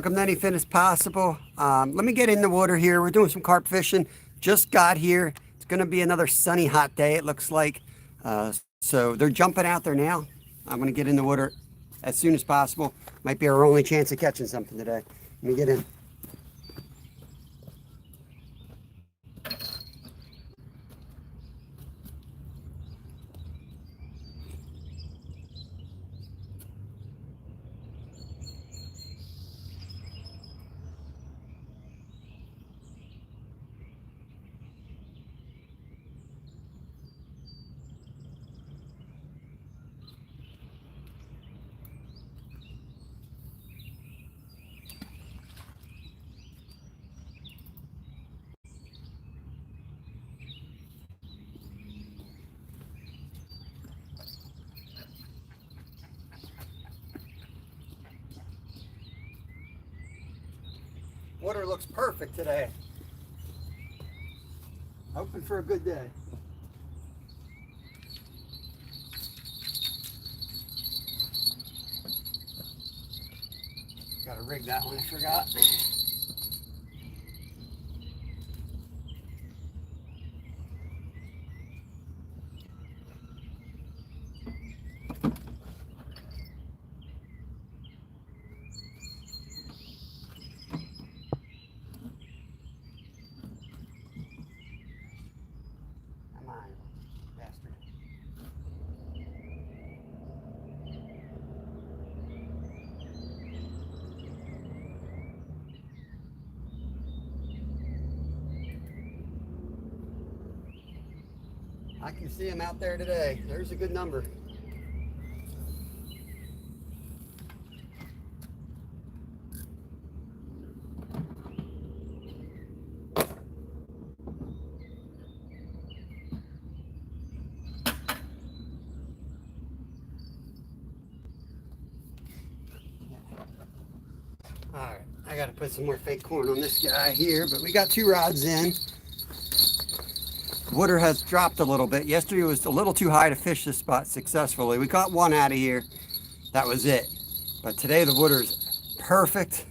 welcome to anything as possible. Let me get in the water here. We're doing some carp fishing. Just got here. It's going to be another sunny, hot day, it looks like. So they're jumping out there now. I'm going to get in the water as soon as possible. Might be our only chance of catching something today. Let me get in. Water looks perfect today. Hoping for a good day. Gotta rig that one, I forgot. I can see him out there today. There's a good number. All right, I got to put some more fake corn on this guy here, but we got 2 rods in. Water has dropped a little bit. Yesterday was a little too high to fish this spot successfully. We caught 1 out of here. That was it. But today the water is perfect.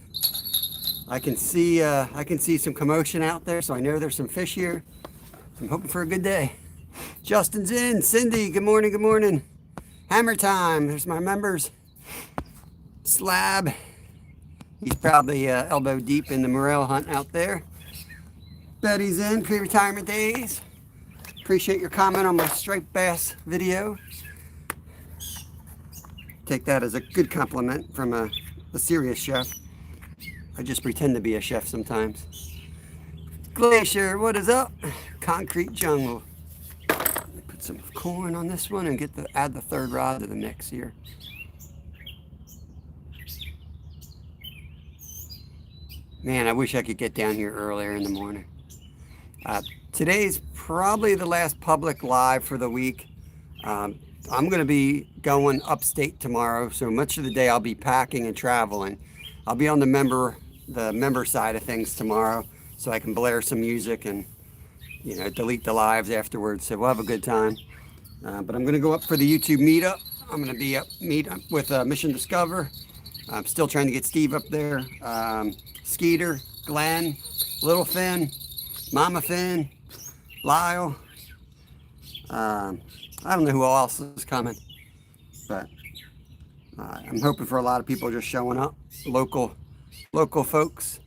I can see some commotion out there, so I know there's some fish here. I'm hoping for a good day. Justin's in. Cindy, good morning, good morning. Hammer time. There's my members. Slab. He's probably elbow deep in the morel hunt out there. Betty's in. Pre-retirement days. Appreciate your comment on my striped bass video. Take that as a good compliment from a serious chef. I just pretend to be a chef sometimes. Glacier, what is up? Concrete jungle. Put some corn on this one and add the 3rd rod to the mix here. Man, I wish I could get down here earlier in the morning. Today's probably the last public live for the week. I'm going to be going upstate tomorrow, so much of the day I'll be packing and traveling. I'll be on the member side of things tomorrow, so I can blare some music and delete the lives afterwards. So we'll have a good time. But I'm going to go up for the YouTube meetup. I'm going to be meet up with Mission Discover. I'm still trying to get Steve up there. Skeeter, Glenn, Little Finn, Mama Finn, Lyle. I don't know who else is coming, but I'm hoping for a lot of people just showing up. Local folks.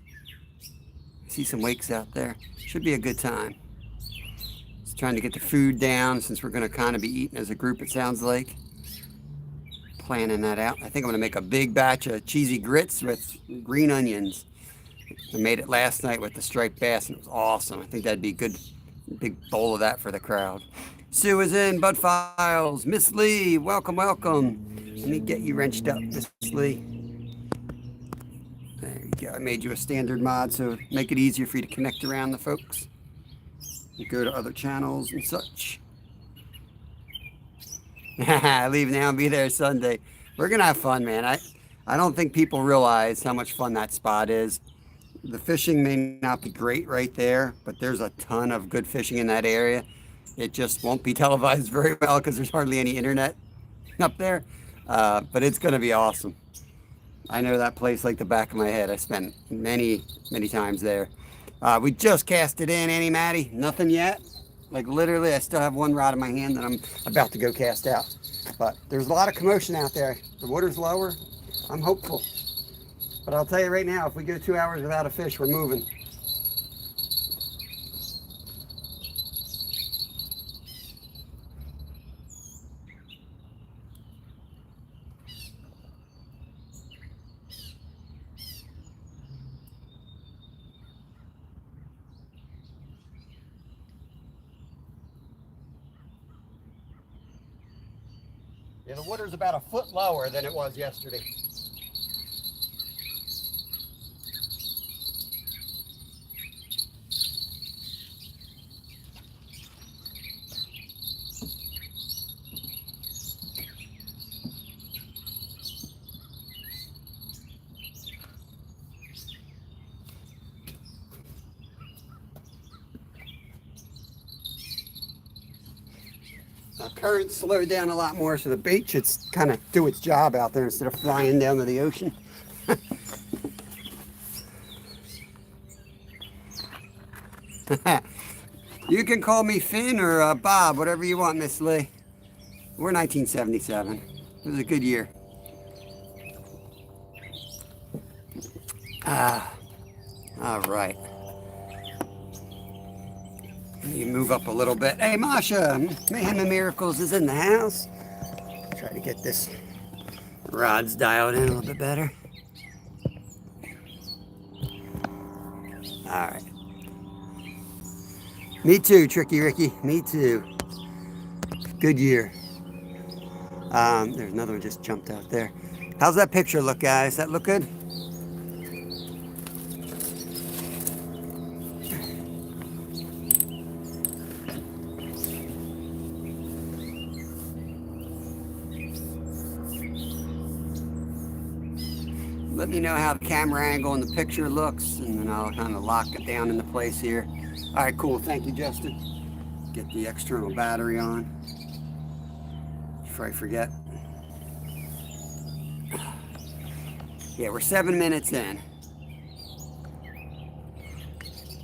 See some wakes out there. Should be a good time. Just trying to get the food down since we're going to kind of be eating as a group, it sounds like. Planning that out. I think I'm going to make a big batch of cheesy grits with green onions. I made it last night with the striped bass and it was awesome. I think that'd be a good big bowl of that for the crowd. Sue is in. Bud Files. Miss Lee, welcome. Let me get you wrenched up, Miss Lee. There you go. I made you a standard mod, so make it easier for you to connect around the folks. You go to other channels and such. Leave now and be there Sunday. We're gonna have fun, man. I don't think people realize how much fun that spot is. The fishing may not be great right there, but there's a ton of good fishing in that area. It just won't be televised very well because there's hardly any internet up there, but it's going to be awesome. I know that place like the back of my head. I spent many, many times there. We just cast it in, Annie Maddie. Nothing yet. Like literally, I still have one rod in my hand that I'm about to go cast out. But there's a lot of commotion out there. The water's lower. I'm hopeful. But I'll tell you right now, if we go 2 hours without a fish, we're moving. Yeah, the water's about a foot lower than it was yesterday. Current slowed down a lot more, so the bait should kind of do its job out there instead of flying down to the ocean. You can call me Finn or Bob, whatever you want, Miss Lee. We're 1977. It was a good year. All right. You move up a little bit. Hey, Masha, Mayhem and Miracles is in the house. Try to get this rods dialed in a little bit better. All right. Me too, Tricky Ricky. Me too. Good year. There's another one just jumped out there. How's that picture look, guys? That look good? Let me know how the camera angle and the picture looks, and then I'll kind of lock it down into place here. All right, cool. Thank you, Justin. Get the external battery on before I forget. Yeah, we're 7 minutes in.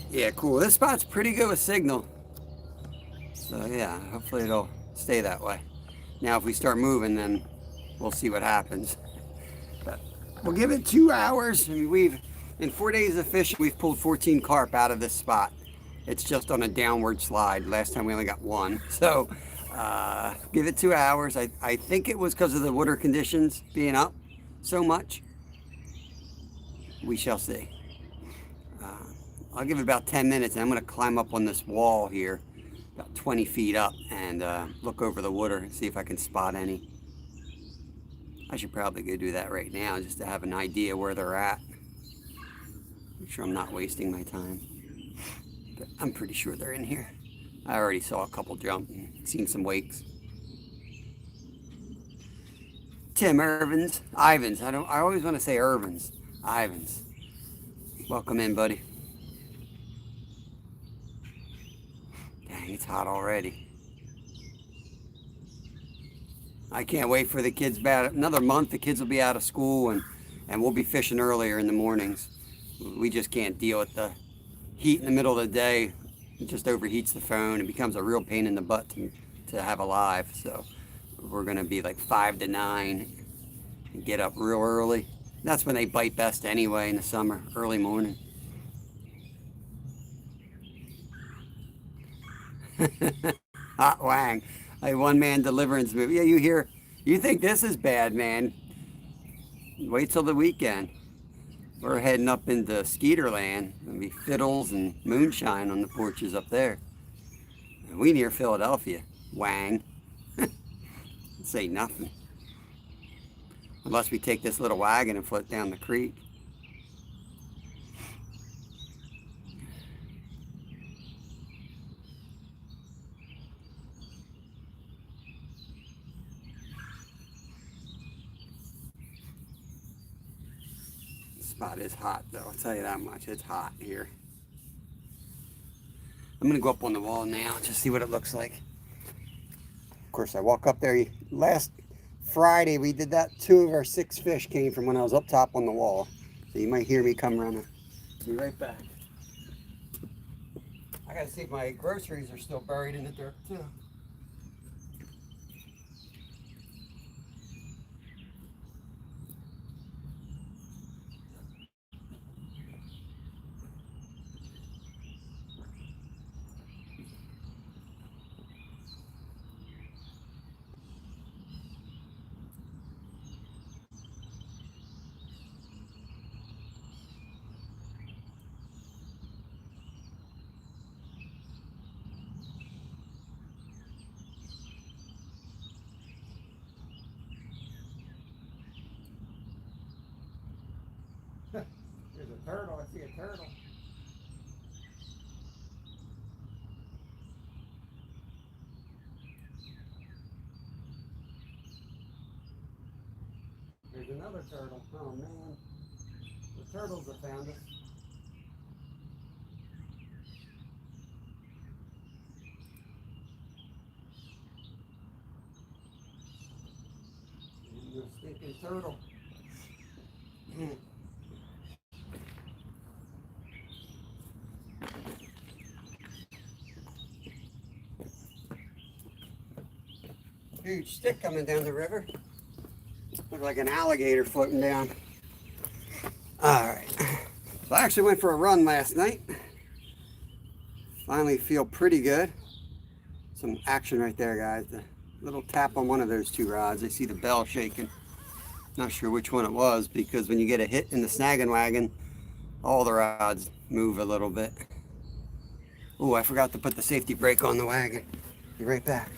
Yeah, cool. This spot's pretty good with signal. So yeah, hopefully it'll stay that way. Now if we start moving, then we'll see what happens. But we'll give it 2 hours. I mean, in 4 days of fishing, we've pulled 14 carp out of this spot. It's just on a downward slide. Last time we only got one. So give it 2 hours. I think it was because of the water conditions being up so much. We shall see. I'll give it about 10 minutes, and I'm going to climb up on this wall here, about 20 feet up, and look over the water and see if I can spot any. I should probably go do that right now just to have an idea where they're at. Make sure I'm not wasting my time. But I'm pretty sure they're in here. I already saw a couple jump and seen some wakes. Tim Ivans. I always want to say Irvins. Ivans. Welcome in, buddy. Dang, it's hot already. I can't wait for the kids back. Another month, the kids will be out of school, and we'll be fishing earlier in the mornings. We just can't deal with the heat in the middle of the day. It just overheats the phone. It becomes a real pain in the butt to have a live. So we're going to be like 5 to 9 and get up real early. That's when they bite best anyway in the summer, early morning. Hot Wang. A one-man deliverance movie. Yeah, you think this is bad, man. Wait till the weekend. We're heading up into Skeeter Land. There'll be fiddles and moonshine on the porches up there. And we near Philadelphia. Wang. Say nothing. Unless we take this little wagon and float down the creek. Spot is hot though, I'll tell you that much. It's hot here. I'm gonna go up on the wall now, just see what it looks like. Of course, I walk up there, last Friday we did that. 2 of our 6 fish came from when I was up top on the wall. So you might hear me come running. Be right back. I gotta see if my groceries are still buried in the dirt too. There's a turtle. I see a turtle. There's another turtle. Oh man. The turtles have found us. You stinking turtle. Huge stick coming down the river. Look like an alligator floating down. Alright. So I actually went for a run last night. Finally feel pretty good. Some action right there, guys. The little tap on one of those 2 rods. I see the bell shaking. Not sure which one it was, because when you get a hit in the snagging wagon, all the rods move a little bit. Oh, I forgot to put the safety brake on the wagon. Be right back.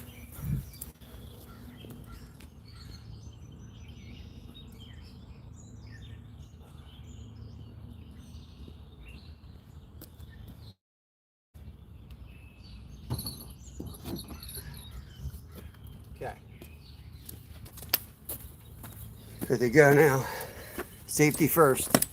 Okay. Good to go now. Safety first.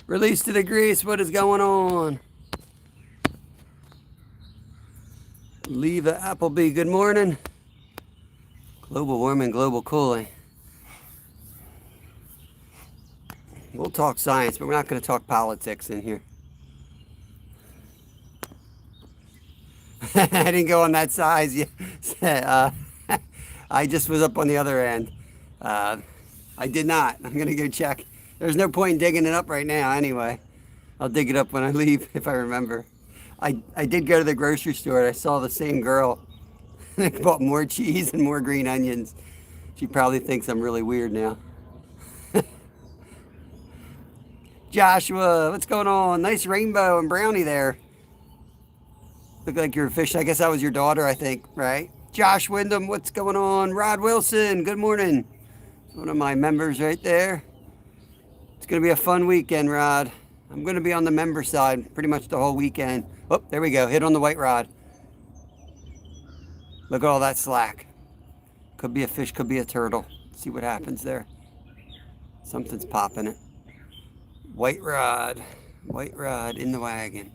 Release to the grease. What is going on? Leave the Applebee. Good morning. Global warming, global cooling. We'll talk science, but we're not going to talk politics in here. I didn't go on that size yet. I just was up on the other end. I did not. I'm going to go check. There's no point in digging it up right now anyway. I'll dig it up when I leave if I remember. I did go to the grocery store and I saw the same girl. I bought more cheese and more green onions. She probably thinks I'm really weird now. Joshua, what's going on? Nice rainbow and brownie there. Look like you're a fish. I guess that was your daughter, I think, right? Josh Wyndham, what's going on? Rod Wilson, good morning. One of my members right there. It's going to be a fun weekend, Rod. I'm going to be on the member side pretty much the whole weekend. Oh, there we go. Hit on the white rod. Look at all that slack. Could be a fish, could be a turtle. See what happens there. Something's popping it. White rod in the wagon.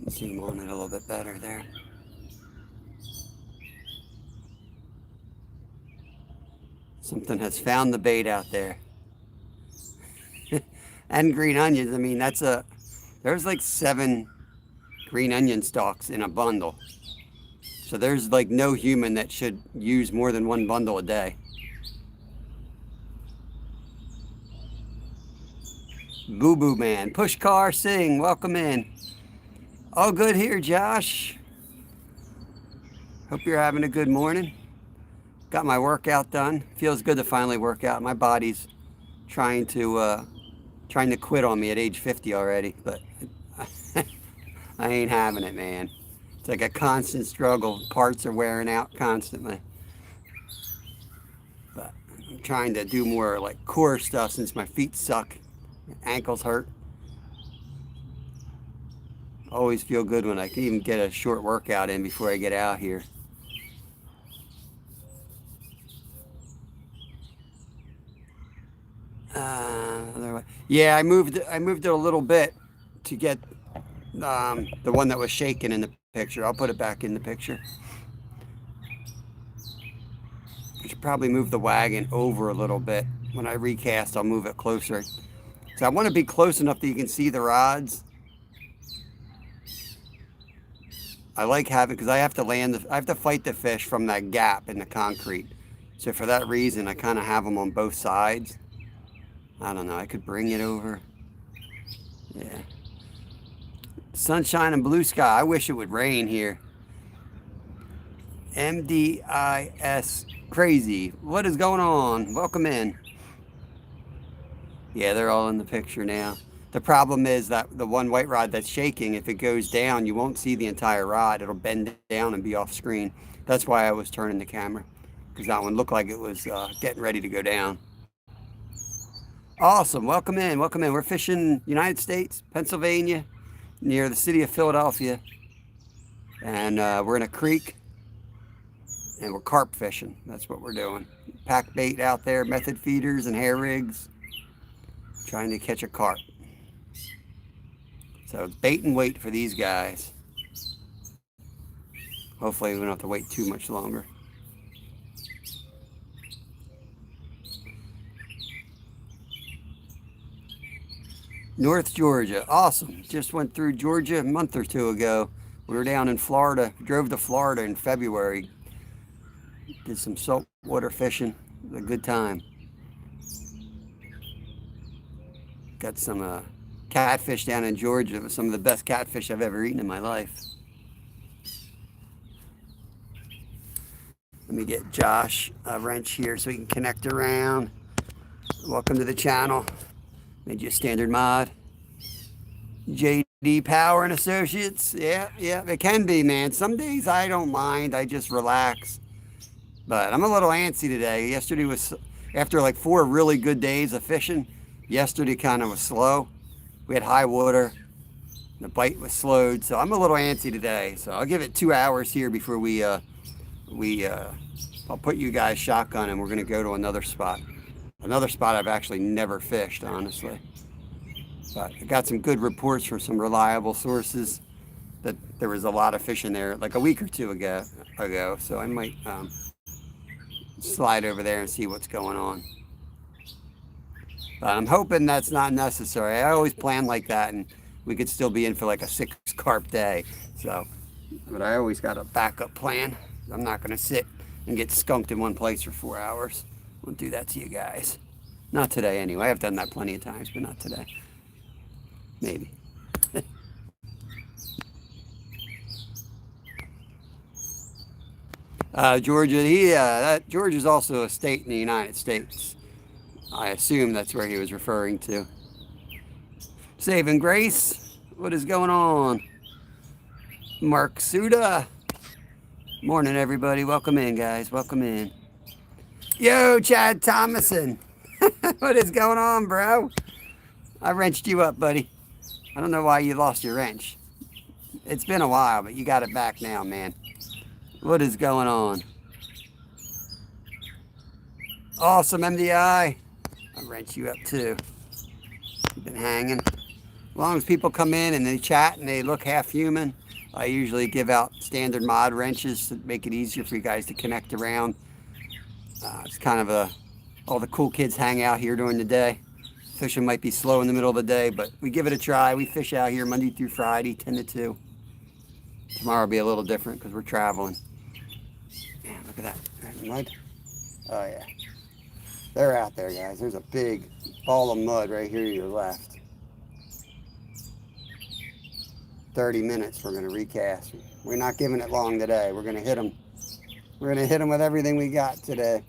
Zoom on it a little bit better there. Something has found the bait out there. And green onions. I mean, there's like 7 green onion stalks in a bundle. So there's like no human that should use more than 1 bundle a day. Boo Boo Man. Push car, sing. Welcome in. All good here, Josh. Hope you're having a good morning. Got my workout done. Feels good to finally work out. My body's trying to quit on me at age 50 already, but I ain't having it, man. It's like a constant struggle. Parts are wearing out constantly. But I'm trying to do more like core stuff since my feet suck. Ankles hurt. Always feel good when I can even get a short workout in before I get out here. Yeah, I moved it a little bit to get the one that was shaking in the picture. I'll put it back in the picture. I should probably move the wagon over a little bit. When I recast, I'll move it closer. So I want to be close enough that you can see the rods. I like having, because I have to I have to fight the fish from that gap in the concrete. So for that reason, I kind of have them on both sides. I don't know, I could bring it over. Yeah. Sunshine and blue sky. I wish it would rain here. MDIS crazy. What is going on? Welcome in. Yeah, they're all in the picture now. The problem is that the one white rod that's shaking, if it goes down, you won't see the entire rod. It'll bend down and be off screen. That's why I was turning the camera, because that one looked like it was getting ready to go down. Awesome. Welcome in. Welcome in. We're fishing United States, Pennsylvania, near the city of Philadelphia. And we're in a creek, and we're carp fishing. That's what we're doing. Pack bait out there, method feeders and hair rigs, trying to catch a carp. So it's bait and wait for these guys. Hopefully we don't have to wait too much longer. North Georgia, awesome. Just went through Georgia a month or two ago. We were down in Florida, drove to Florida in February. Did some saltwater fishing. It was a good time. Got some catfish down in Georgia. It was some of the best catfish I've ever eaten in my life. Let me get Josh a wrench here so we can connect around. Welcome to the channel. Made you a standard mod. JD Power and Associates. Yeah, it can be, man. Some days I don't mind. I just relax. But I'm a little antsy today. Yesterday was, after like 4 really good days of fishing, yesterday kind of was slow. We had high water. The bite was slowed. So I'm a little antsy today. So I'll give it 2 hours here before I'll put you guys shotgun and we're going to go to another spot. Another spot I've actually never fished, honestly. But I got some good reports from some reliable sources that there was a lot of fish in there like a week or two ago. So I might slide over there and see what's going on. But I'm hoping that's not necessary. I always plan like that and we could still be in for like a 6 carp day. So, but I always got a backup plan. I'm not going to sit and get skunked in one place for 4 hours. I won't do that to you guys. Not today anyway. I've done that plenty of times, but not today. Maybe. Georgia, Georgia's also a state in the United States. I assume that's where he was referring to. Saving Grace, what is going on? Mark Suda. Morning, everybody. Welcome in, guys. Welcome in. Yo, Chad Thomason. What is going on, bro? I wrenched you up, buddy. I don't know why you lost your wrench. It's been a while, but you got it back now, man. What is going on? Awesome, MDI. I'll wrench you up, too. You've been hanging. As long as people come in and they chat and they look half human, I usually give out standard mod wrenches to make it easier for you guys to connect around. It's kind of all the cool kids hang out here during the day. Fishing might be slow in the middle of the day, but we give it a try. We fish out here Monday through Friday, 10 to 2. Tomorrow will be a little different because we're traveling. Man, look at that mud. Oh, yeah. They're out there, guys. There's a big ball of mud right here to your left. 30 minutes we're going to recast. We're not giving it long today. We're going to hit them. We're going to hit them with everything we got today.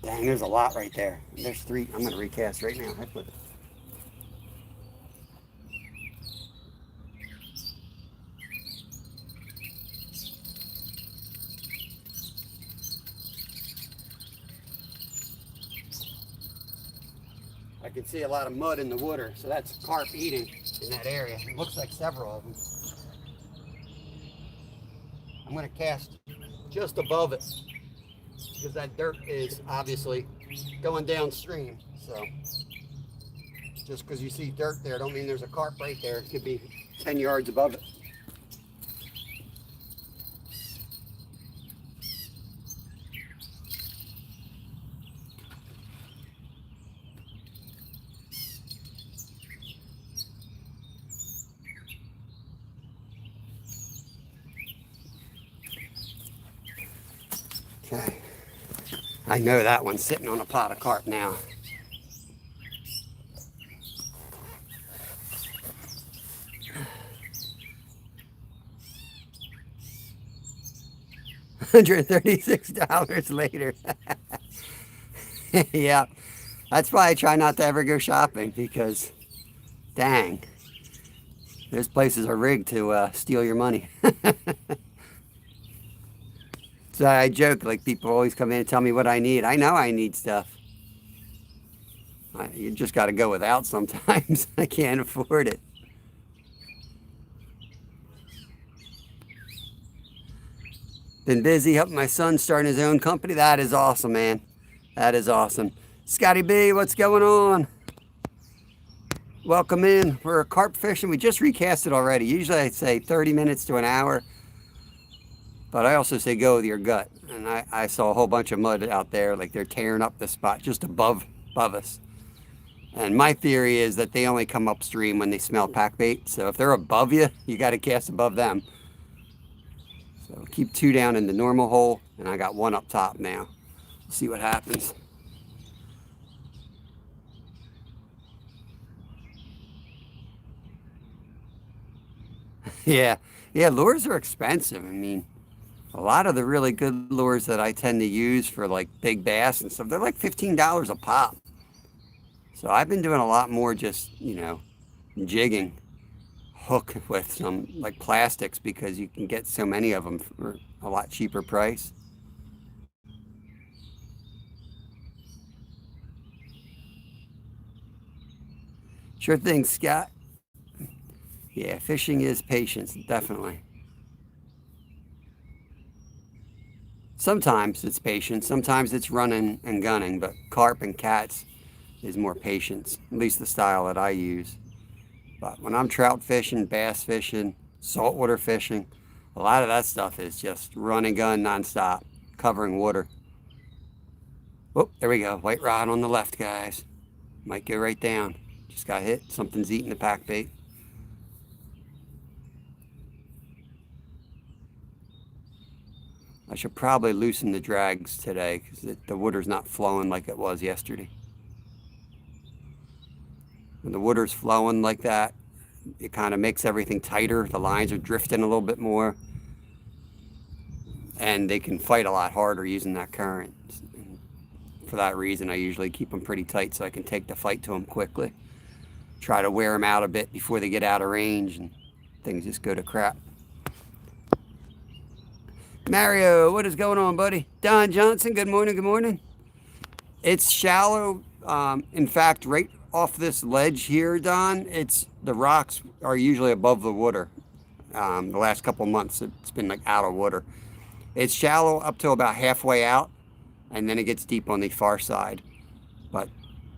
Dang, there's a lot right there. There's 3. I'm going to recast right now. Heck with it. I can see a lot of mud in the water, so that's carp eating in that area. It looks like several of them. I'm going to cast just above it because that dirt is obviously going downstream. So Just because you see dirt there don't mean there's a carp right there. It could be 10 yards above it. Okay, I know that one's sitting on a pot of carp now. $136 later. Yeah, that's why I try not to ever go shopping, because dang, those places are rigged to steal your money. So I joke, like, people always come in and tell me what I need. I know I need stuff. You just got to go without sometimes. I can't afford it. Been busy helping my son starting his own company. That is awesome, man. That is awesome. Scotty B, what's going on? Welcome in. We're carp fishing. We just recast it already. Usually I say 30 minutes to an hour. But I also say go with your gut. And I saw a whole bunch of mud out there, like they're tearing up the spot just above us. And my theory is that they only come upstream when they smell pack bait. So if they're above you, you got to cast above them. So keep 2 down in the normal hole, and I got 1 up top now. See what happens. Yeah, lures are expensive. I mean, a lot of the really good lures that I tend to use for like big bass and stuff, they're like $15 a pop. So I've been doing a lot more just, jigging hook with some like plastics, because you can get so many of them for a lot cheaper price. Sure thing, Scott. Yeah, fishing is patience, definitely. Sometimes it's patience, sometimes it's running and gunning, but carp and cats is more patience, at least the style that I use. But when I'm trout fishing, bass fishing, saltwater fishing, a lot of that stuff is just run and gun nonstop, covering water. Oh, there we go. White rod on the left, guys. Might go right down. Just got hit. Something's eating the pack bait. I should probably loosen the drags today, because the water's not flowing like it was yesterday. When the water's flowing like that, it kind of makes everything tighter. The lines are drifting a little bit more, and they can fight a lot harder using that current. And for that reason, I usually keep them pretty tight so I can take the fight to them quickly. Try to wear them out a bit before they get out of range and things just go to crap. Mario, what is going on, buddy? Don Johnson, good morning, good morning. It's shallow. In fact, right off this ledge here, Don, the rocks are usually above the water. The last couple months, it's been like out of water. It's shallow up to about halfway out, and then it gets deep on the far side. But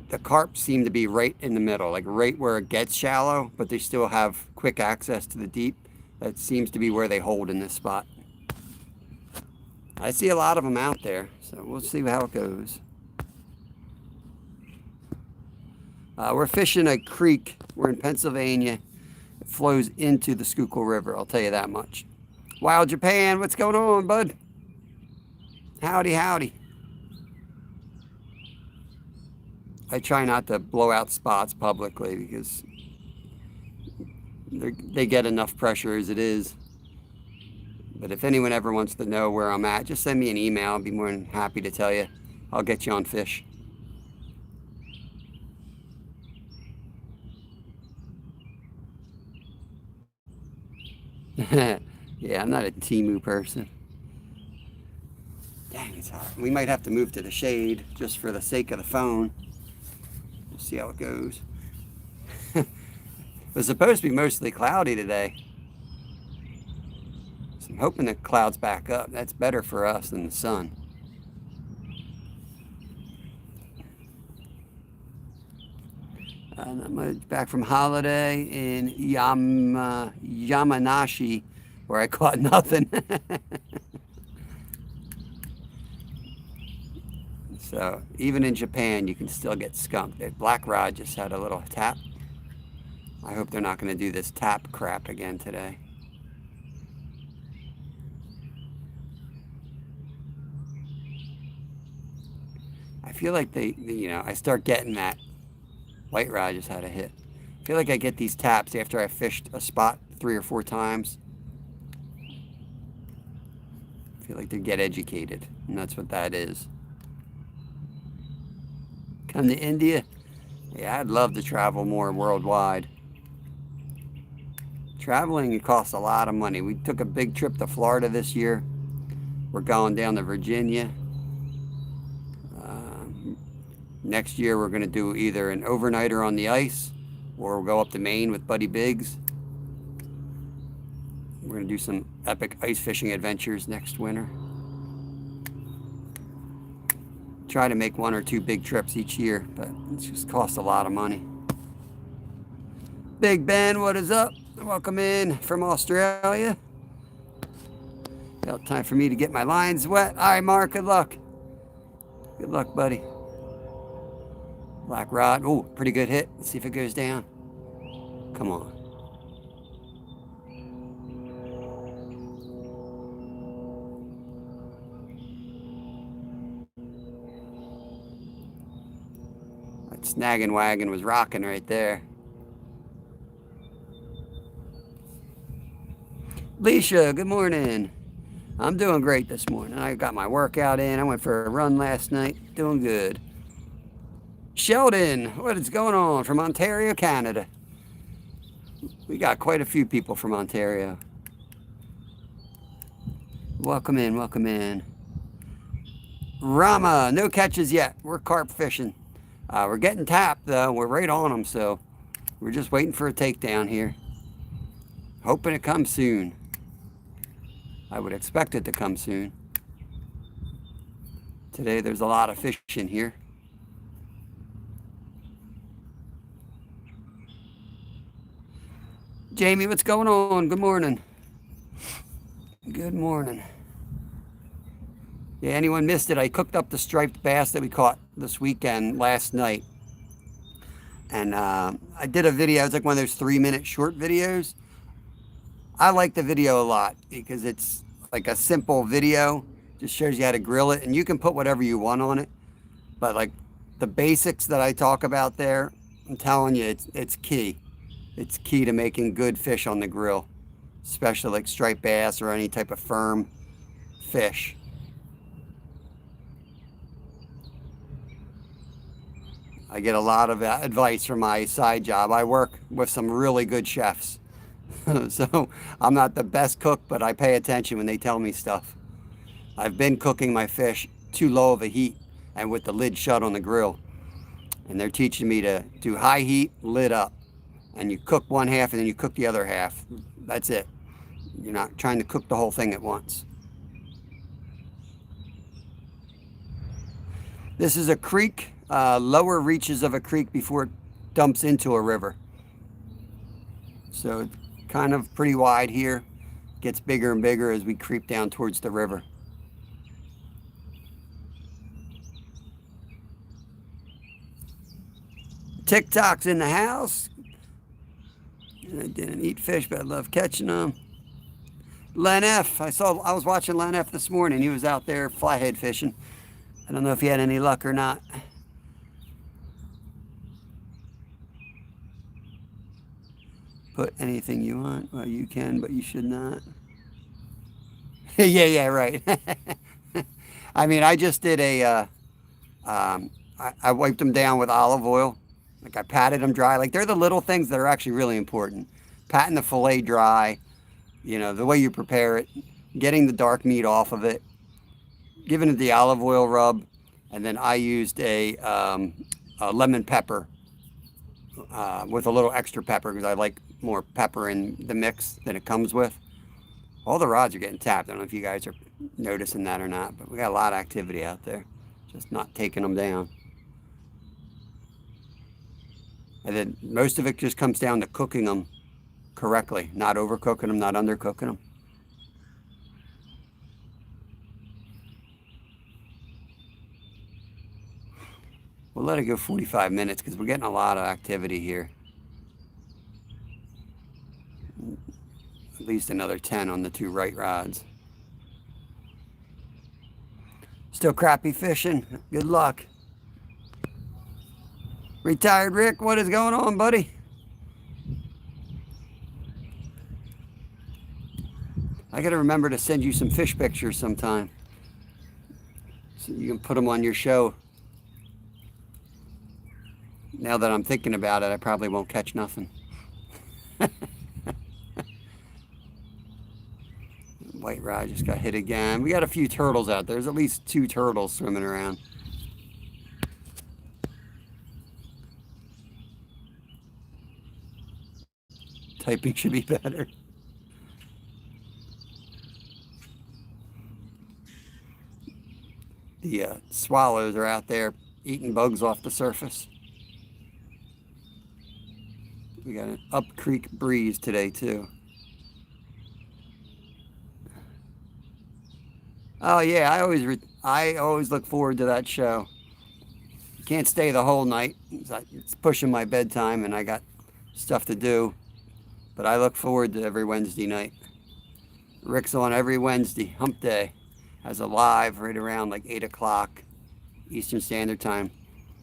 the carp seem to be right in the middle, like right where it gets shallow, but they still have quick access to the deep. That seems to be where they hold in this spot. I see a lot of them out there, so we'll see how it goes. We're fishing a creek. We're in Pennsylvania. It flows into the Schuylkill River, I'll tell you that much. Wild Japan, what's going on, bud? Howdy, howdy. I try not to blow out spots publicly, because they get enough pressure as it is. But if anyone ever wants to know where I'm at, just send me an email. I'll be more than happy to tell you. I'll get you on fish. Yeah, I'm not a Temu person. Dang, it's hot. We might have to move to the shade just for the sake of the phone. We'll see how it goes. It was supposed to be mostly cloudy today. So I'm hoping the clouds back up. That's better for us than the sun. I'm back from holiday in Yamanashi, where I caught nothing. So even in Japan, you can still get skunked. That black rod just had a little tap. I hope they're not going to do this tap crap again today. I feel like I start getting that. White rod just had a hit. I feel like I get these taps after I fished a spot 3 or 4 times. I feel like they get educated, and that's what that is. Come to India? Yeah, I'd love to travel more worldwide. Traveling, it costs a lot of money. We took a big trip to Florida this year. We're going down to Virginia. Next year, we're going to do either an overnighter on the ice, or we'll go up to Maine with Buddy Biggs. We're going to do some epic ice fishing adventures next winter. Try to make 1 or 2 big trips each year, but it just costs a lot of money. Big Ben, what is up? Welcome in from Australia. About time for me to get my lines wet. All right, Mark, good luck. Good luck, buddy. Black rod. Oh, pretty good hit. Let's see if it goes down. Come on. That snagging wagon was rocking right there. Leisha, good morning. I'm doing great this morning. I got my workout in. I went for a run last night. Doing good. Sheldon, what is going on from Ontario, Canada? We got quite a few people from Ontario. Welcome in, welcome in. Rama, no catches yet. We're carp fishing. We're getting tapped though. We're right on them, so we're just waiting for a takedown here. Hoping it comes soon. I would expect it to come soon. Today there's a lot of fish in here. Jamie, what's going on? Good morning. Good morning. Yeah, anyone missed it? I cooked up the striped bass that we caught this weekend last night. And I did a video. It's like one of those 3-minute short videos. I like the video a lot because it's like a simple video. Just shows you how to grill it. And you can put whatever you want on it. But like the basics that I talk about there, I'm telling you, it's key. It's key to making good fish on the grill, especially like striped bass or any type of firm fish. I get a lot of advice from my side job. I work with some really good chefs. So I'm not the best cook, but I pay attention when they tell me stuff. I've been cooking my fish too low of a heat and with the lid shut on the grill. And they're teaching me to do high heat, lid up. And you cook one half and then you cook the other half. That's it. You're not trying to cook the whole thing at once. This is a creek, lower reaches of a creek before it dumps into a river. So it's kind of pretty wide here. Gets bigger and bigger as we creep down towards the river. TikTok's in the house. I didn't eat fish, but I love catching them. Len F. I was watching Len F this morning. He was out there flathead fishing. I don't know if he had any luck or not. Put anything you want. Well, you can, but you should not. Yeah, right. I mean, I just did I wiped them down with olive oil. Like I patted them dry. Like they're the little things that are actually really important. Patting the fillet dry, the way you prepare it, getting the dark meat off of it, giving it the olive oil rub, and then I used a lemon pepper with a little extra pepper because I like more pepper in the mix than it comes with. All the rods are getting tapped. I don't know if you guys are noticing that or not, but we got a lot of activity out there. Just not taking them down. And then most of it just comes down to cooking them correctly, not overcooking them, not undercooking them. We'll let it go 45 minutes because we're getting a lot of activity here. At least another 10 on the 2 right rods. Still crappie fishing. Good luck. Retired Rick, what is going on, buddy? I got to remember to send you some fish pictures sometime, so you can put them on your show. Now that I'm thinking about it, I probably won't catch nothing. White rod just got hit again. We got a few turtles out there. There's at least 2 turtles swimming around. Typing should be better. The swallows are out there eating bugs off the surface. We got an up creek breeze today too. Oh yeah, I always look forward to that show. Can't stay the whole night. It's pushing my bedtime and I got stuff to do. But I look forward to every Wednesday night. Rick's on every Wednesday, hump day. Has a live right around like 8 o'clock Eastern Standard Time.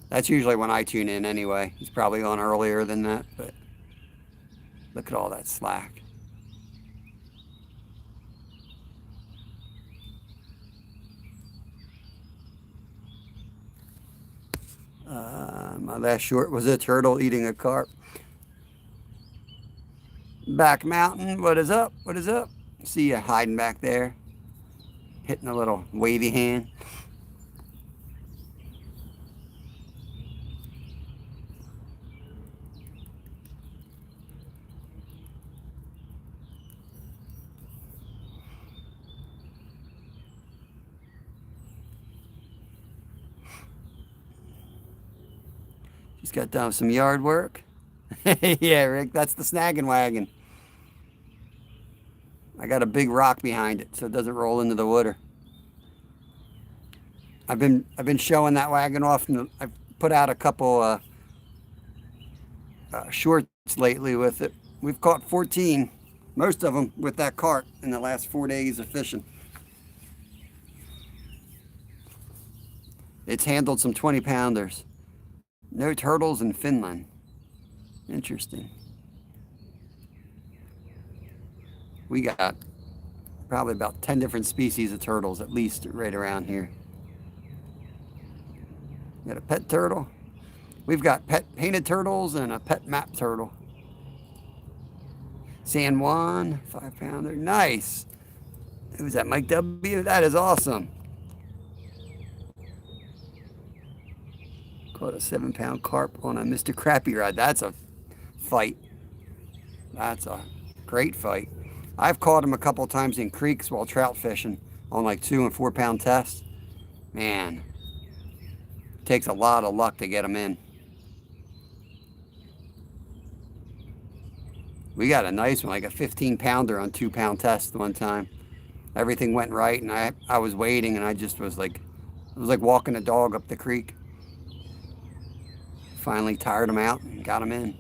That's usually when I tune in anyway. He's probably on earlier than that, but look at all that slack. My last short was a turtle eating a carp. Back mountain, what is up? What is up? See you hiding back there, hitting a little wavy hand. Just got done with some yard work. Yeah, Rick, that's the snagging wagon. I got a big rock behind it so it doesn't roll into the water. I've been showing that wagon off, and I've put out a couple shorts lately with it. We've caught 14, most of them with that cart in the last 4 days of fishing. It's handled some 20-pounders. No turtles in Finland. Interesting. We got probably about 10 different species of turtles at least right around here. Got a pet turtle. We've got pet painted turtles and a pet map turtle. San Juan, 5-pounder. Nice. Who's that, Mike W? That is awesome. Caught a 7-pound carp on a Mr. Crappie rod. That's a fight. That's a great fight. I've caught them a couple times in creeks while trout fishing on like 2 and 4-pound tests. Man, it takes a lot of luck to get them in. We got a nice one, like a 15-pounder on 2-pound test one time. Everything went right, and I was waiting, and I just was like, it was like walking a dog up the creek. Finally tired them out and got them in.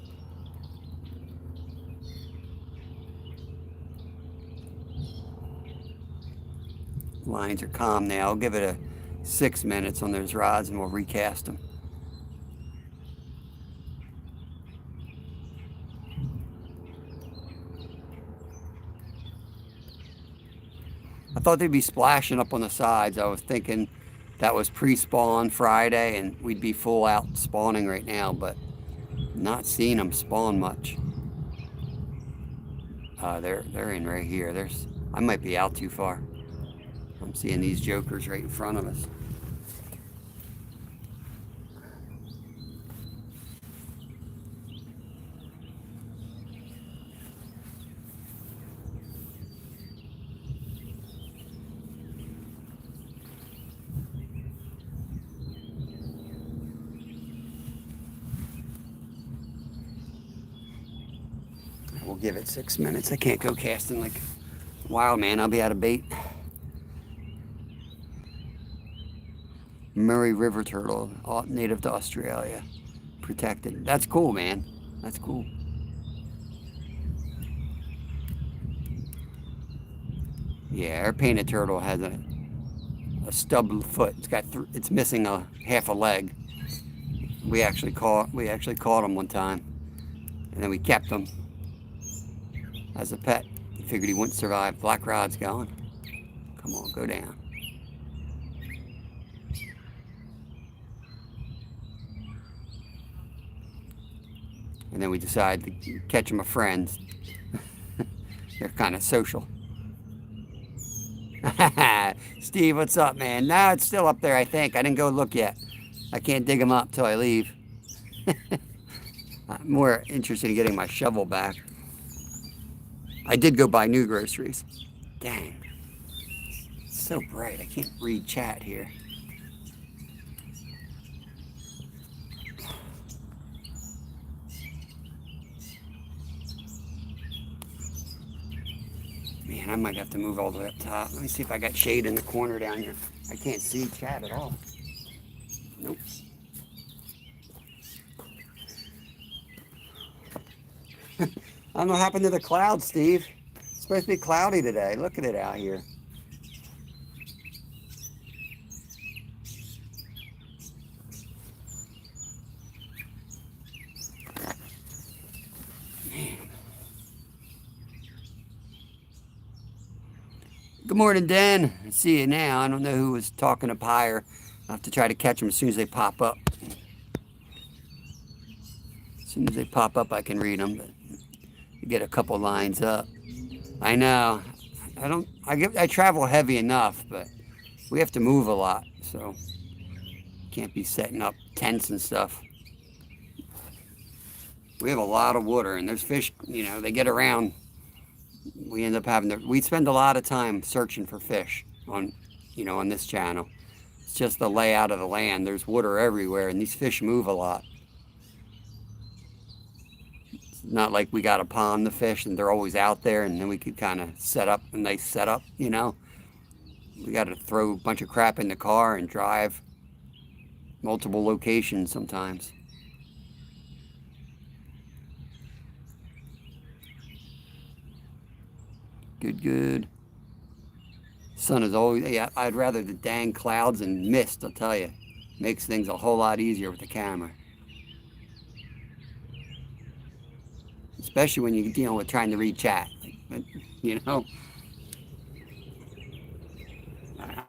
Lines are calm now. I'll give it a 6 minutes on those rods and we'll recast them. I thought they'd be splashing up on the sides. I was thinking that was pre-spawn Friday and we'd be full out spawning right now, but not seeing them spawn much. They're in right here. I might be out too far. I'm seeing these jokers right in front of us. give it 6 minutes. I can't go casting like wild man. I'll be out of bait. Murray River turtle, native to Australia. Protected. That's cool, man. That's cool. Yeah, our painted turtle has a stub foot. It's missing a half a leg. We actually caught him one time, and then we kept him as a pet. Figured he wouldn't survive. Black rod's going. Come on, go down. And then we decided to catch him a friend. They're kind of social. Steve, what's up, man? No, it's still up there, I think. I didn't go look yet. I can't dig him up till I leave. I'm more interested in getting my shovel back. I did go buy new groceries. Dang. It's so bright. I can't read chat here. Man, I might have to move all the way up top. Let me see if I got shade in the corner down here. I can't see chat at all. Nope. I don't know what happened to the clouds, Steve. It's supposed to be cloudy today. Look at it out here. Man. Good morning, Dan. I see you now. I don't know who was talking up higher. I'll have to try to catch them as soon as they pop up. As soon as they pop up, I can read them. But you get a couple lines up. I know. I travel heavy enough, but we have to move a lot, so can't be setting up tents and stuff. We have a lot of water, and those fish, they get around. We end up we spend a lot of time searching for fish on this channel. It's just the layout of the land. There's water everywhere, and these fish move a lot. It's not like we got to pond the fish and they're always out there, and then we could kind of set up a nice setup, We got to throw a bunch of crap in the car and drive multiple locations sometimes. Good. Sun is always, yeah, I'd rather the dang clouds and mist, I'll tell you. Makes things a whole lot easier with the camera. Especially when you're dealing with trying to read chat. I'm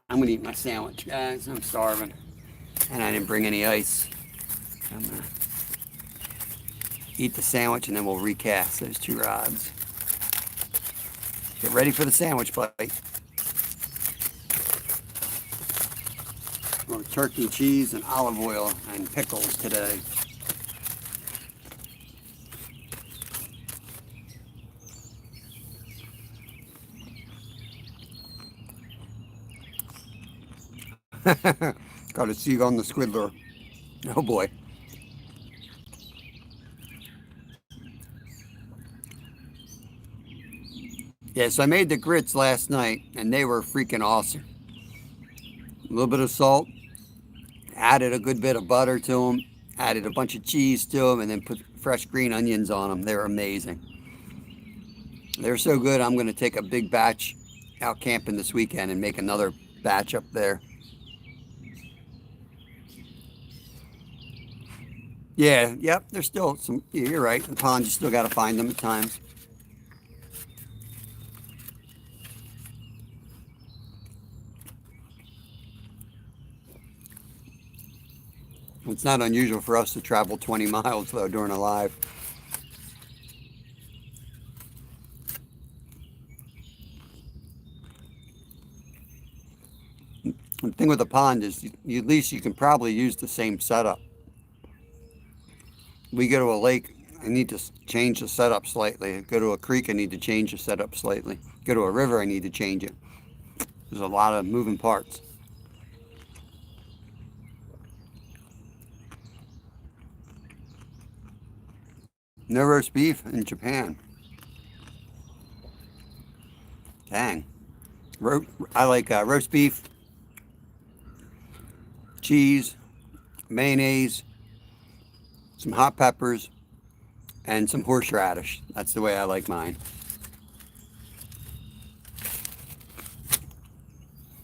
going to eat my sandwich, guys. I'm starving. And I didn't bring any ice. I'm going to eat the sandwich and then we'll recast those 2 rods. Get ready for the sandwich bite. More turkey, cheese, and olive oil and pickles today. Got a seag on the squiddler. Oh boy. Yeah, so I made the grits last night, and they were freaking awesome. A little bit of salt, added a good bit of butter to them, added a bunch of cheese to them, and then put fresh green onions on them. They were amazing. They're so good, I'm going to take a big batch out camping this weekend and make another batch up there. Yeah, yep, there's still some, yeah, you're right. The ponds, you still got to find them at times. It's not unusual for us to travel 20 miles, though, during a live. The thing with the pond is, at least you can probably use the same setup. We go to a lake, I need to change the setup slightly. Go to a creek, I need to change the setup slightly. Go to a river, I need to change it. There's a lot of moving parts. No roast beef in Japan. Dang. I like roast beef, cheese, mayonnaise, some hot peppers, and some horseradish. That's the way I like mine.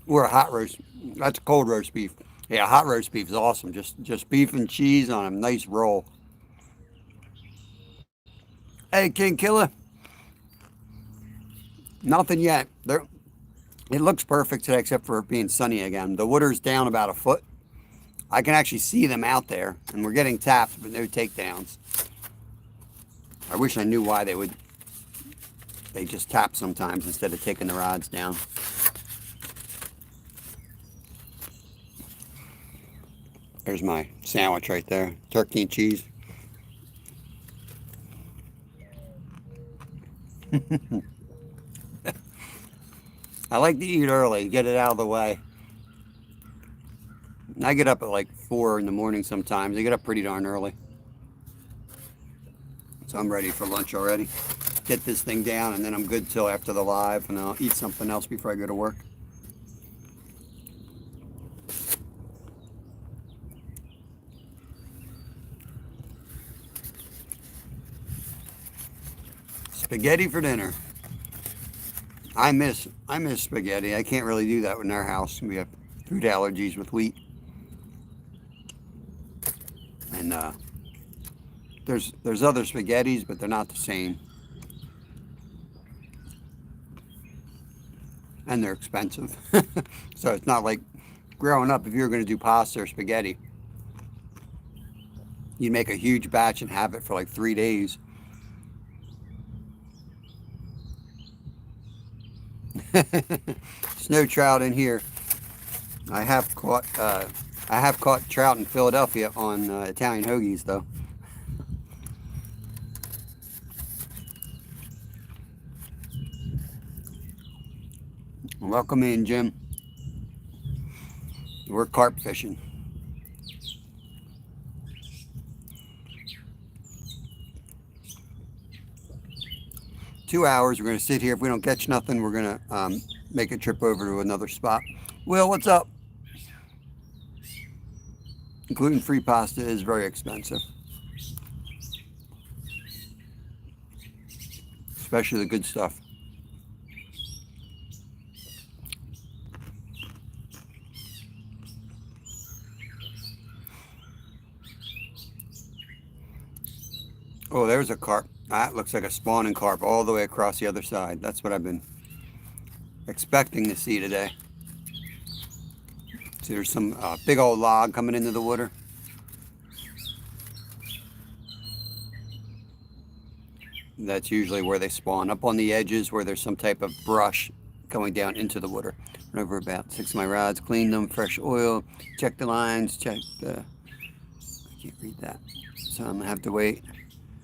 Or a hot roast. That's cold roast beef. Yeah, hot roast beef is awesome. Just beef and cheese on a nice roll. Hey, King Killer. Nothing yet. It looks perfect today except for it being sunny again. The water's down about a foot. I can actually see them out there, and we're getting taps, but no takedowns. I wish I knew why they just tap sometimes instead of taking the rods down. There's my sandwich right there. Turkey and cheese. I like to eat early, get it out of the way. I get up at like 4 in the morning sometimes. I get up pretty darn early. So I'm ready for lunch already. Get this thing down and then I'm good till after the live, and I'll eat something else before I go to work. Spaghetti for dinner. I miss spaghetti. I can't really do that in our house. We have food allergies with wheat. And there's other spaghettis, but they're not the same. And they're expensive. So it's not like growing up, if you were going to do pasta or spaghetti, you'd make a huge batch and have it for like 3 days. Snow trout in here. I have caught trout in Philadelphia on Italian hoagies though. Welcome in, Jim. We're carp fishing. Two hours. We're going to sit here. If we don't catch nothing, we're going to make a trip over to another spot. Will, what's up? Gluten-free pasta is very expensive. Especially the good stuff. Oh, there's a carp. That looks like a spawning carp all the way across the other side. That's what I've been expecting to see today. See, there's some big old log coming into the water. That's usually where they spawn, up on the edges where there's some type of brush going down into the water. Run over about 6 of my rods, clean them, fresh oil, check the lines, check the... I can't read that. So I'm going to have to wait.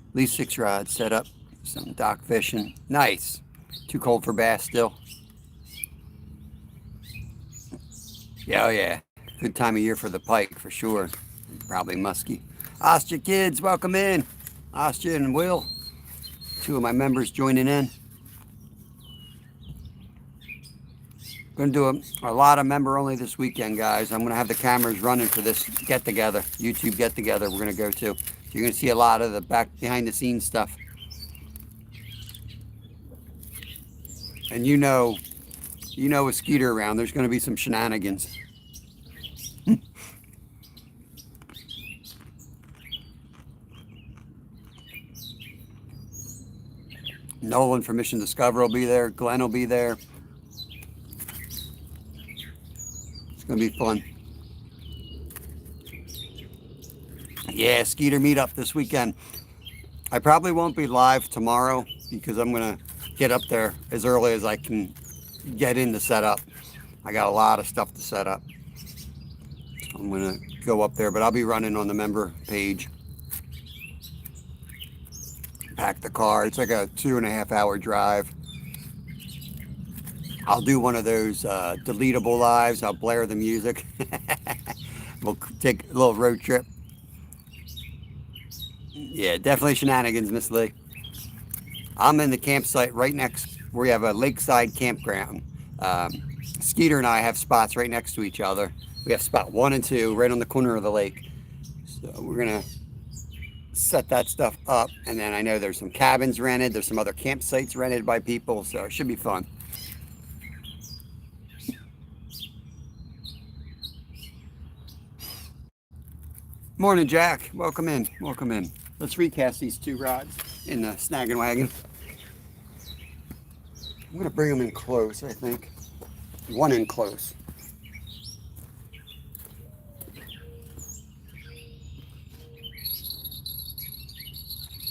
At least 6 rods set up. Some dock fishing. Nice. Too cold for bass still. Yeah, oh yeah. Good time of year for the pike for sure. Probably musky. Ostya kids, welcome in. Ostya and Will. 2 of my members joining in. Going to do a lot of member only this weekend, guys. I'm going to have the cameras running for this get-together, YouTube get-together we're going to go to. So you're going to see a lot of the behind-the-scenes stuff. And you know with Skeeter around, there's going to be some shenanigans. Nolan from Mission Discover will be there. Glenn will be there. It's going to be fun. Yeah, Skeeter meetup this weekend. I probably won't be live tomorrow because I'm going to get up there as early as I can get in to set up. I got a lot of stuff to set up. So I'm going to go up there, but I'll be running on the member page. Pack the car. It's like a 2.5 hour drive. I'll do one of those deletable lives. I'll blare the music. We'll take a little road trip. Yeah, definitely shenanigans, Miss Lee. I'm in the campsite right next we have a lakeside campground. Skeeter and I have spots right next to each other. We have spot 1 and 2 right on the corner of the lake. So we're gonna set that stuff up, and then I know there's some cabins rented. There's some other campsites rented by people, so it should be fun. Morning, Jack. Welcome in. Welcome in. Let's recast these 2 rods in the snagging wagon. I'm gonna bring them in close, I think. 1 in close.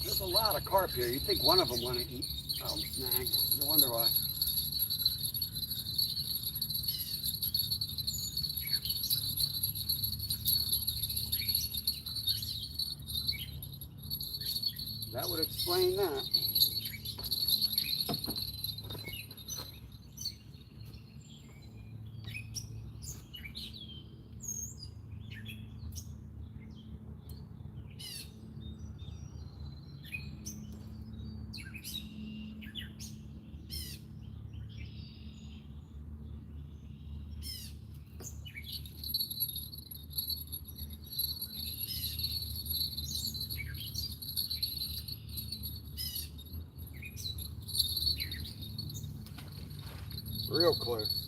There's a lot of carp here. You'd think one of them want to eat. Oh, snag. No wonder why. That would explain that. Real close.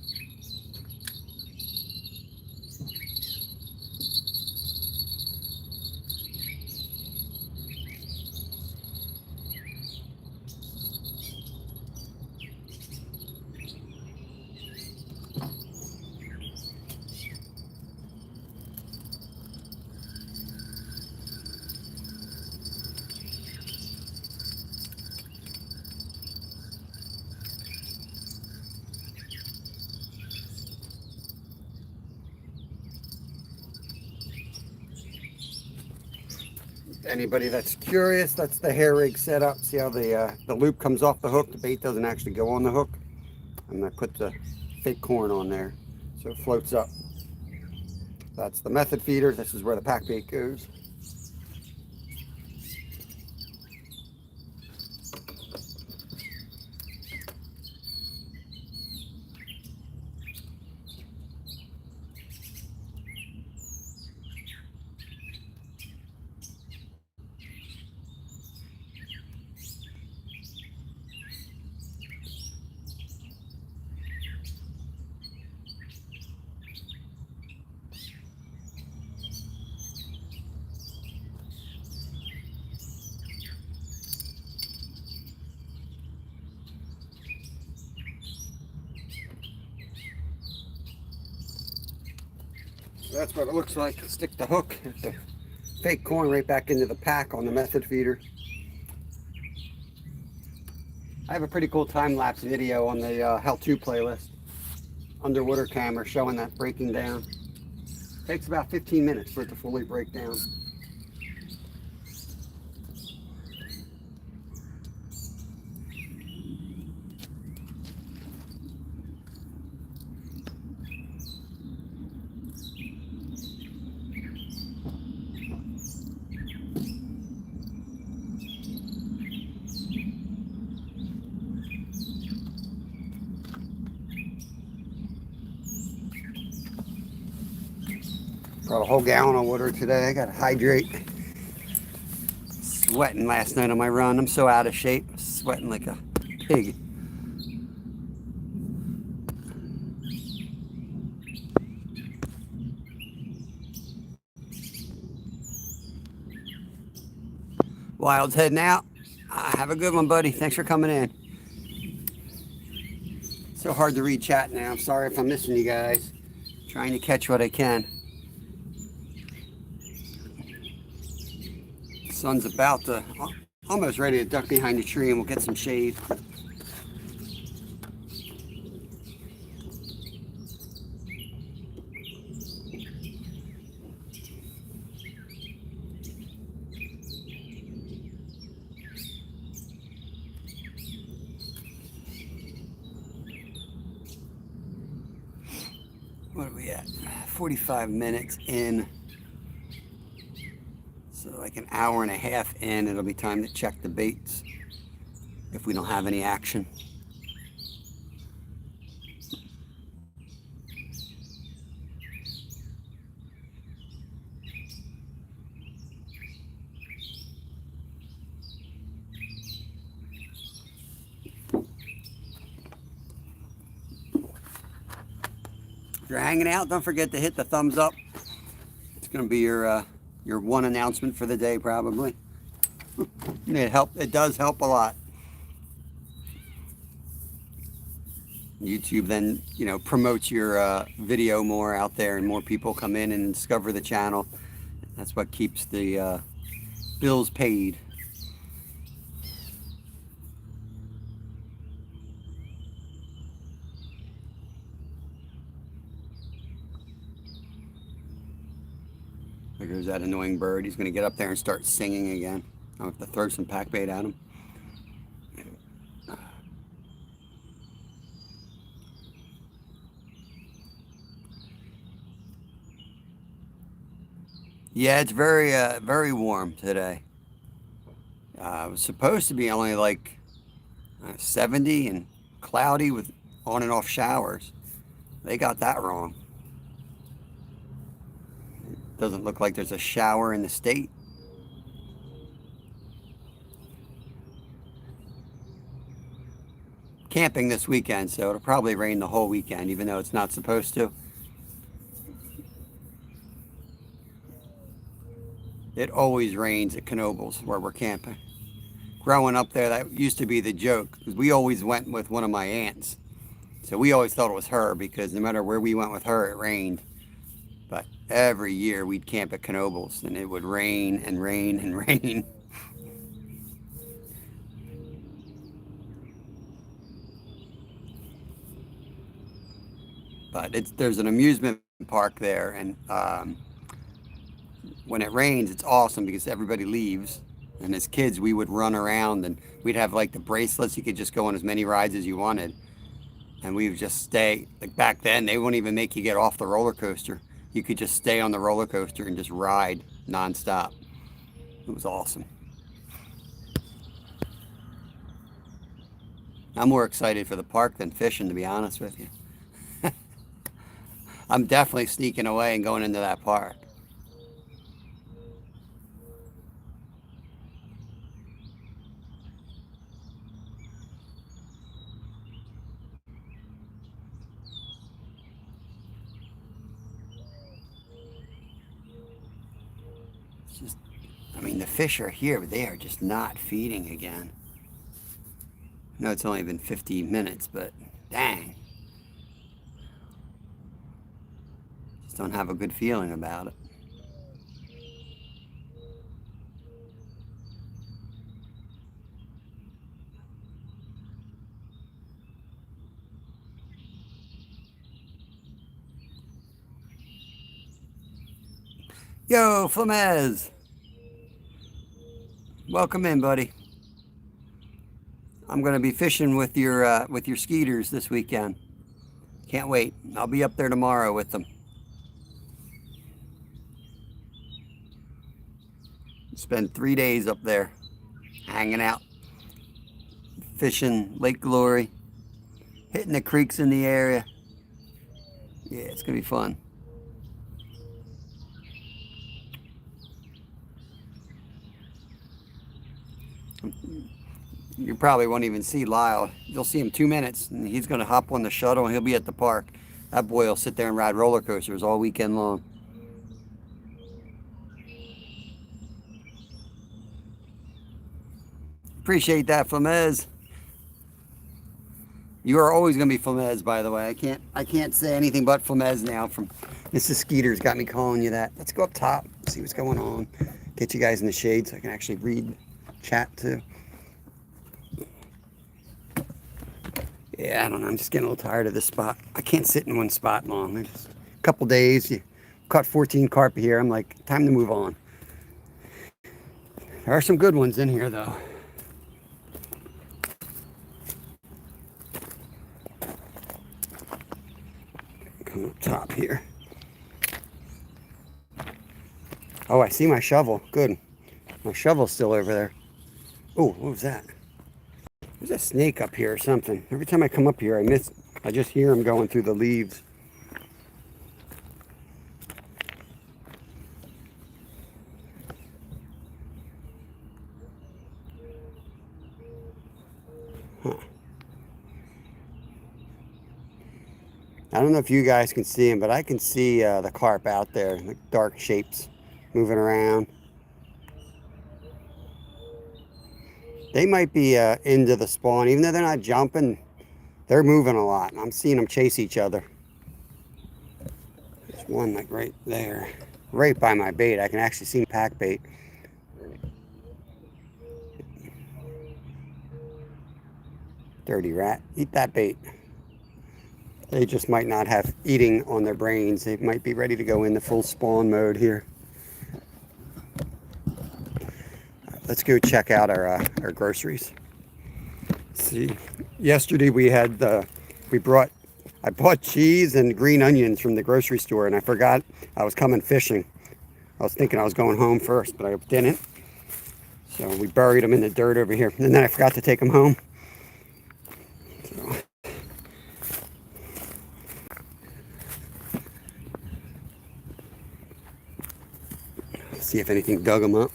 Anybody that's curious, that's the hair rig setup. See how the loop comes off the hook? The bait doesn't actually go on the hook. I'm going to put the fake corn on there so it floats up. That's the method feeder. This is where the pack bait goes. That's what it looks like. Stick the hook, the fake corn right back into the pack on the method feeder. I have a pretty cool time-lapse video on the How To playlist. Underwater camera showing that breaking down. Takes about 15 minutes for it to fully break down. Brought a whole gallon of water today. I got to hydrate. Sweating last night on my run. I'm so out of shape. Sweating like a pig. Wild's heading out. Have a good one, buddy. Thanks for coming in. So hard to read chat now. I'm sorry if I'm missing you guys. Trying to catch what I can. Sun's about to, almost ready to duck behind the tree, and we'll get some shade. What are we at? 45 minutes in. So like an hour and a half in, it'll be time to check the baits if we don't have any action. If you're hanging out, don't forget to hit the thumbs up. It's going to be your one announcement for the day, probably. It does help a lot. YouTube then, promotes your video more out there, and more people come in and discover the channel. That's what keeps the bills paid. There goes that annoying bird. He's going to get up there and start singing again. I'll have to throw some pack bait at him. Yeah, it's very warm today. It was supposed to be only like 70 and cloudy with on and off showers. They got that wrong. Doesn't look like there's a shower in the state. Camping this weekend, so it'll probably rain the whole weekend, even though it's not supposed to. It always rains at Knoebels where we're camping. Growing up there, that used to be the joke, because we always went with one of my aunts. So we always thought it was her, because no matter where we went with her, it rained. But every year we'd camp at Knoebels, and it would rain and rain and rain. But there's an amusement park there, and when it rains, it's awesome because everybody leaves. And as kids, we would run around, and we'd have like the bracelets. You could just go on as many rides as you wanted. And we would just stay. Like back then, they wouldn't even make you get off the roller coaster. You could just stay on the roller coaster and just ride nonstop. It was awesome. I'm more excited for the park than fishing, to be honest with you. I'm definitely sneaking away and going into that park. It's just, I mean, the fish are here, but they are just not feeding again. I know it's only been 15 minutes, but dang. Just don't have a good feeling about it. Yo, Flamez! Welcome in, buddy. I'm going to be fishing with your skeeters this weekend. Can't wait. I'll be up there tomorrow with them. Spend 3 days up there, hanging out, fishing Lake Glory, hitting the creeks in the area. Yeah, it's going to be fun. You probably won't even see Lyle. You'll see him 2 minutes, and he's going to hop on the shuttle, and he'll be at the park. That boy will sit there and ride roller coasters all weekend long. Appreciate that, Flamez. You are always going to be Flamez, by the way. I can't say anything but Flamez now. From Mrs. Skeeter's got me calling you that. Let's go up top, see what's going on. Get you guys in the shade so I can actually read chat too. Yeah, I don't know. I'm just getting a little tired of this spot. I can't sit in one spot long. Just a couple days, you caught 14 carp here. I'm like, time to move on. There are some good ones in here, though. Come up top here. Oh, I see my shovel. Good. My shovel's still over there. Oh, what was that? There's a snake up here or something. Every time I come up here, I just hear him going through the leaves. Huh. I don't know if you guys can see them, but I can see the carp out there, like dark shapes moving around. They might be into the spawn, even though they're not jumping. They're moving a lot. I'm seeing them chase each other. There's one like right there, right by my bait. I can actually see pack bait. Dirty rat, eat that bait. They just might not have eating on their brains. They might be ready to go into full spawn mode here. Let's go check out our groceries. See, yesterday I bought cheese and green onions from the grocery store, and I forgot I was coming fishing. I was thinking I was going home first, but I didn't. So we buried them in the dirt over here, and then I forgot to take them home. So. See if anything dug them up.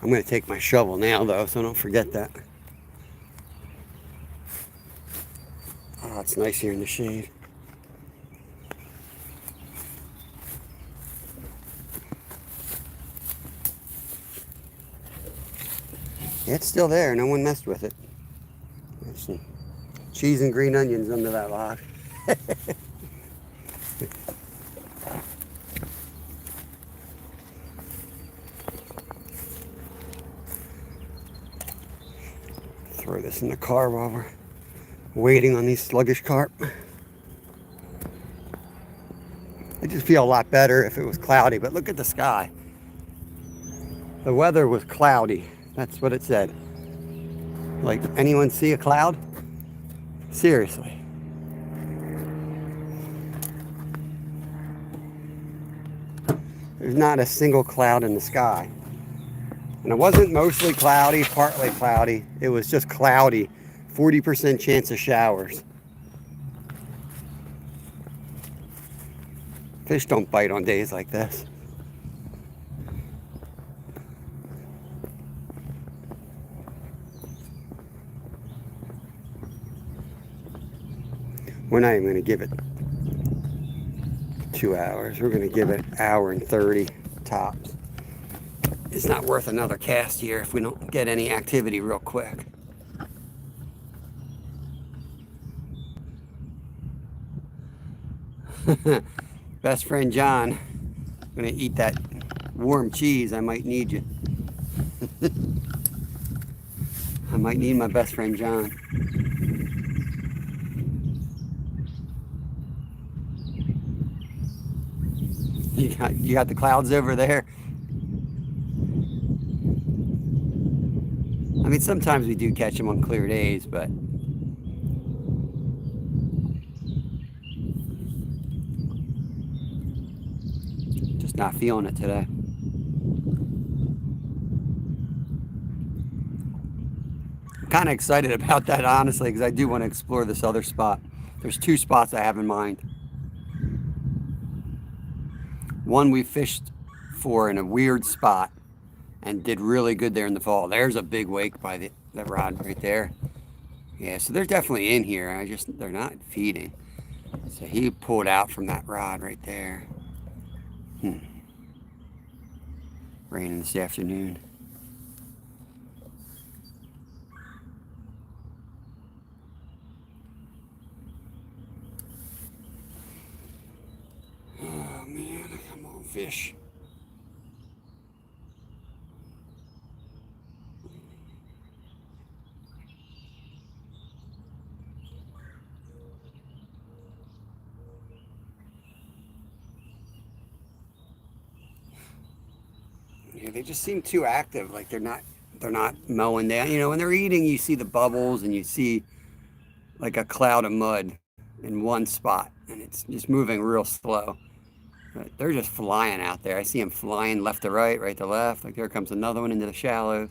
I'm going to take my shovel now, though, so don't forget that. Oh, it's nice here in the shade. It's still there. No one messed with it. There's some cheese and green onions under that log. Throw this in the car while we're waiting on these sluggish carp. I just feel a lot better if it was cloudy, but look at the sky. The weather was cloudy. That's what it said. Like, anyone see a cloud? Seriously. There's not a single cloud in the sky. And it wasn't mostly cloudy, partly cloudy. It was just cloudy. 40% chance of showers. Fish don't bite on days like this. We're not even going to give it 2 hours. We're going to give it an hour and 30 tops. It's not worth another cast here if we don't get any activity real quick. Best friend John, I'm gonna eat that warm cheese. I might need you. I might need my best friend John. You got the clouds over there. I mean, sometimes we do catch them on clear days, but just not feeling it today. I'm kind of excited about that, honestly, because I do want to explore this other spot. There's 2 spots I have in mind. One we fished for in a weird spot and did really good there in the fall. There's a big wake by the rod right there. Yeah, so they're definitely in here. They're not feeding. So he pulled out from that rod right there. Raining this afternoon. Oh man, come on, fish. Yeah, they just seem too active. Like they're not mowing down. You know, when they're eating, you see the bubbles and you see like a cloud of mud in one spot, and it's just moving real slow. But they're just flying out there. I see them flying left to right, right to left. Like there comes another one into the shallows.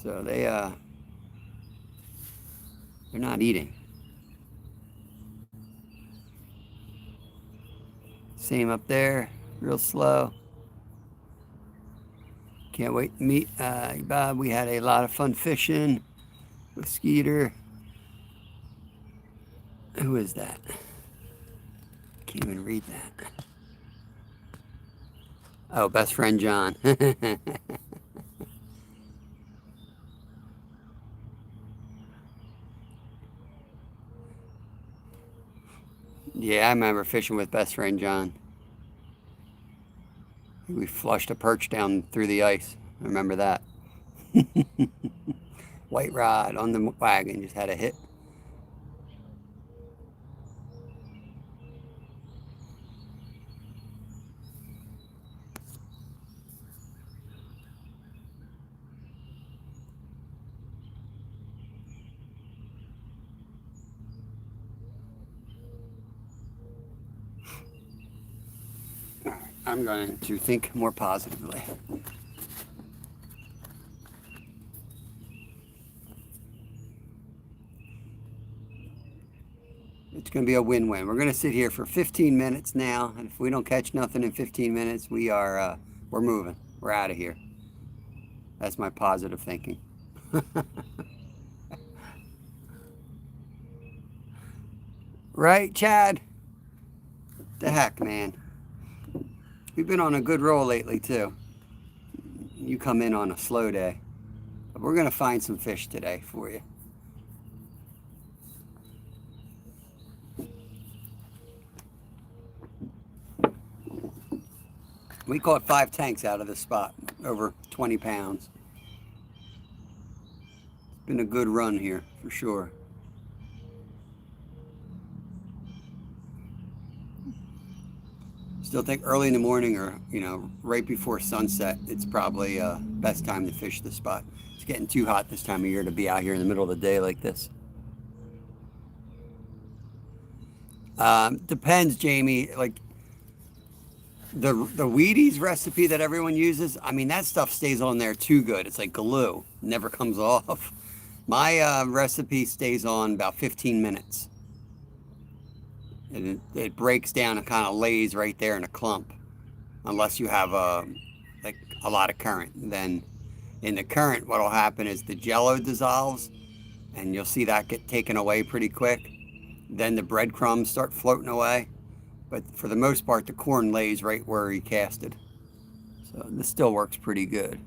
So they're not eating. Same up there, real slow. Can't wait to meet Bob. We had a lot of fun fishing with Skeeter. Who is that? Can't even read that. Oh, best friend John. Yeah, I remember fishing with best friend John. We flushed a perch down through the ice. I remember that. White rod on the wagon, just had a hit. All right, I'm going to think more positively. It's going to be a win-win. We're going to sit here for 15 minutes now, and if we don't catch nothing in 15 minutes, we're moving. We're out of here. That's my positive thinking. Right, Chad? The heck, man. We've been on a good roll lately, too. You come in on a slow day. But we're going to find some fish today for you. We caught 5 tanks out of this spot, over 20 pounds. It's been a good run here, for sure. Still think early in the morning or, right before sunset, it's probably best time to fish the spot. It's getting too hot this time of year to be out here in the middle of the day like this. Depends, Jamie. Like the Wheaties recipe that everyone uses, I mean, that stuff stays on there too good. It's like glue, never comes off. My recipe stays on about 15 minutes. And it breaks down and kind of lays right there in a clump, unless you have like a lot of current. Then in the current, what will happen is the jello dissolves, and you'll see that get taken away pretty quick. Then the breadcrumbs start floating away, but for the most part, the corn lays right where you casted. So this still works pretty good.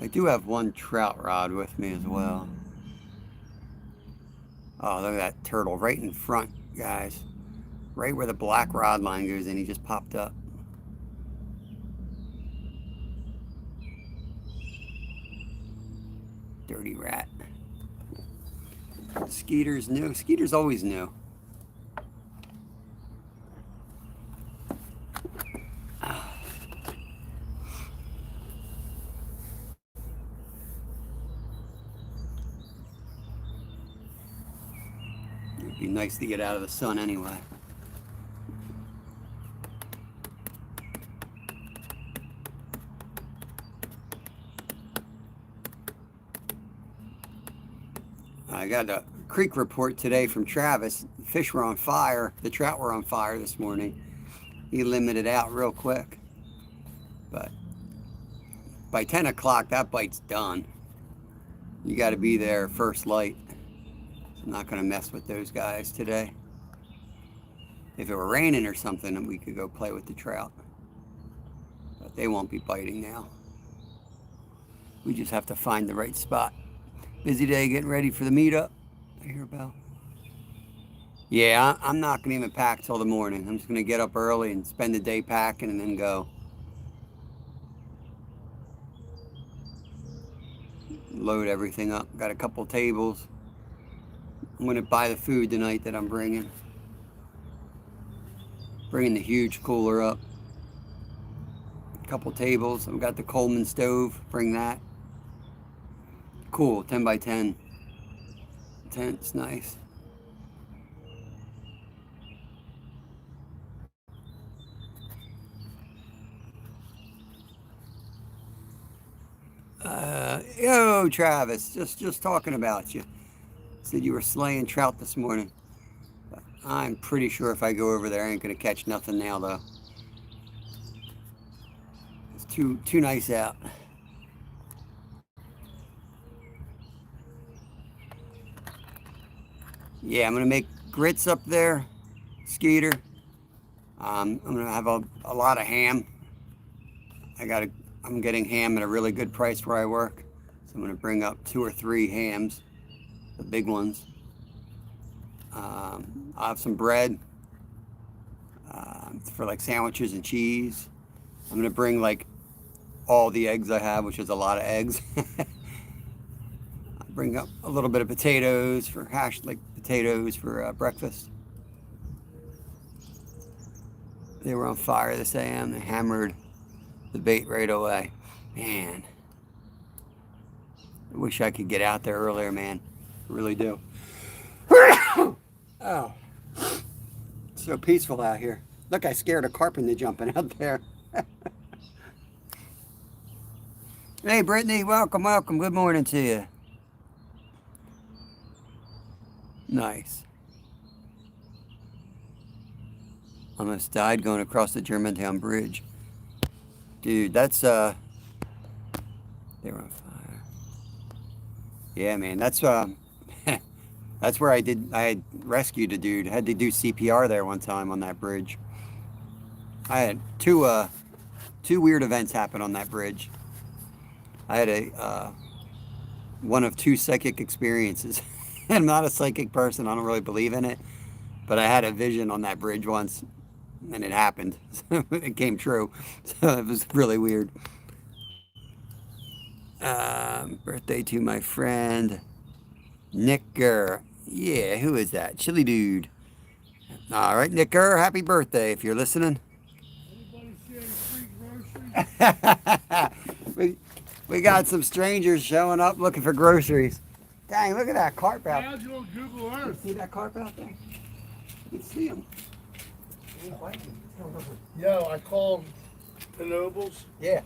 I do have one trout rod with me as well. Oh, look at that turtle right in front, guys. Right where the black rod line goes in, he just popped up. Dirty rat. Skeeter's new. Skeeter's always new. It'd be nice to get out of the sun anyway. I got a creek report today from Travis. The fish were on fire. The trout were on fire this morning. He limited out real quick. But by 10 o'clock, that bite's done. You got to be there first light. I'm not going to mess with those guys today. If it were raining or something, we could go play with the trout. But they won't be biting now. We just have to find the right spot. Busy day getting ready for the meetup. I hear a bell. Yeah, I'm not going to even pack till the morning. I'm just going to get up early and spend the day packing and then go. Load everything up. Got a couple tables. I'm going to buy the food tonight that I'm bringing. Bringing the huge cooler up. A couple tables. I've got the Coleman stove. Bring that. Cool, 10 by 10. Tent's nice. Yo, Travis, just talking about you. Said you were slaying trout this morning. But I'm pretty sure if I go over there, I ain't gonna catch nothing now, though. too nice out. Yeah, I'm gonna make grits up there, Skeeter. I'm gonna have a lot of ham. I'm getting ham at a really good price where I work, so I'm gonna bring up 2 or 3 hams, the big ones. I'll have some bread for like sandwiches and cheese. I'm gonna bring like all the eggs I have, which is a lot of eggs. I'll bring up a little bit of potatoes for like potatoes for breakfast. They were on fire this AM. They hammered the bait right away. Man, I wish I could get out there earlier, man. I really do. Oh, it's so peaceful out here. Look, I scared a carpenter jumping out there. Hey, Brittany, welcome, welcome. Good morning to you. Nice. Almost died going across the Germantown Bridge. Dude, that's, they were on fire. Yeah, man, that's, that's where I had rescued a dude. I had to do CPR there one time on that bridge. I had two weird events happen on that bridge. I had one of 2 psychic experiences. I'm not a psychic person. I don't really believe in it. But I had a vision on that bridge once, and it happened. It came true. So it was really weird. Birthday to my friend Nicker. Yeah, who is that? Chili Dude. All right, Nicker, happy birthday if you're listening. we got some strangers showing up looking for groceries. Dang, look at that carp out there. Google Earth. See that carp out there? You can see him. Yo, I called the Nobles. Yeah.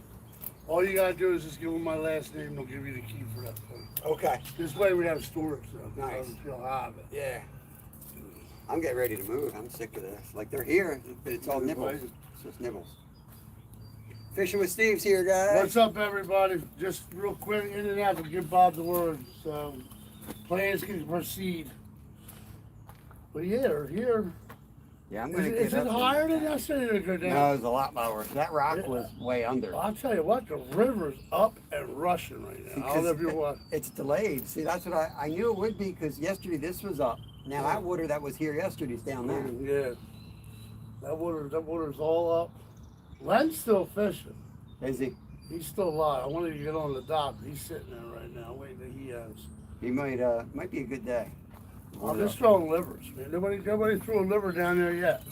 All you gotta do is just give them my last name and they'll give you the key for that place. Okay. This way we have storage, so Nice. it doesn't feel hot. Yeah. I'm getting ready to move. I'm sick of this. Like, they're here, but it's all nibbles. It's just nibbles. Fishing with Steve's here, guys. What's up, everybody? Just real quick, in and out to give Bob the word. So, plans can proceed. But yeah, they're here. Yeah, I'm gonna get Is it up higher there. than yesterday or go down? No, it was a lot lower. That rock Yeah. was way under. I'll tell you what, the river's up and rushing right now. I don't know if you want. It's delayed. See, that's what I knew it would be because yesterday this was up. Now that water that was here yesterday's down there. Yeah. That water's all up. Len's still fishing. Is he? He's still alive. I wanted to get on the dock. He's sitting there right now, waiting till he ends. He might be a good day. I'm just throwing livers, man. Nobody threw a liver down there yet.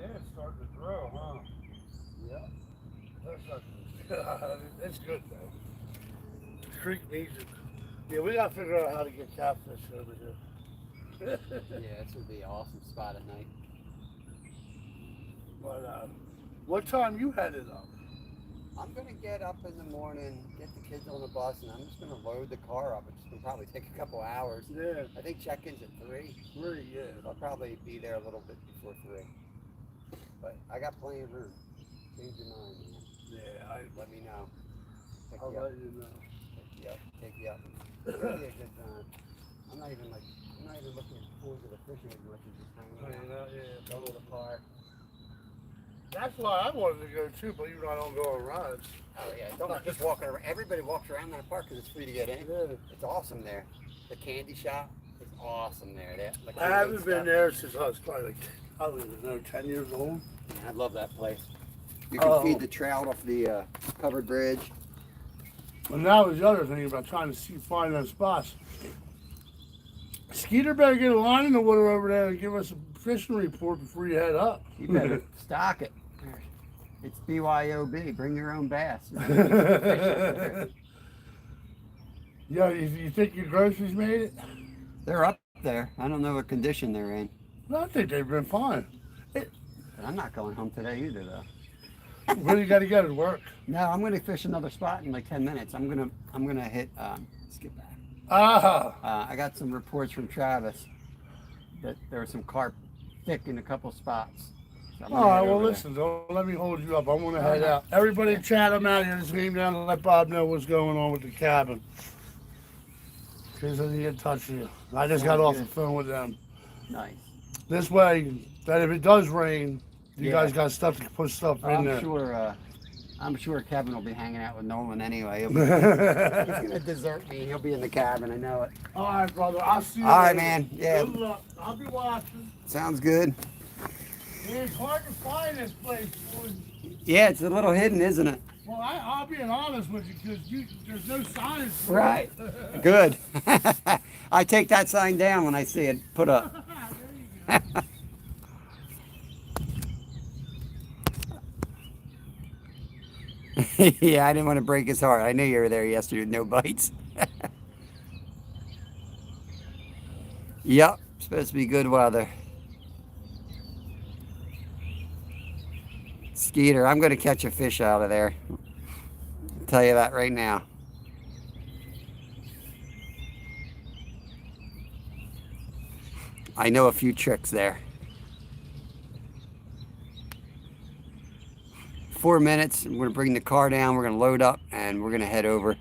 Yeah, it's starting to grow, huh? Yeah. It's good though. The creek needs it. Yeah, we gotta figure out how to get catfish over here. Yeah, this would be an awesome spot at night. But what time you headed up? I'm gonna get up in the morning, get the kids on the bus, and I'm just gonna load the car up. It's gonna probably take a couple hours. Yeah. I think check-in's at 3. 3, yeah. I'll probably be there a little bit before 3. But I got plenty of room. Change your mind, man. Yeah, Let me know. I'll let you know. Take you up. It's gonna be a good time. I'm not even looking forward to the fishing as much as just hanging out. Yeah. Go to the park. That's why I wanted to go too, but you know I don't go on rides. Oh yeah, don't just walking around. Everybody walks around that park because it's free to get in. Yeah. It's awesome there. The candy shop is awesome there. I haven't been there since I was probably like, I don't even know, 10 years old. Yeah, I love that place. You can feed the trout off the covered bridge. Well, that was the other thing about trying to find those spots. Skeeter better get a line in the water over there and give us a fishing report before you head up. You better stock it. It's BYOB. Bring your own bass. Yeah, you think your groceries made it? They're up there. I don't know what condition they're in. No, I think they've been fine. But I'm not going home today either, though. Where you got to go to work? No, I'm gonna fish another spot in like 10 minutes. I'm gonna hit. Let's get back. Ah, I got some reports from Travis that there was some carp thick in a couple spots. So I'm all gonna right. head Well, over there. listen, don't let me hold you up. I want to head no. out. Everybody Yeah. chat. I'm out here. Just came down to let Bob know what's going on with the cabin. Because I need to get in touch with you. I just got Sounds off good. the phone with them. Nice. This way, that if it does rain, you Yeah. guys got stuff to put stuff Oh, in there. I'm sure Kevin will be hanging out with Nolan anyway. He's gonna desert me. He'll be in the cabin. I know it. All right, brother. I'll see you All right, later. man. Yeah. Good luck. I'll be watching. Sounds good. Yeah, it's hard to find this place, boys. Yeah, it's a little hidden, isn't it? Well, I'll be honest with you because there's no signs for Right. it. Good. I take that sign down when I see it put up. There you go. Yeah, I didn't want to break his heart. I knew you were there yesterday with no bites. Yep, supposed to be good weather. Skeeter, I'm going to catch a fish out of there. I'll tell you that right now. I know a few tricks there. 4 minutes. We're going to bring the car down. We're going to load up and we're going to head over.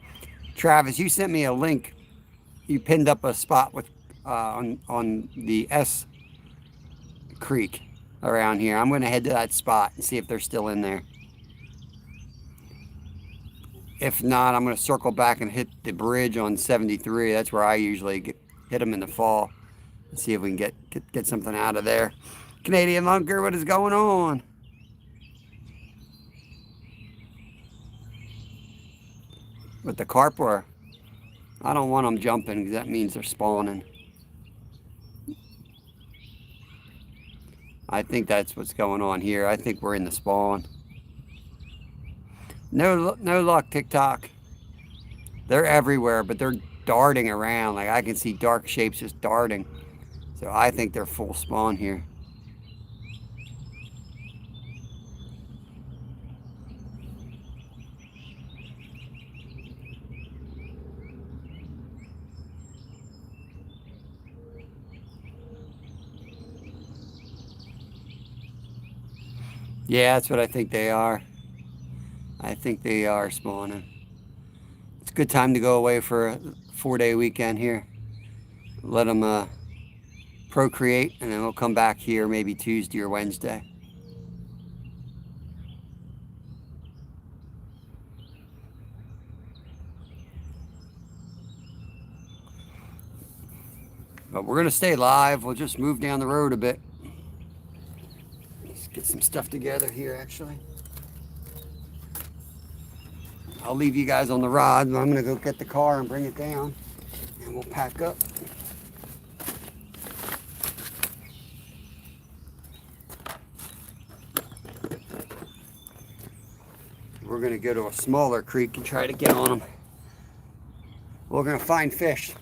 Travis, you sent me a link. You pinned up a spot with on the S Creek around here. I'm going to head to that spot and see if they're still in there. If not, I'm going to circle back and hit the bridge on 73. That's where I usually hit them in the fall. And see if we can get something out of there. Canadian Lunker, what is going on? With the carp, or I don't want them jumping because that means they're spawning. I think that's what's going on here. I think we're in the spawn. No luck, TikTok. They're everywhere, but they're darting around. Like I can see dark shapes just darting. So I think they're full spawn here. Yeah, that's what I think they are. I think they are spawning. It's a good time to go away for a 4-day weekend here. Let them procreate, and then we'll come back here maybe Tuesday or Wednesday. But we're going to stay live. We'll just move down the road a bit. Let's get some stuff together here, actually. I'll leave you guys on the rod, but I'm going to go get the car and bring it down, and we'll pack up. We're going to go to a smaller creek and try to get on them. We're going to find fish.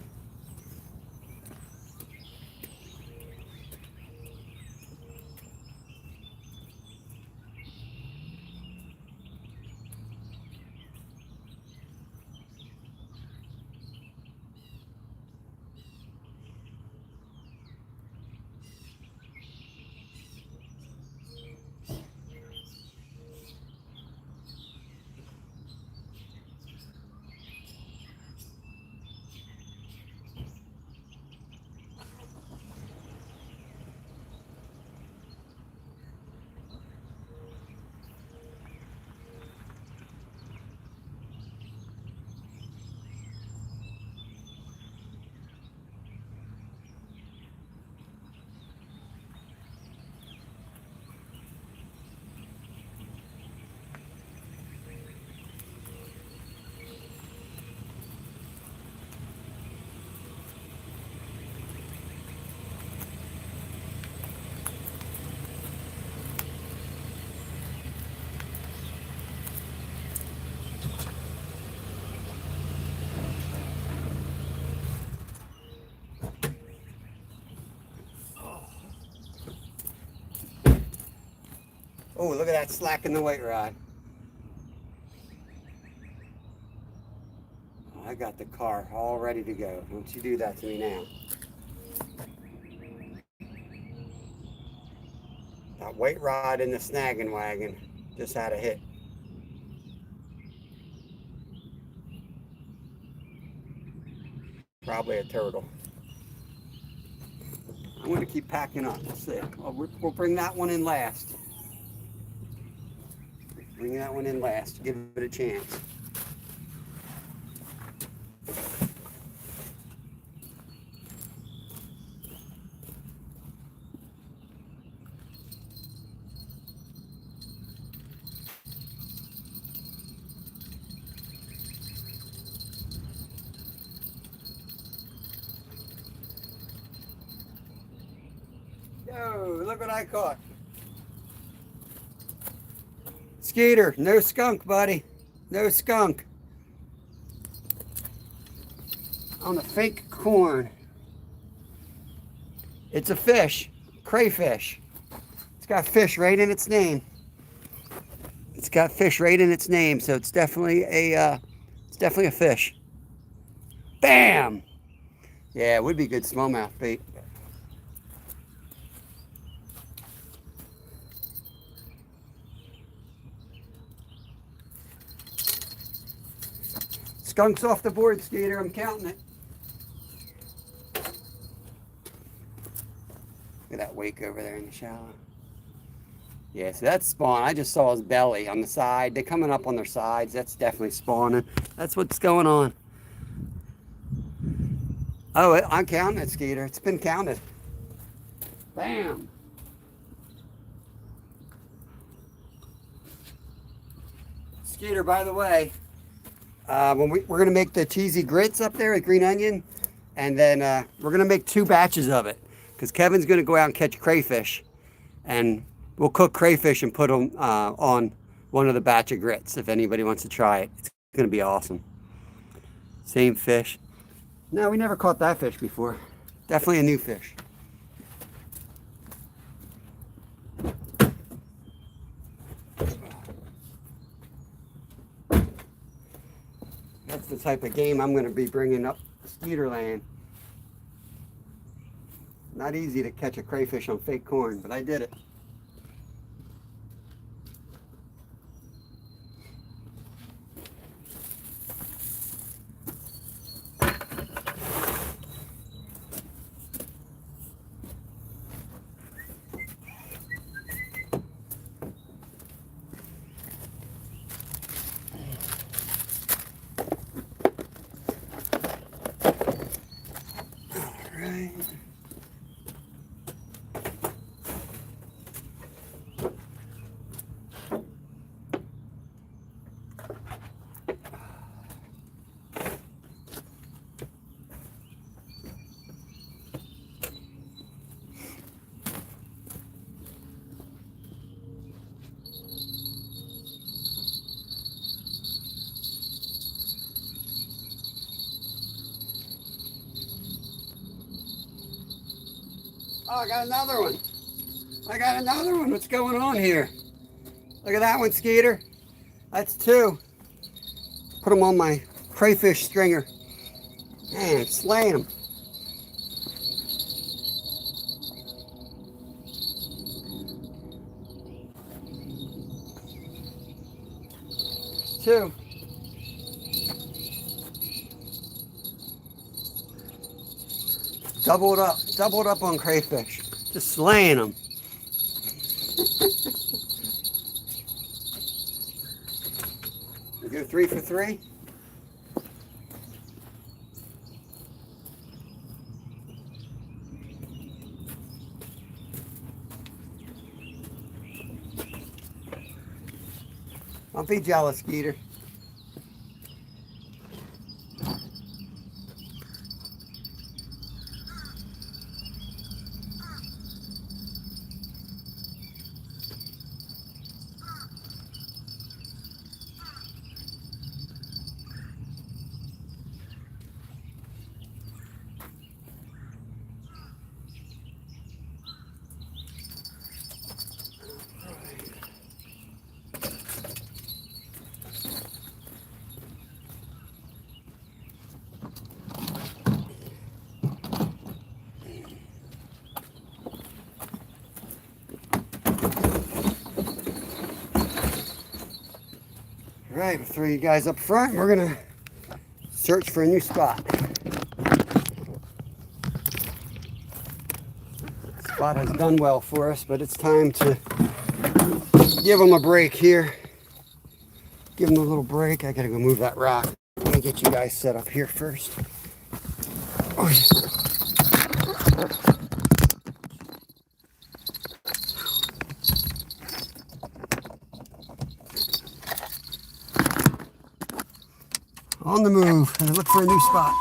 Oh, look at that slack in the weight rod. I got the car all ready to go. Don't you do that to me now. That white rod in the snagging wagon just had a hit. Probably a turtle. I'm going to keep packing up. Let's see. We'll bring that one in last. Bring that one in last. Give it a chance. Yo, look what I caught. Skeeter, no skunk, buddy. No skunk. On a fake corn. It's a fish, crayfish. It's got fish right in its name. It's got fish right in its name, so it's definitely a fish. Bam! Yeah, it would be good smallmouth bait. Skunk's off the board, Skeeter. I'm counting it. Look at that wake over there in the shallow. Yeah, so that's spawn. I just saw his belly on the side. They're coming up on their sides. That's definitely spawning. That's what's going on. Oh, I'm counting it, Skeeter. It's been counted. Bam. Skeeter, by the way, when we're going to make the cheesy grits up there with green onion, and then we're going to make 2 batches of it because Kevin's going to go out and catch crayfish, and we'll cook crayfish and put them on one of the batch of grits if anybody wants to try it. It's going to be awesome. Same fish. No, we never caught that fish before. Definitely a new fish. That's the type of game I'm going to be bringing up Skeeter land. Not easy to catch a crayfish on fake corn, but I did it. Right. Oh, I got another one. I got another one. What's going on here? Look at that one, Skeeter. That's 2. Put them on my crayfish stringer. Man, slaying them. Two. Double it up on crayfish. Just slaying them. We go 3 for 3. Don't be jealous, Skeeter. right, we'll throw you guys up front. We're gonna search for a new spot. Spot has done well for us, but it's time to give them a break here. Give them a little break. I gotta go move that rock. Let me get you guys set up here first. Oh, yeah. On the move, and look for a new spot.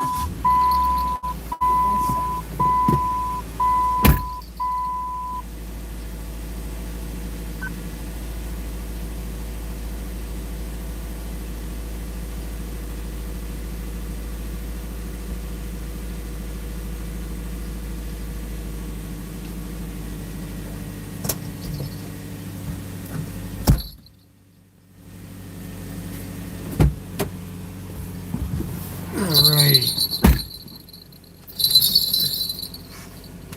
Alrighty.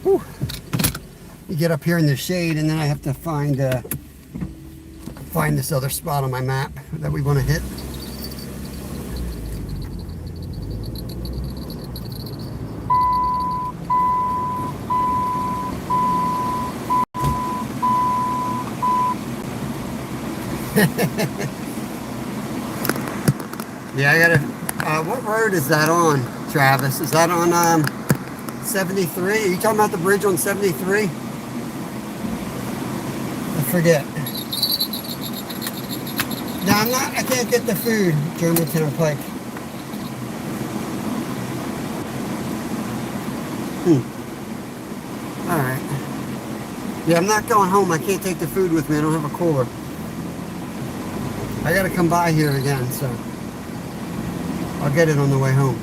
Whew. You get up here in the shade, and then I have to find this other spot on my map that we want to hit. Yeah, I gotta. What road is that on, Travis? Is that on 73? Are you talking about the bridge on 73? I forget. No, I'm not. I can't get the food, Germantown Pike. All right. Yeah, I'm not going home. I can't take the food with me. I don't have a cooler. I gotta come by here again, so I'll get it on the way home.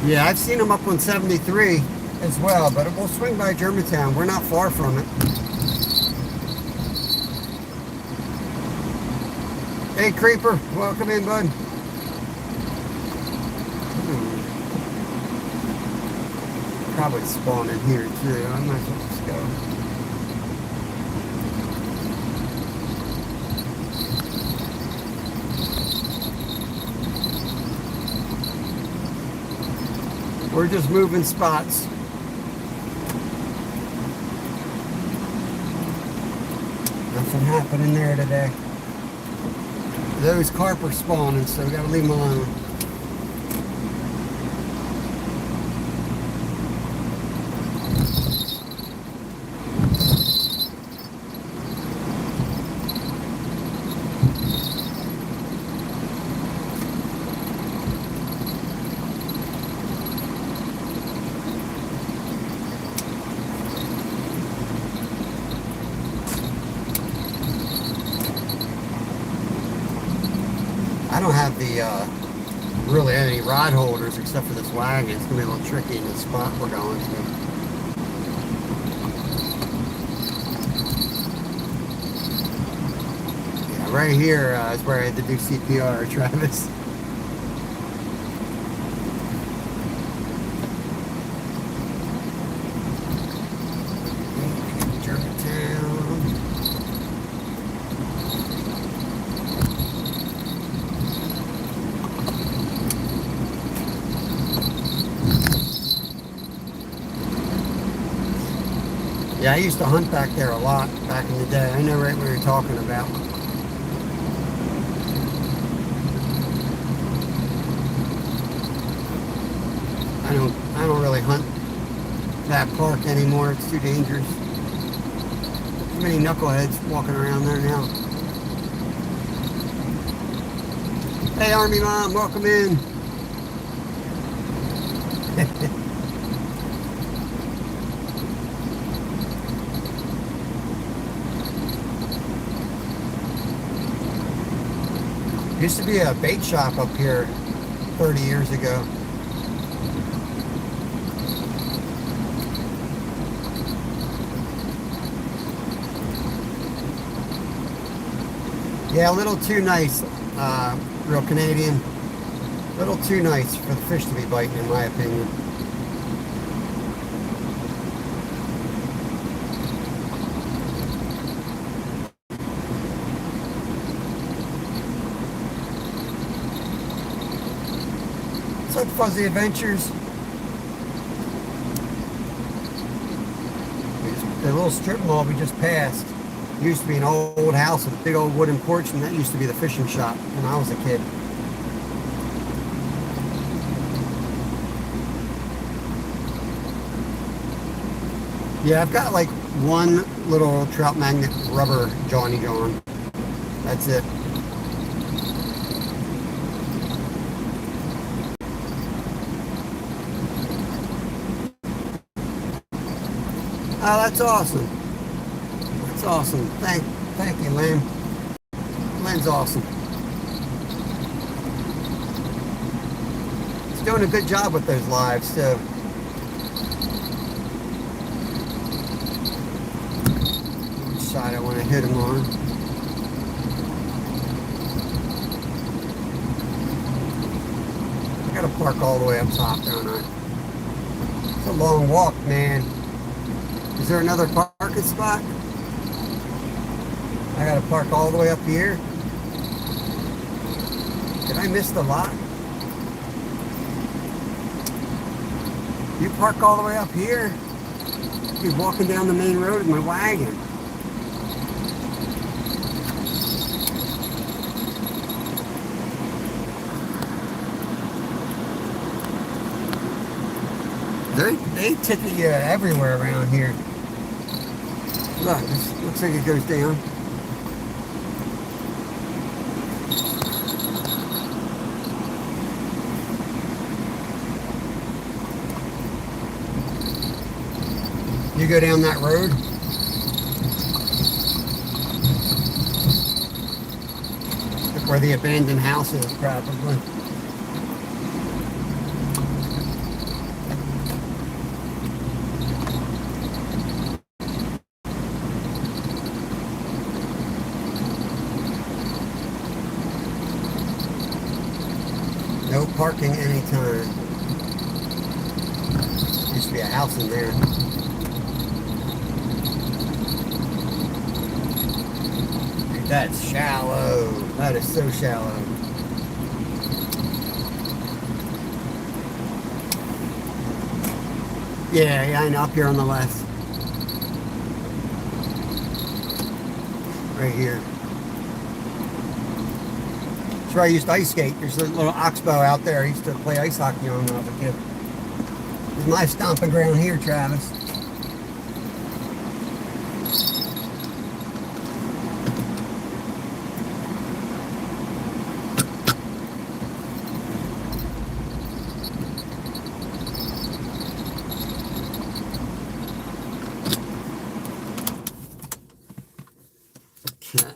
Yeah, I've seen them up on 73 as well, but we'll swing by Germantown. We're not far from it. Hey, Creeper, welcome in, bud. Probably spawn in here too. I might as well just go. We're just moving spots. Nothing happening there today. Those carp are spawning, so we gotta leave them alone. I don't have the really any rod holders except for this wagon. It's gonna be a little tricky in the spot we're going to. Yeah, right here is where I had to do CPR, Travis. Yeah, I used to hunt back there a lot back in the day. I know right what you're talking about. I don't really hunt that park anymore. It's too dangerous. Too many knuckleheads walking around there now. Hey, Army Mom, welcome in. Used to be a bait shop up here 30 years ago. Yeah, a little too nice, real Canadian. A little too nice for the fish to be biting, in my opinion. What's up, Fuzzy Adventures? The little strip mall we just passed used to be an old house with a big old wooden porch, and that used to be the fishing shop when I was a kid. Yeah, I've got like one little trout magnet rubber Johnny John. That's it. Oh, that's awesome. That's awesome. Thank you, Lynn. Lynn's awesome. He's doing a good job with those lives too. Which side I want to hit him on? I gotta park all the way up top, don't I? It's a long walk, man. Is there another parking spot? I gotta park all the way up here. Did I miss the lot? You park all the way up here? You're walking down the main road with my wagon. They ticket you everywhere around here. Look, this looks like it goes down. You go down that road. Look where the abandoned house is, probably. No parking anytime. Used to be a house in there. Dude, that's shallow. That is so shallow. Yeah, I know, up here on the left. Right here. That's where I used to ice skate. There's a little oxbow out there. I used to play ice hockey on when I was a kid. It's my stomping ground here, Travis. Okay.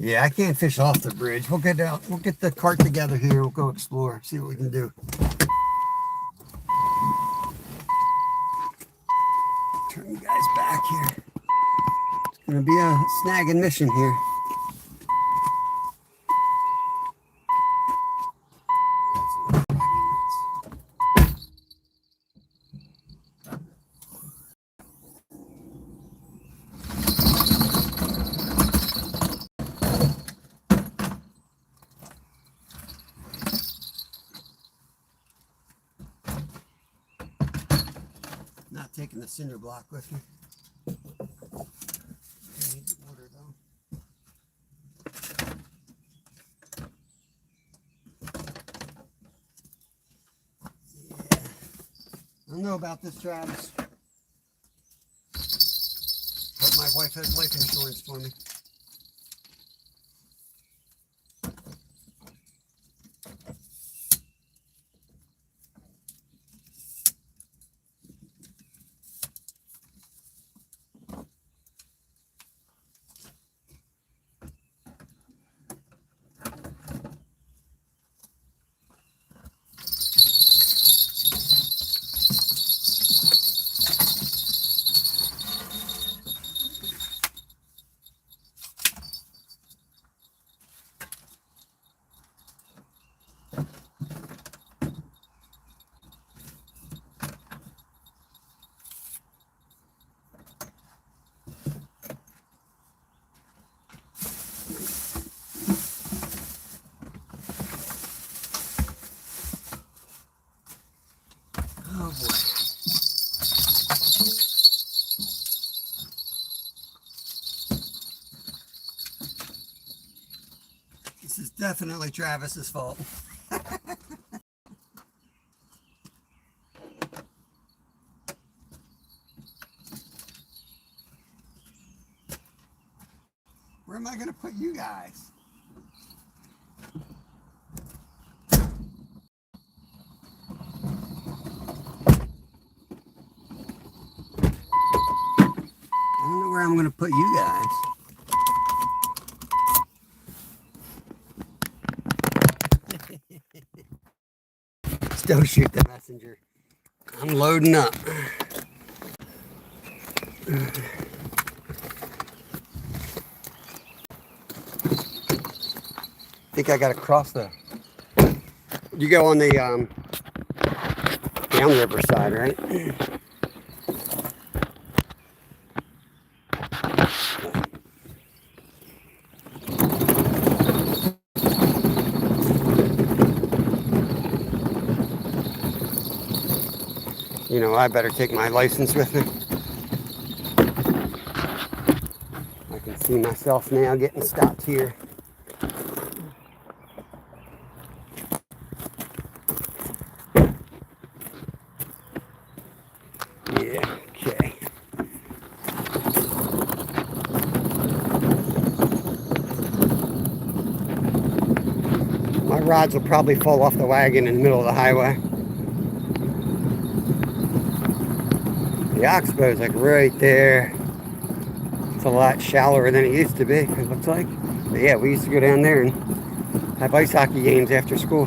Yeah, I can't fish off the bridge. We'll get out. We'll get the cart together here. We'll go explore. See what we can do. Turn you guys back here. It's gonna be a snagging mission here. Not taking the cinder block with me. I need the water though. Yeah. I don't know about this, Travis. Hope my wife has life insurance for me. is definitely Travis's fault. Where am I going to put you guys? I don't know where I'm going to put you guys. Don't shoot the messenger. I'm loading up. I think I got to cross the... You go on the downriver side, right? You know, I better take my license with me. I can see myself now getting stopped here. Yeah, okay. My rods will probably fall off the wagon in the middle of the highway. The oxbow is like right there. It's a lot shallower than it used to be, it looks like. But yeah, we used to go down there and have ice hockey games after school.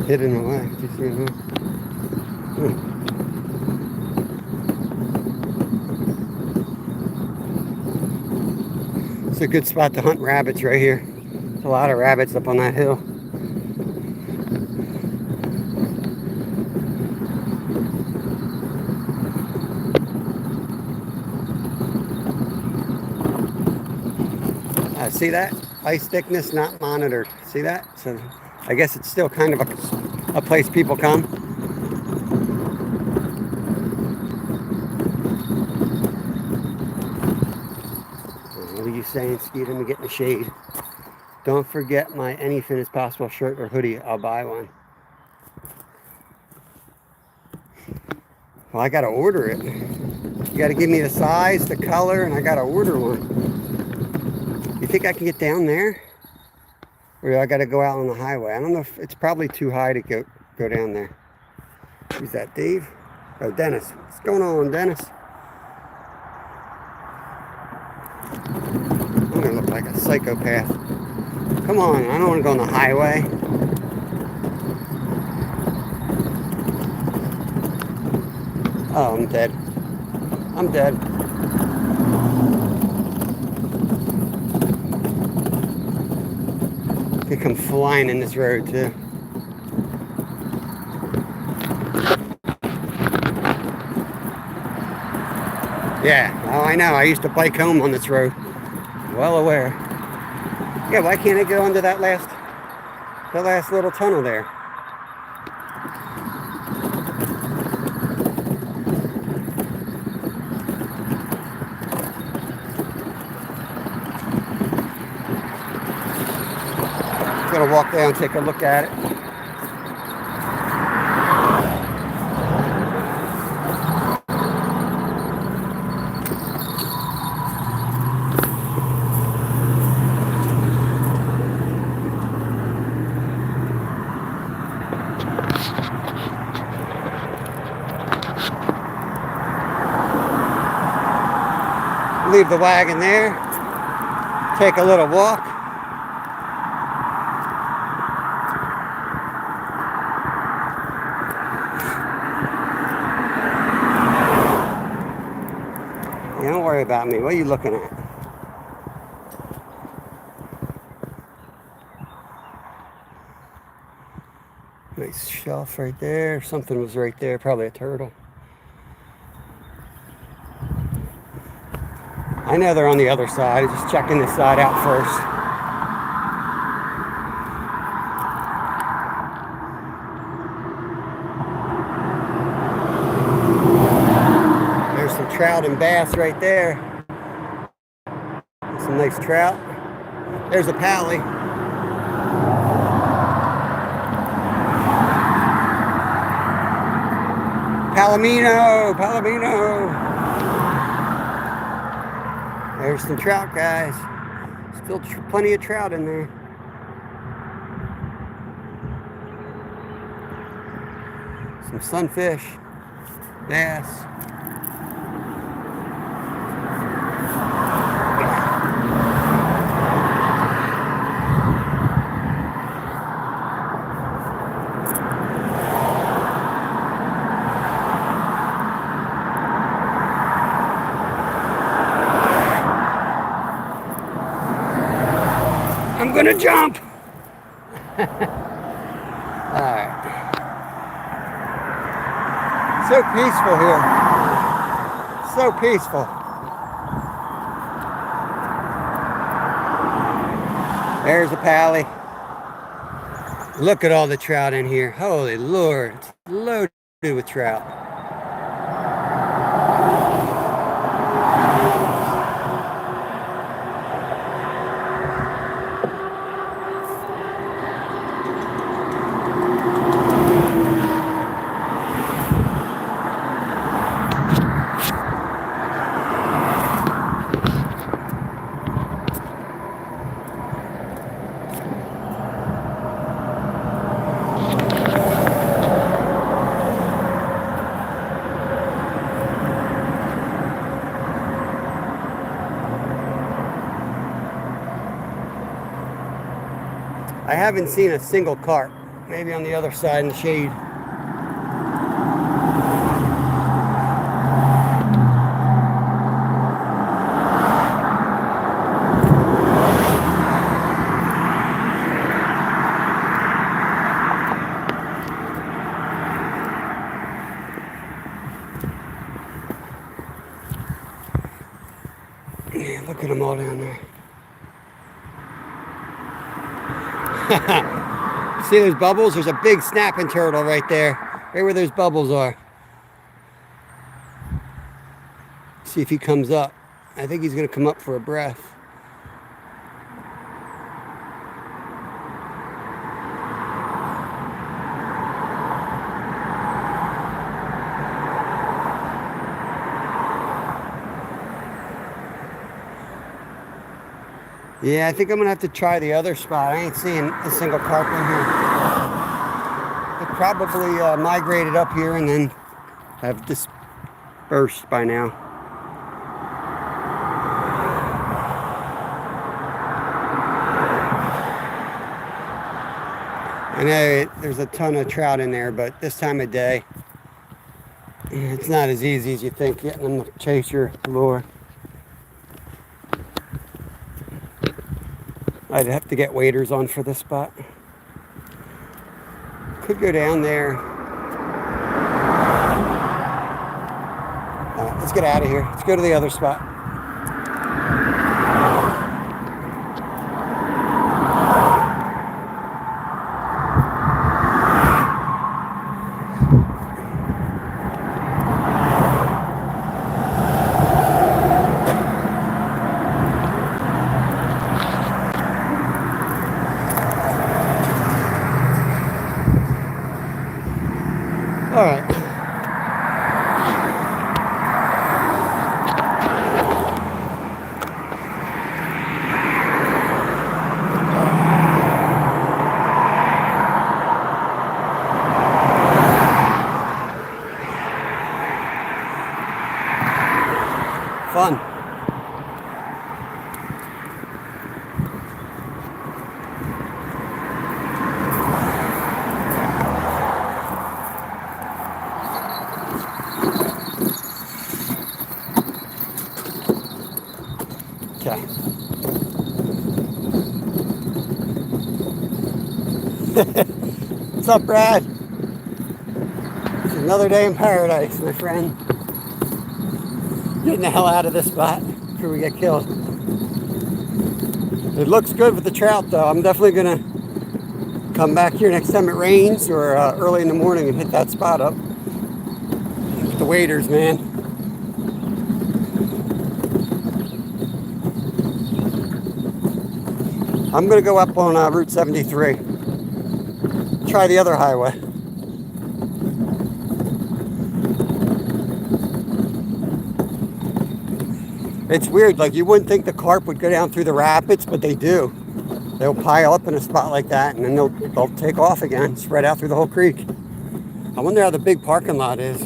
Hidden away. Did you see it? It's a good spot to hunt rabbits right here. There's a lot of rabbits up on that hill. See that? Ice thickness not monitored. See that? So I guess it's still kind of a place people come. What are you saying, Skeet? Let me get in the shade. Don't forget my anything is possible shirt or hoodie. I'll buy one. Well, I gotta order it. You gotta give me the size, the color, and I gotta order one. You think I can get down there? Or do I gotta go out on the highway? I don't know if it's probably too high to go down there. Who's that, Dave? Oh, Dennis. What's going on, Dennis? I'm gonna look like a psychopath. Come on, I don't wanna go on the highway. Oh, I'm dead. I'm dead. They come flying in this road too. Yeah, oh I know. I used to bike home on this road. Well aware. Yeah, why can't I go under that last little tunnel there? Gonna walk down and take a look at it. Leave the wagon there. Take a little walk. Don't worry about me. What are you looking at? Nice shelf right there. Something was right there. Probably a turtle. I know they're on the other side. Just checking this side out first. trout and bass right there. Some nice trout. There's a pally. Palomino. There's some trout, guys. Still plenty of trout in there. Some sunfish, bass. I'm gonna jump. All right. So peaceful here. So peaceful. There's a pally. Look at all the trout in here. Holy Lord. It's loaded with trout. I haven't seen a single carp. Maybe on the other side in the shade. Yeah, look at them all down there. See those bubbles? There's a big snapping turtle right there. Right where those bubbles are. See if he comes up. I think he's going to come up for a breath. Yeah, I think I'm going to have to try the other spot. I ain't seeing a single carp in here. It probably migrated up here and then have dispersed by now. I know there's a ton of trout in there, but this time of day, it's not as easy as you think getting them to chase your lure. I'd have to get waders on for this spot. Could go down there. All right, let's get out of here. Let's go to the other spot. All right. Fun. Okay. What's up, Brad? It's another day in paradise, my friend. Getting the hell out of this spot before we get killed. It looks good with the trout, though. I'm definitely gonna come back here next time it rains or early in the morning and hit that spot up. With the waders, man. I'm gonna go up on Route 73. Try the other highway. It's weird, like you wouldn't think the carp would go down through the rapids, but they do. They'll pile up in a spot like that, and then they'll take off again, spread out through the whole creek. I wonder how the big parking lot is.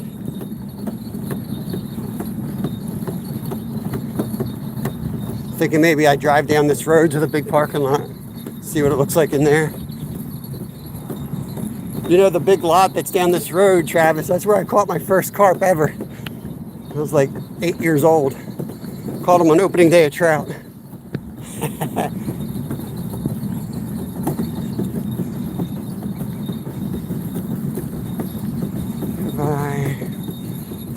Thinking maybe I drive down this road to the big parking lot, see what it looks like in there. You know the big lot that's down this road, Travis, that's where I caught my first carp ever. I was like 8 years old. Caught him on opening day of trout. Bye.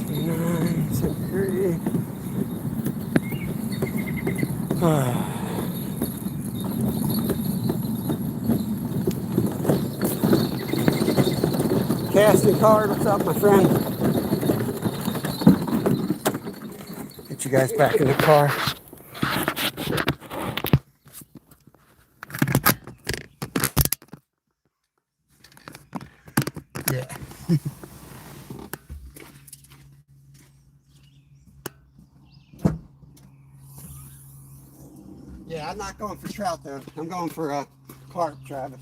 29, 73. Casting card, what's up, my friend? Get you guys back in the car. Yeah. Yeah, I'm not going for trout though. I'm going for carp, Travis.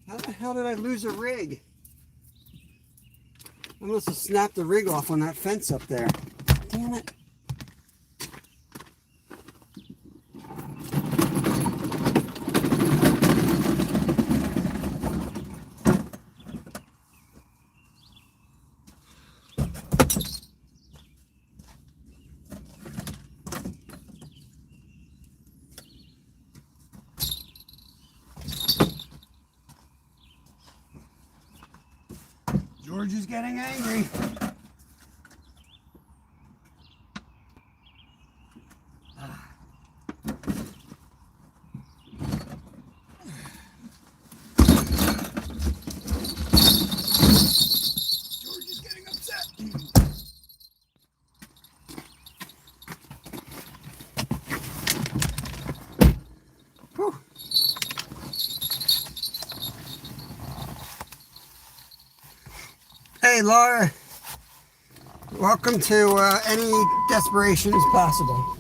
How the hell did I lose a rig? I must have snapped the rig off on that fence up there. Damn it. George is getting angry. George is getting upset. Whew. Hey Laura, welcome to Any Desperation is Possible.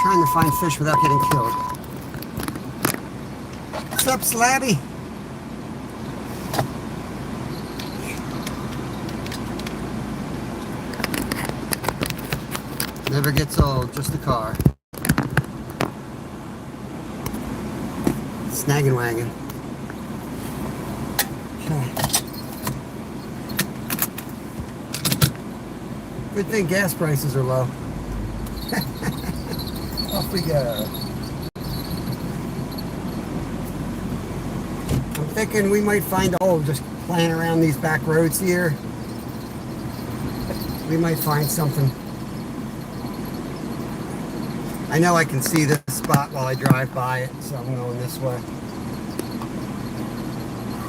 Trying to find fish without getting killed. What's up, Slabby? Never gets old, just the car. Snagging wagon. Okay. Good thing gas prices are low. Off we go. I'm thinking we might find, just playing around these back roads here. We might find something. I know I can see this spot while I drive by it, so I'm going this way.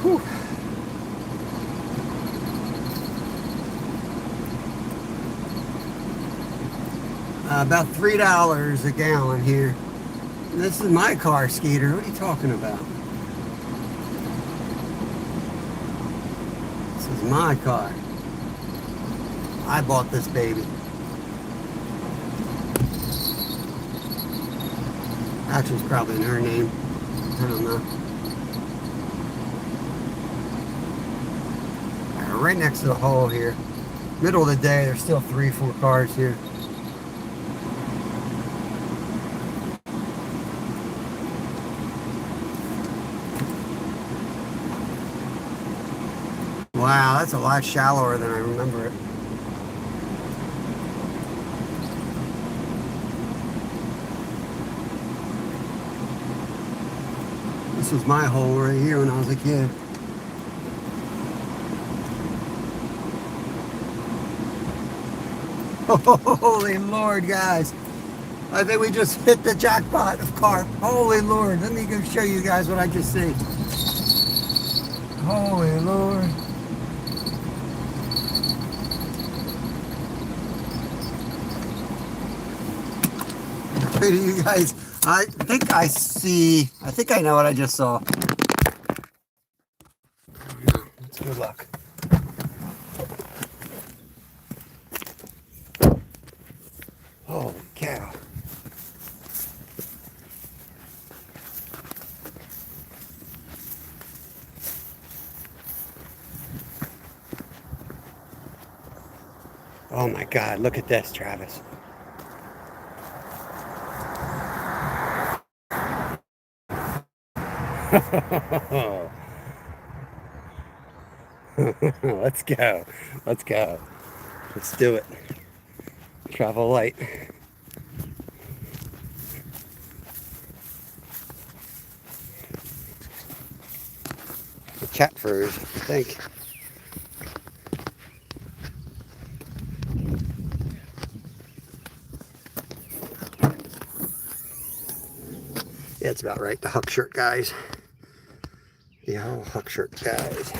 Whew. About $3 a gallon here. This is my car, Skeeter. What are you talking about? This is my car. I bought this baby. Actually, it's probably in her name. I don't know. Right next to the hole here. Middle of the day, there's still 3-4 cars here. Wow, that's a lot shallower than I remember it. This was my hole right here when I was a kid. Holy Lord, guys. I think we just hit the jackpot of carp. Holy Lord. Let me go show you guys what I just see. Holy Lord. Wait, you guys, I think I know what I just saw. It's good luck. Holy cow. Oh my God, look at this, Travis. Let's go. Let's go. Let's do it. Travel light. The cat furs, I think. Yeah, it's about right. The huck shirt guys. The old huck shirt guys.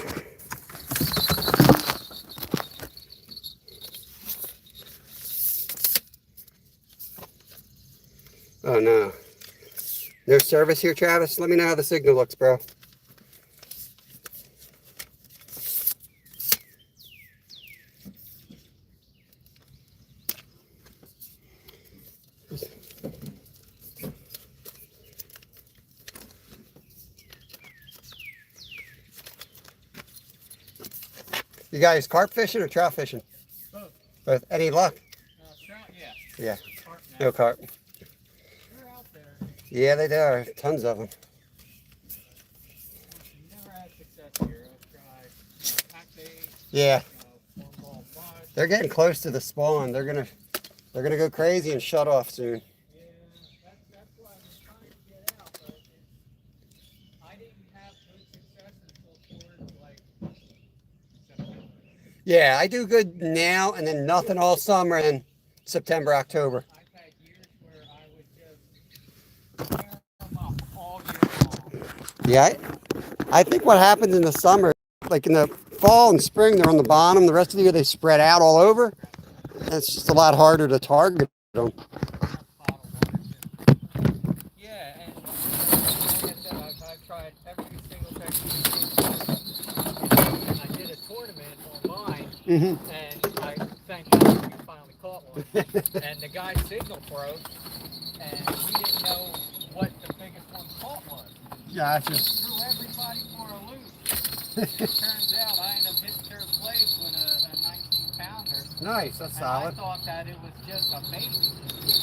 Oh no. No service here, Travis? Let me know how the signal looks, bro. You guys carp fishing or trout fishing? Both. Both. Any luck? Trout, yeah. Yeah. Carp now. No carp. They're out there. Yeah, they are. Tons of them. Never had success here. I've tried pack bait, Yeah. one ball mud. They're getting close to the spawn. They're gonna go crazy and shut off soon. Yeah, that's why I was trying to get out, but I didn't have good success until towards like September. Yeah, I do good now and then nothing all summer and then September, October. I've had years where I would just tear them up all year long. Yeah, I think what happens in the summer, like in the fall and spring, they're on the bottom. The rest of the year, they spread out all over. And it's just a lot harder to target them. Yeah, and like I said, I've tried every single technique. I did a tournament online, and I thank God we finally caught one. And the guy's signal broke, and we didn't know what the biggest one caught was. Gotcha. Threw everybody for a loop. Turns out I ended up hitting third place with a 19-pounder. Nice, that's And solid. I thought that it was just a baby.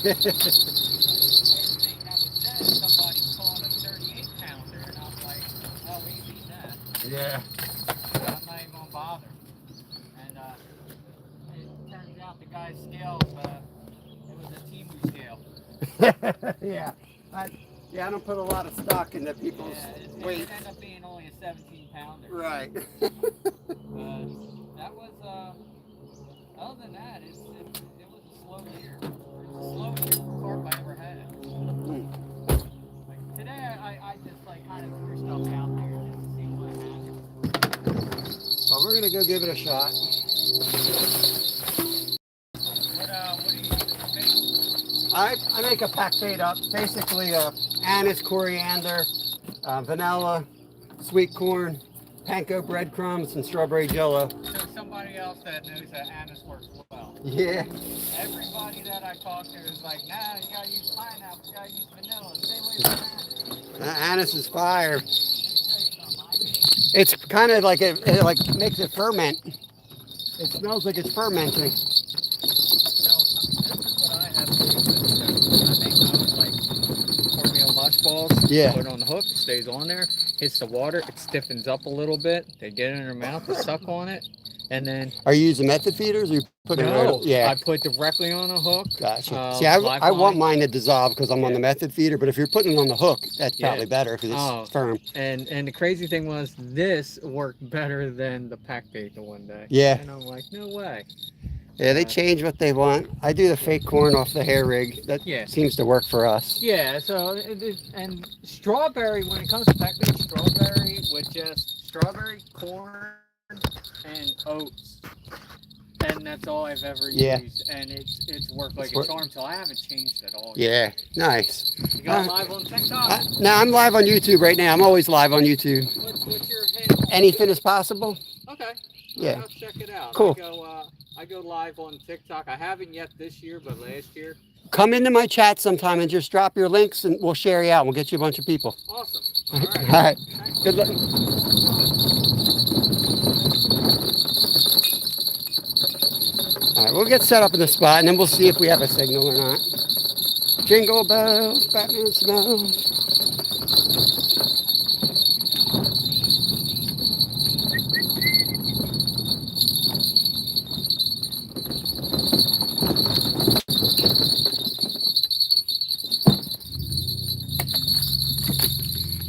Everything that was said, somebody caught a 38-pounder, and I'm like, well, we ain't beat that. Yeah. I'm not even gonna bother. And it turns out the guy's scales, it was a Timu scale. Yeah. I don't put a lot of stock into people's weight. It ended up being only a 17-pounder. Right. That was, other than that, it was a slow year. It was the slowest year for carp I ever had. Like today, I just like kind of threw stuff out there just to see what happens. Well, we're gonna go give it a shot. What do you use for bait? I make a pack bait up. Basically, anise, coriander, vanilla, sweet corn, panko breadcrumbs, and strawberry jello. So somebody else that knows that anise works well. Yeah. Everybody that I talk to is like, nah, you gotta use pineapple, you gotta use vanilla, stay away from anise. Anise is fire. Let me tell you something, It's kind of like it like makes it ferment. It smells like it's fermenting. this is what I have to do with it. So I make my own like cornmeal mush balls. Yeah. Put it on the hook, it stays on there, hits the water, it stiffens up a little bit. They get it in their mouth, they suck on it, and then Are you using method feeders or you put it right? Yeah. I put directly on a hook. Gotcha. See, I want mine to dissolve because I'm on the method feeder, but if you're putting it on the hook, that's probably better because it's firm. And the crazy thing was, this worked better than the pack bait the one day. Yeah. And I'm like, no way. Yeah, they change what they want. I do the fake corn off the hair rig. That Yeah. seems to work for us. Yeah, so and strawberry, when it comes to pecking, strawberry with just strawberry, corn, and oats, and that's all I've ever Yeah. used, and it's worked like It's a work- charm. So I haven't changed at all. Yeah, nice. You got live on TikTok. Now I'm live on YouTube right now. I'm always live on YouTube. What's your handle? Anything is possible. Okay. Yeah. I'll check it out. Cool. I go live on TikTok. I haven't yet this year, but last year. Come into my chat sometime and just drop your links and we'll share you out. We'll get you a bunch of people. Awesome. All All right. right. Good luck. All right, we'll get set up in the spot and then we'll see if we have a signal or not. Jingle bells, Batman smells.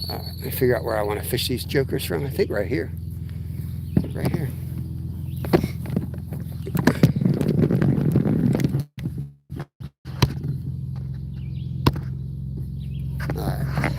All right, let me figure out where I want to fish these jokers from. I think right here. Right here. All right.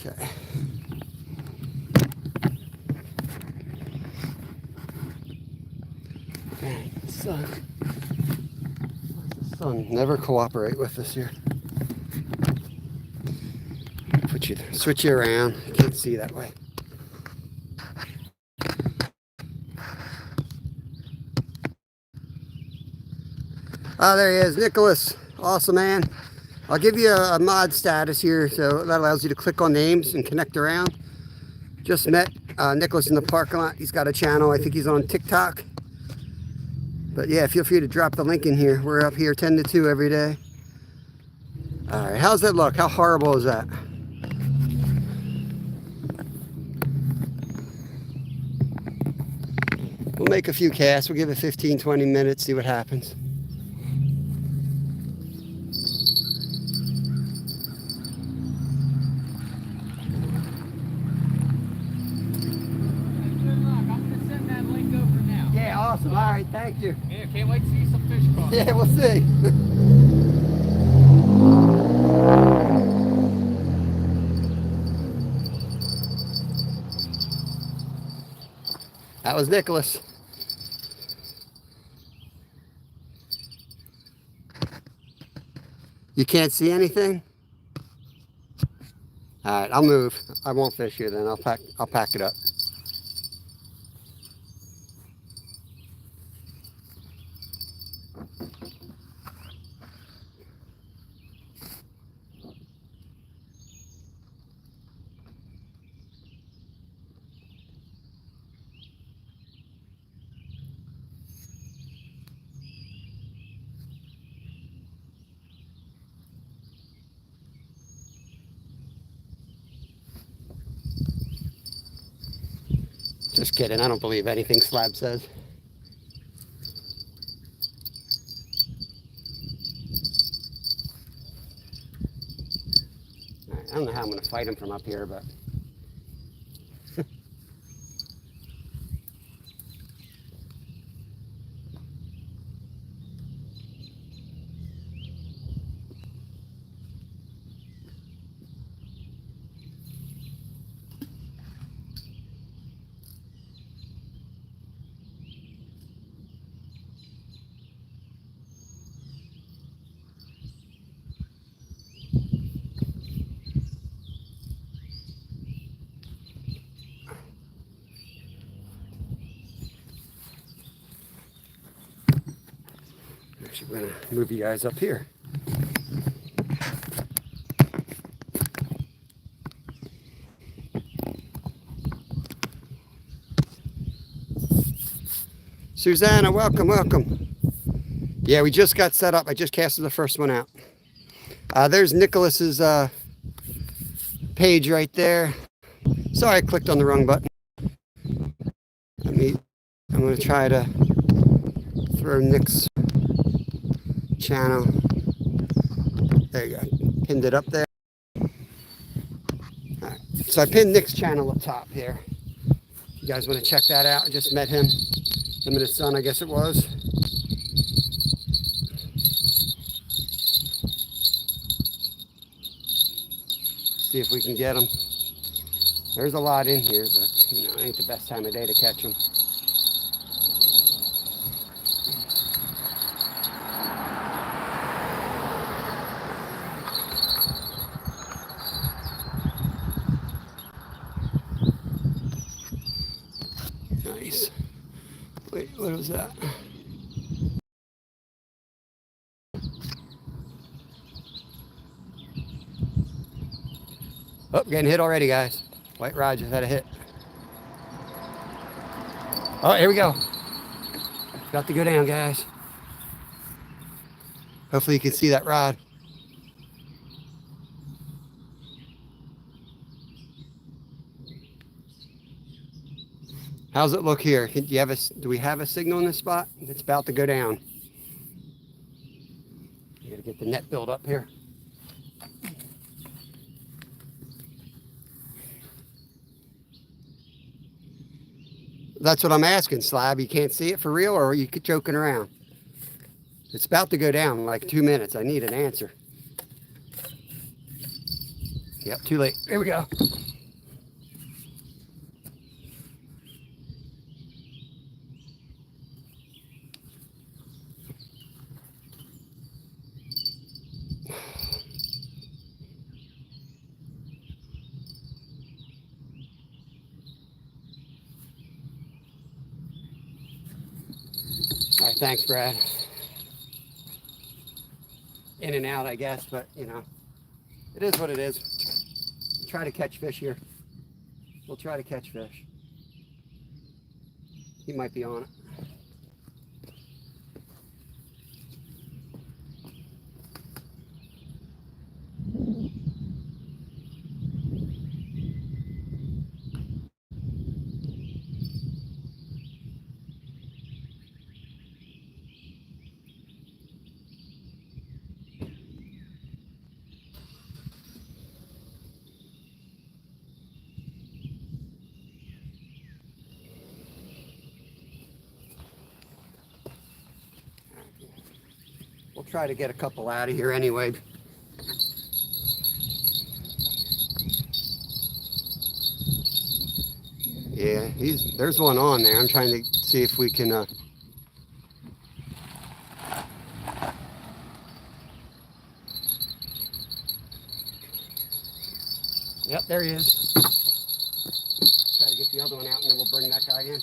Okay. Dang, sun. The sun never cooperate with us here. Switch you around. You can't see that way. Oh, there he is, Nicholas. Awesome, man. I'll give you a mod status here, so that allows you to click on names and connect around. Just met Nicholas in the parking lot. He's got a channel. I think he's on TikTok. But yeah, feel free to drop the link in here. We're up here 10 to 2 every day. All right, how's that look? How horrible is that? We'll make a few casts. We'll give it 15, 20 minutes, see what happens. Yeah, awesome. All right, thank you. Yeah, can't wait to see some fish caught. Yeah, we'll see. That was Nicholas. You can't see anything? All right, I'll move. I won't fish you then. I'll pack it up. Just kidding. I don't believe anything Slab says. All right, I don't know how I'm going to fight him from up here, but... Actually, we're going to move you guys up here. Susanna, welcome, welcome. Yeah, we just got set up. I just casted the first one out. There's Nicholas's page right there. Sorry, I clicked on the wrong button. I'm going to try to throw Nick's channel. There you go. Pinned it up there. All right. So I pinned Nick's channel up top here. You guys want to check that out? I just met him. Him and his son, I guess it was. See if we can get him. There's a lot in here, but you know, it ain't the best time of day to catch them. Nice. Wait, what was that? Oh, getting hit already, guys. White rod just had a hit. Oh, here we go. About to go down, guys. Hopefully you can see that rod. How's it look here? Do we have a signal in this spot? It's about to go down. You gotta get the net build up here. That's what I'm asking, Slab. You can't see it for real, or are you joking around? It's about to go down in like 2 minutes. I need an answer. Yep, too late. Here we go. All right, thanks, Brad. In and out, I guess, but you know, it is what it is. Try to catch fish here. We'll try to catch fish. He might be on it. We'll try to get a couple out of here anyway. Yeah, there's one on there. I'm trying to see if we can Yep, there he is. Try to get the other one out and then we'll bring that guy in.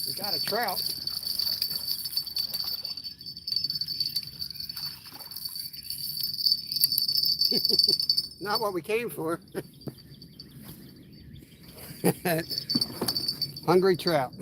We got a trout. Not what we came for. Hungry trout.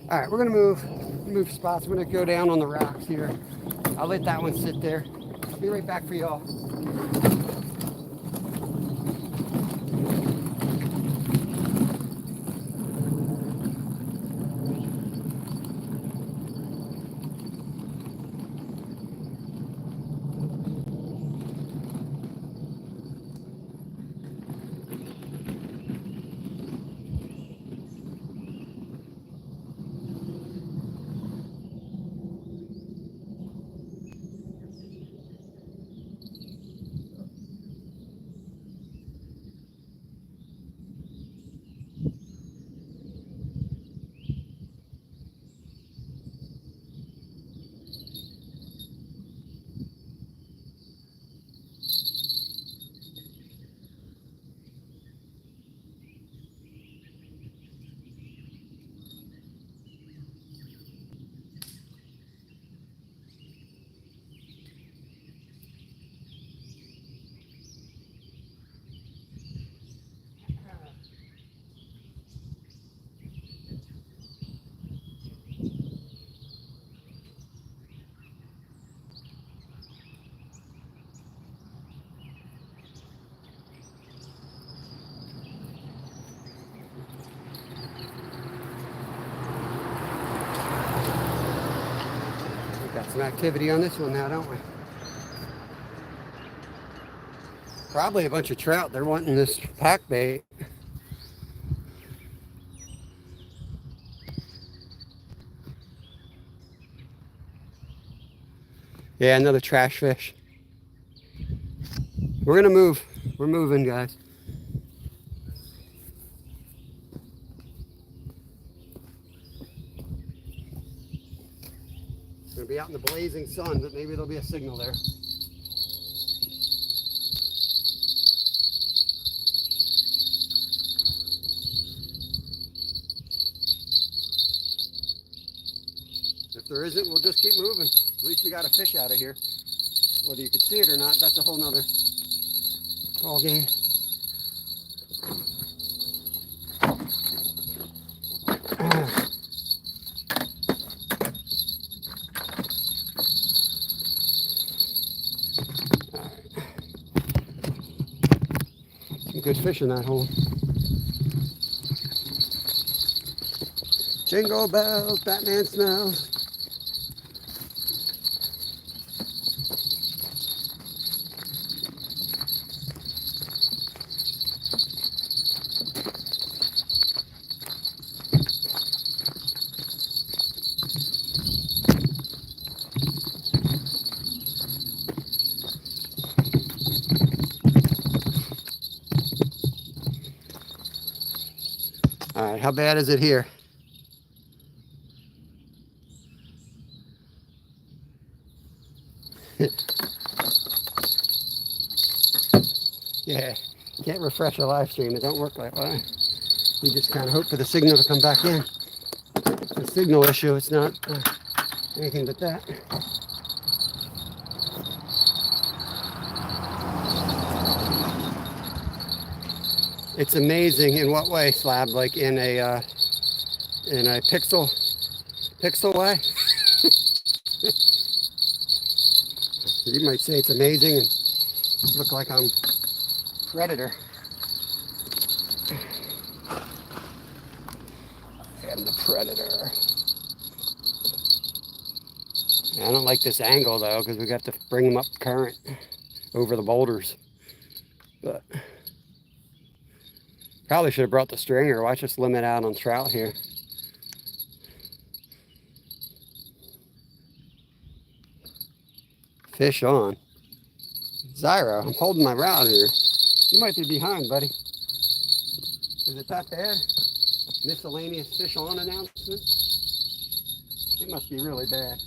All right, we're gonna move spots. We're gonna go down on the rocks here. I'll let that one sit there. I'll be right back for y'all. We've got some activity on this one now, don't we? Probably a bunch of trout. They're wanting this pack bait. Yeah, another trash fish. We're gonna move. We're moving, guys. Gonna be out in the blazing sun, but maybe there'll be a signal there. If there isn't, we'll just keep moving. At least we got a fish out of here. Whether you can see it or not, that's a whole nother ball game. Some good fish in that hole. Jingle bells, Batman smells. All right, how bad is it here? Yeah, can't refresh a live stream. It don't work that way. You just kind of hope for the signal to come back in. It's a signal issue. It's not anything but that. It's amazing in what way, Slab? Like in a pixel way? You might say it's amazing and look like I'm Predator. I am the Predator. I don't like this angle though, because we got to bring them up current over the boulders. But probably should have brought the stringer. Watch us limit out on trout here. Fish on. Zyro, I'm holding my rod here. You might be behind, buddy. Is it that bad? Miscellaneous fish on announcement? It must be really bad.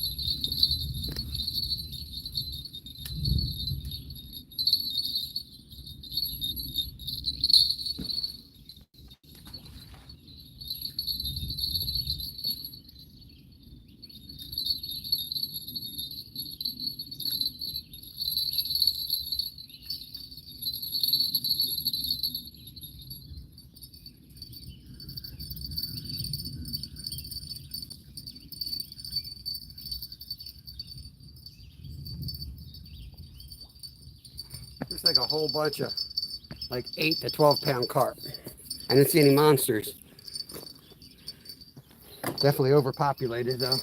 like a whole bunch of like 8 to 12 pound carp. I didn't see any monsters. Definitely overpopulated though.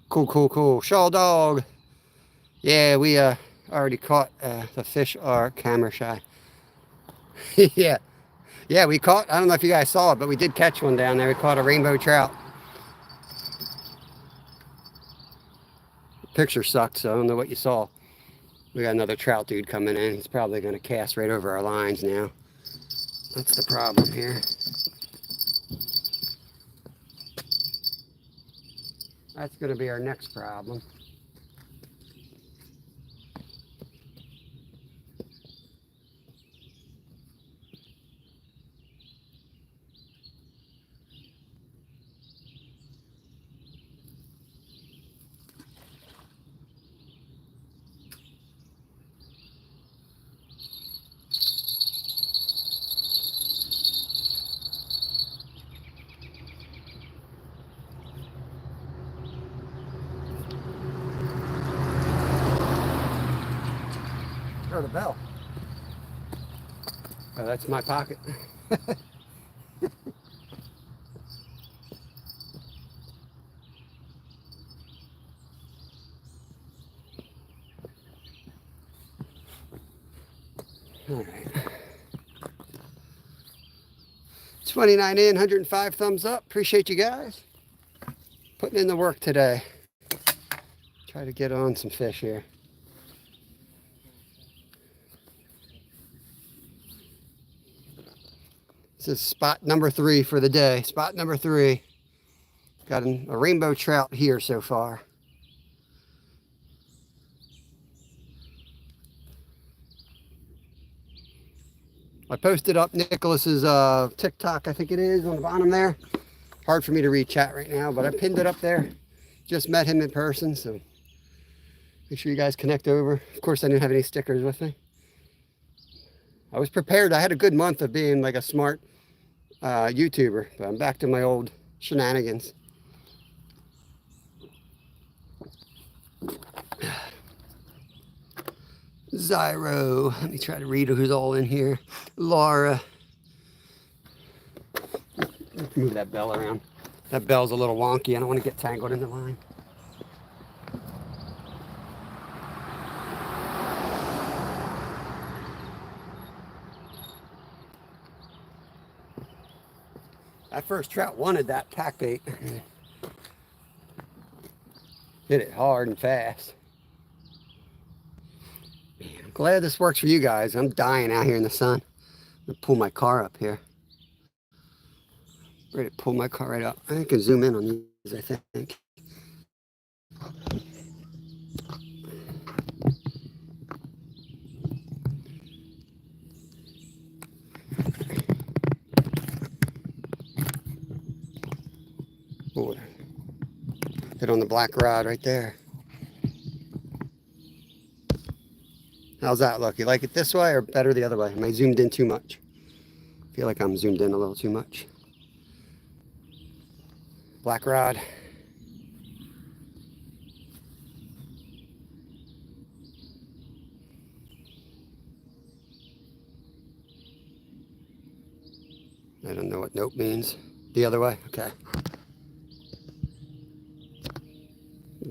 Cool. Shaw dog. Yeah, we already caught the fish are camera shy. Yeah. Yeah, we caught, I don't know if you guys saw it, but we did catch one down there. We caught a rainbow trout. Picture sucked, so I don't know what you saw. We got another trout dude coming in. He's probably going to cast right over our lines now. That's the problem here. That's going to be our next problem. Heard a bell. Oh, that's my pocket. All right. 29 in, 105 thumbs up. Appreciate you guys putting in the work today. Try to get on some fish here. This is spot number 3 for the day. Spot number 3. Got a rainbow trout here so far. I posted up Nicholas's TikTok, I think it is, on the bottom there. Hard for me to read chat right now, but I pinned it up there. Just met him in person, so make sure you guys connect over. Of course, I didn't have any stickers with me. I was prepared. I had a good month of being like a smart YouTuber, but I'm back to my old shenanigans. Zyro, let me try to read who's all in here. Laura. Move that bell around. That bell's a little wonky. I don't want to get tangled in the line. That first trout wanted that pack bait. Hit it hard and fast. Man, I'm glad this works for you guys. I'm dying out here in the sun. I'm gonna pull my car up here. Ready to pull my car right up. I can zoom in on these, I think. Oh, hit on the black rod right there. How's that look? You like it this way or better the other way? Am I zoomed in too much? I feel like I'm zoomed in a little too much. Black rod. I don't know what nope means. The other way? Okay.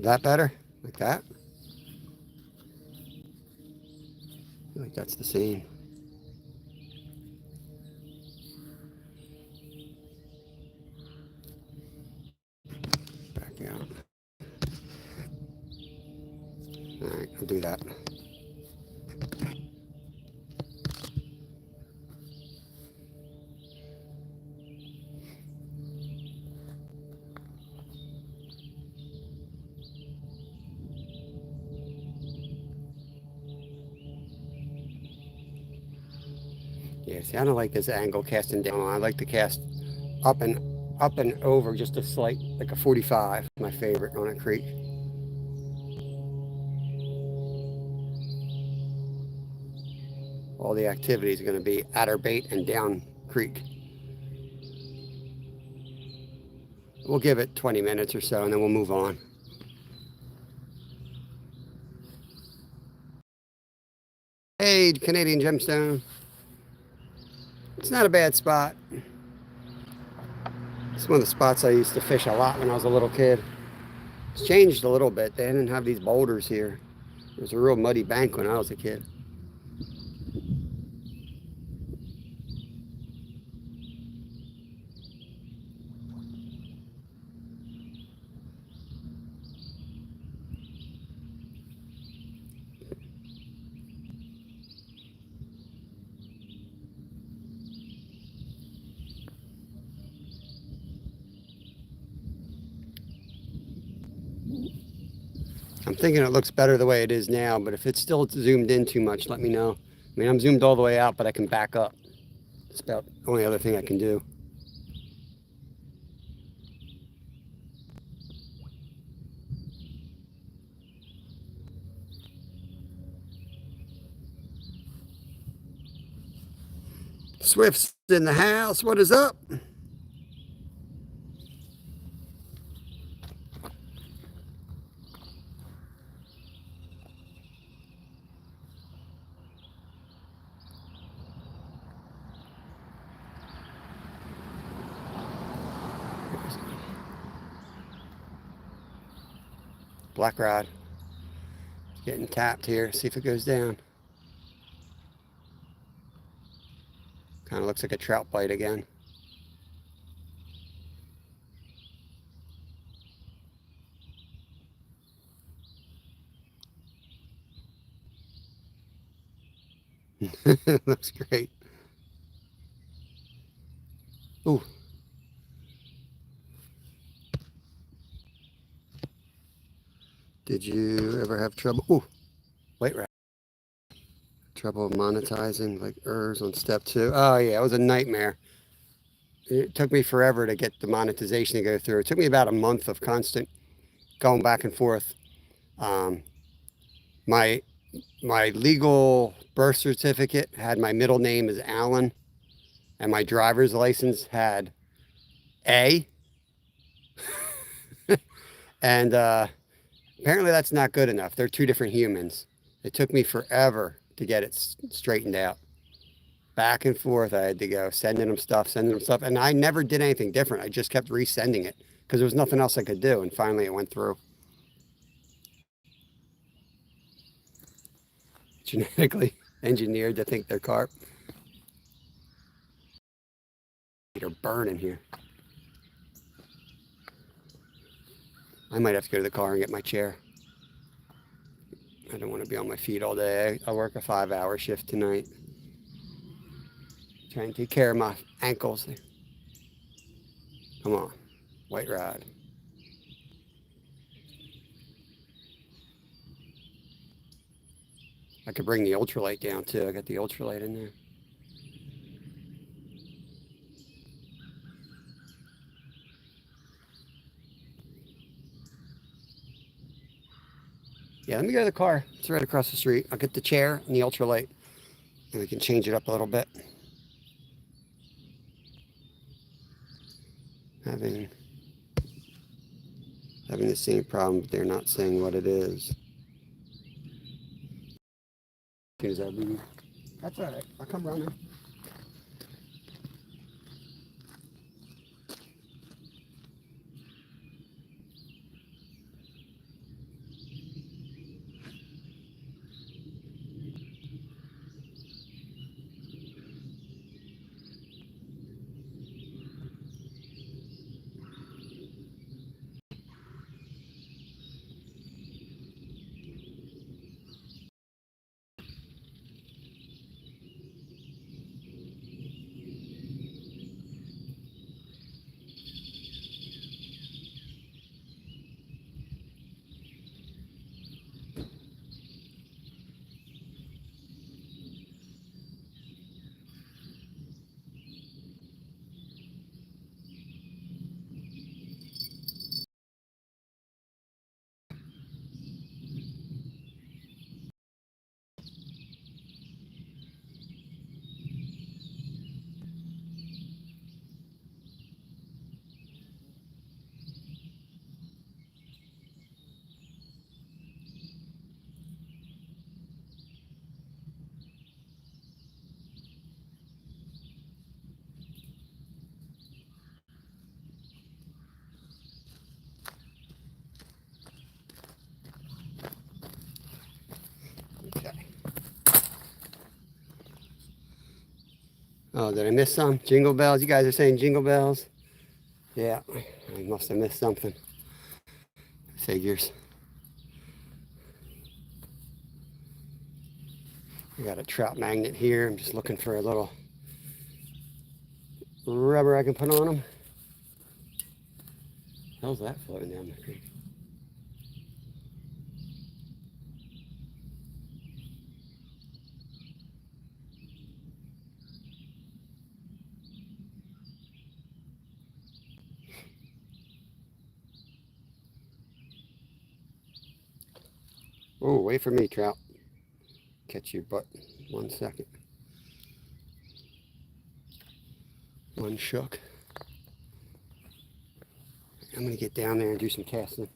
That better? Like that? I feel like that's the same. Backing out. Alright, I'll do that. Yeah, see, I don't like this angle casting down. I like to cast up and over just a slight, like a 45, my favorite on a creek. All the activity is going to be at our bait and down creek. We'll give it 20 minutes or so and then we'll move on. Hey, Canadian Gemstone. It's not a bad spot. It's one of the spots I used to fish a lot when I was a little kid. It's changed a little bit. They didn't have these boulders here. It was a real muddy bank when I was a kid. I'm thinking it looks better the way it is now, but if it's still zoomed in too much, let me know. I mean, I'm zoomed all the way out, but I can back up. It's about the only other thing I can do. Swift's in the house. What is up? Black rod. Getting tapped here. See if it goes down. Kind of looks like a trout bite again. Looks great. Ooh. Did you ever have trouble? Ooh. White rat. Trouble monetizing like ERS on step 2. Oh yeah, it was a nightmare. It took me forever to get the monetization to go through. It took me about a month of constant going back and forth. My legal birth certificate had my middle name as Alan, and my driver's license had A. And apparently that's not good enough. They're two different humans. It took me forever to get it straightened out. Back and forth, I had to go sending them stuff, and I never did anything different. I just kept resending it because there was nothing else I could do, and finally it went through. Genetically engineered to think they're carp. They're burning here. I might have to go to the car and get my chair. I don't want to be on my feet all day. I work a 5-hour shift tonight. Trying to take care of my ankles. Come on, white rod. I could bring the ultralight down too. I got the ultralight in there. Yeah, let me go to the car. It's right across the street. I'll get the chair and the ultralight, and we can change it up a little bit. Having the same problem, but they're not saying what it is. As soon as I leave. That's all right. I'll come running. Oh, did I miss some? Jingle bells? You guys are saying jingle bells? Yeah, I must have missed something. Figures. I got a trout magnet here. I'm just looking for a little rubber I can put on them. How's that floating down the creek? Oh, wait for me, trout. Catch your butt. 1 second. One shook. I'm gonna get down there and do some casting.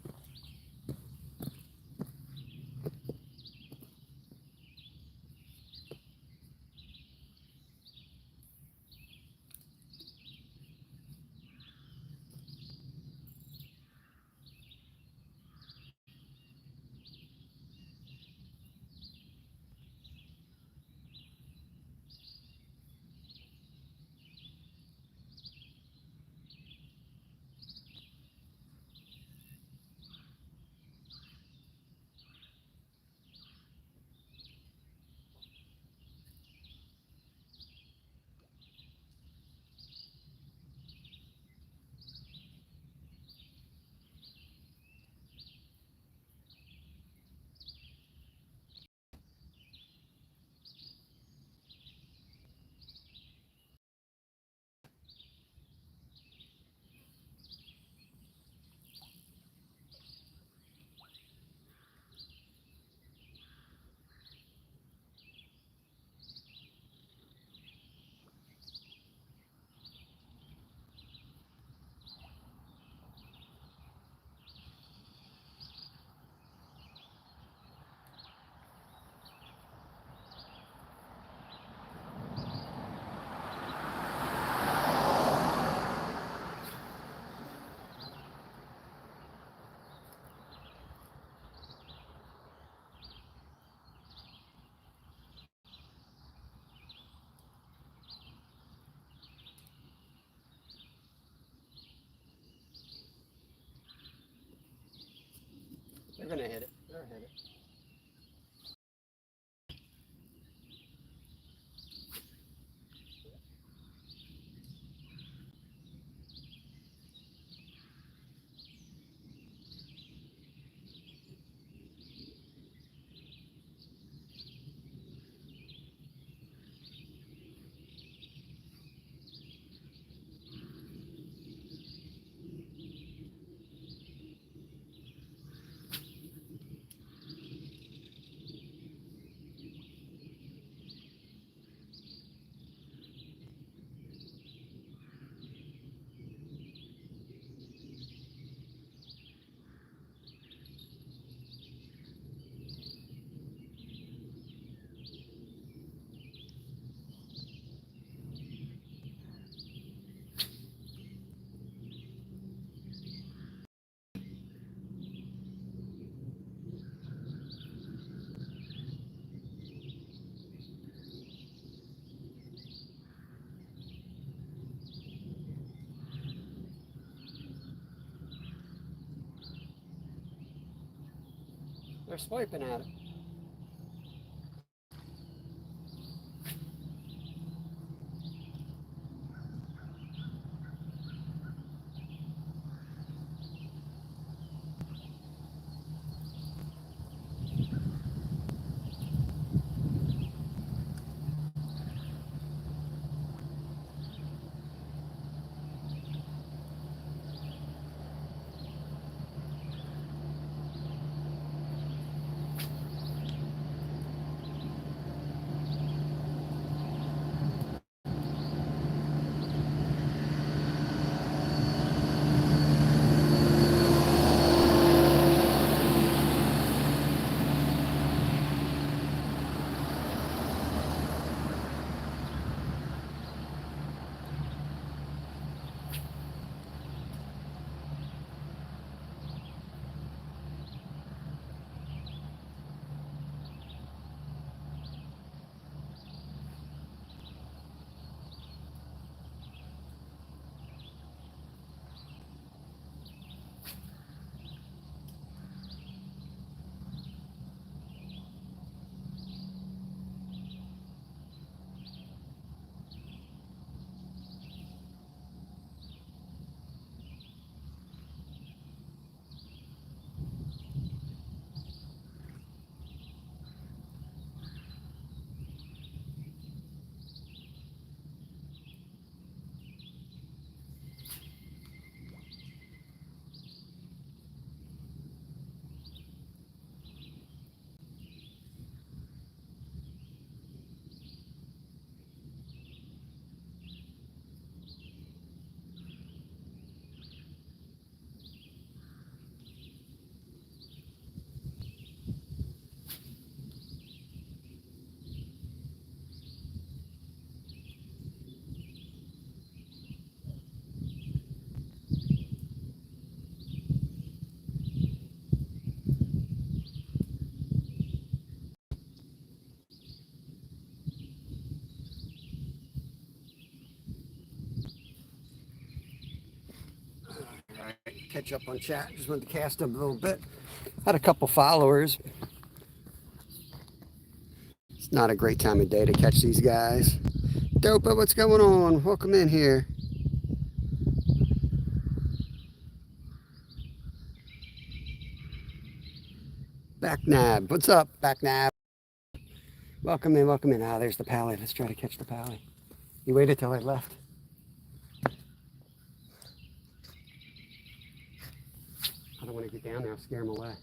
They're gonna hit it. They're gonna hit it. They're swiping at it. catch up on chat. Just wanted to cast them a little bit. Had a couple followers. It's not a great time of day to catch these guys. Dopa, what's going on? Welcome in here. Backnab, what's up, Backnab? Welcome in, welcome in. Ah, there's the pally. Let's try to catch the pally. You waited till I left. I don't want to get down there, I'll scare him away.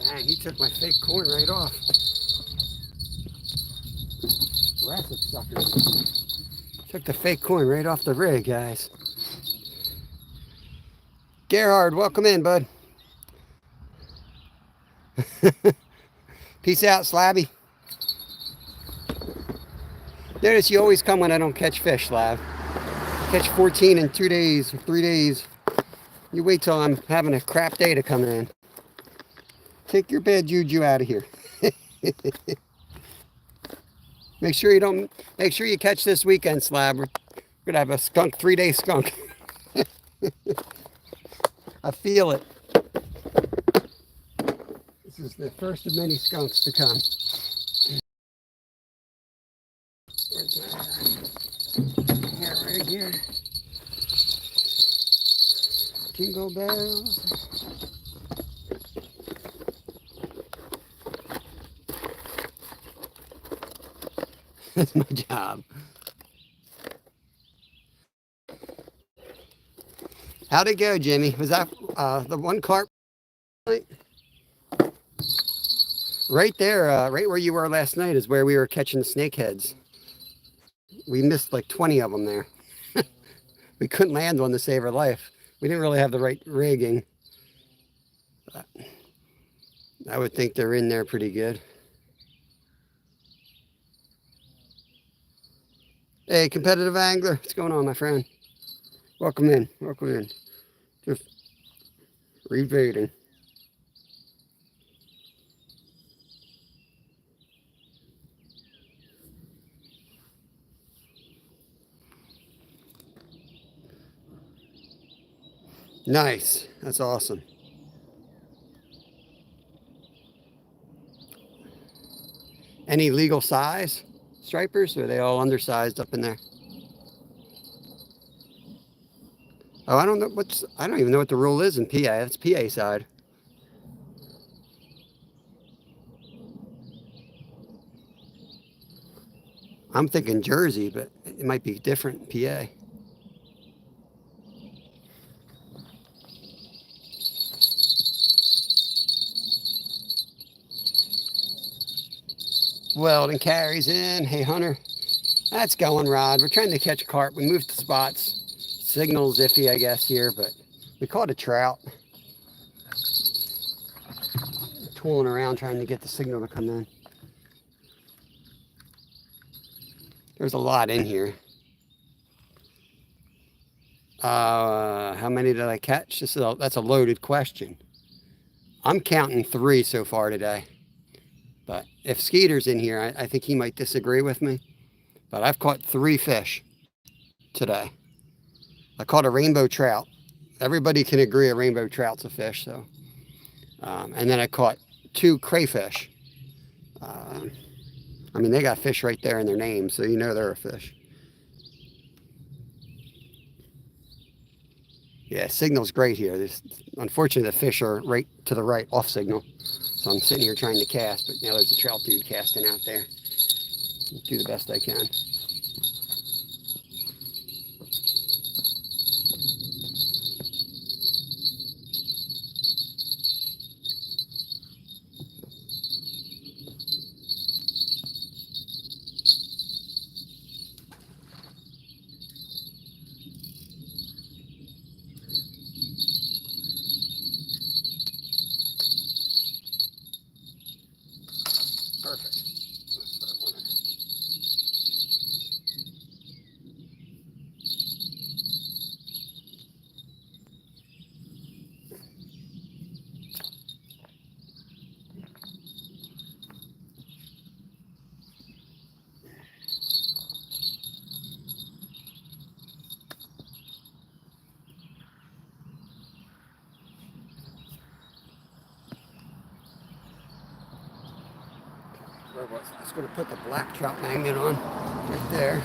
Dang, he took my fake corn right off. Aggressive suckers. Took the fake corn right off the rig, guys. Gerhard, welcome in, bud. Peace out, Slabby. Notice you always come when I don't catch fish, Slab. Catch 14 in 2 days, 3 days. You wait till I'm having a crap day to come in. Take your bad juju out of here. Make sure you catch this weekend, Slab. We're gonna have a skunk, 3-day skunk. I feel it. This is the first of many skunks to come. Where's my hair right here? Jingle bells. That's my job. How'd it go, Jimmy? Was that the one carp? Right there, right where you were last night is where we were catching snakeheads. We missed like 20 of them there. We couldn't land one to save our life. We didn't really have the right rigging. But I would think they're in there pretty good. Hey, competitive angler, what's going on, my friend? Welcome in. Welcome in. Just rebaiting. Nice. That's awesome. Any legal size stripers? Or are they all undersized up in there? Oh, I don't know I don't even know what the rule is in PA. That's PA side. I'm thinking Jersey, but it might be different in PA. Weldon carries in. Hey, Hunter. That's going, Rod. We're trying to catch a carp. We moved the spots. Signal's iffy, I guess, here, but we caught a trout. Tooling around trying to get the signal to come in. There's a lot in here. How many did I catch? That's a loaded question. I'm counting 3 so far today. But if Skeeter's in here, I think he might disagree with me. But I've caught 3 fish today. I caught a rainbow trout. Everybody can agree a rainbow trout's a fish. So, and then I caught 2 crayfish. I mean, they got fish right there in their name, so you know they're a fish. Yeah, signal's great here. Unfortunately, the fish are right to the right, off signal. So I'm sitting here trying to cast, but now there's a trout dude casting out there. Do the best I can. Perfect. That's what I wanted. Where was I? I was going to put the black trout magnet on right there.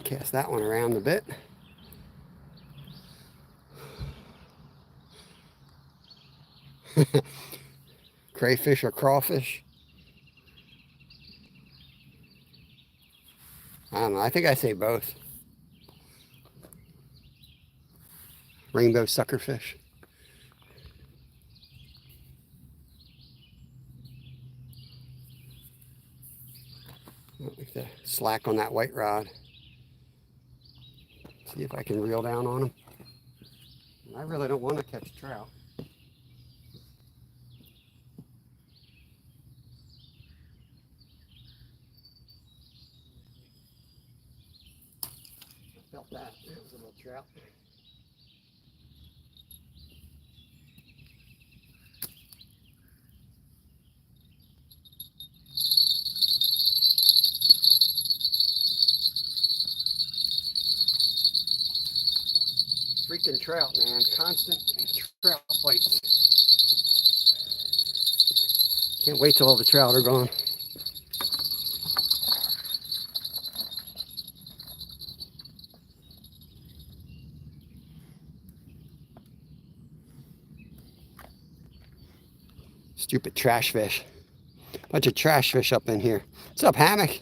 Cast that one around a bit. Crayfish or crawfish? I don't know. I think I say both. Rainbow suckerfish. Like the slack on that white rod. See if I can reel down on them. I really don't want to catch trout. Felt that. That was a little trout. Freaking trout, man. Constant trout bites. Can't wait till all the trout are gone. Stupid trash fish. Bunch of trash fish up in here. What's up, hammock?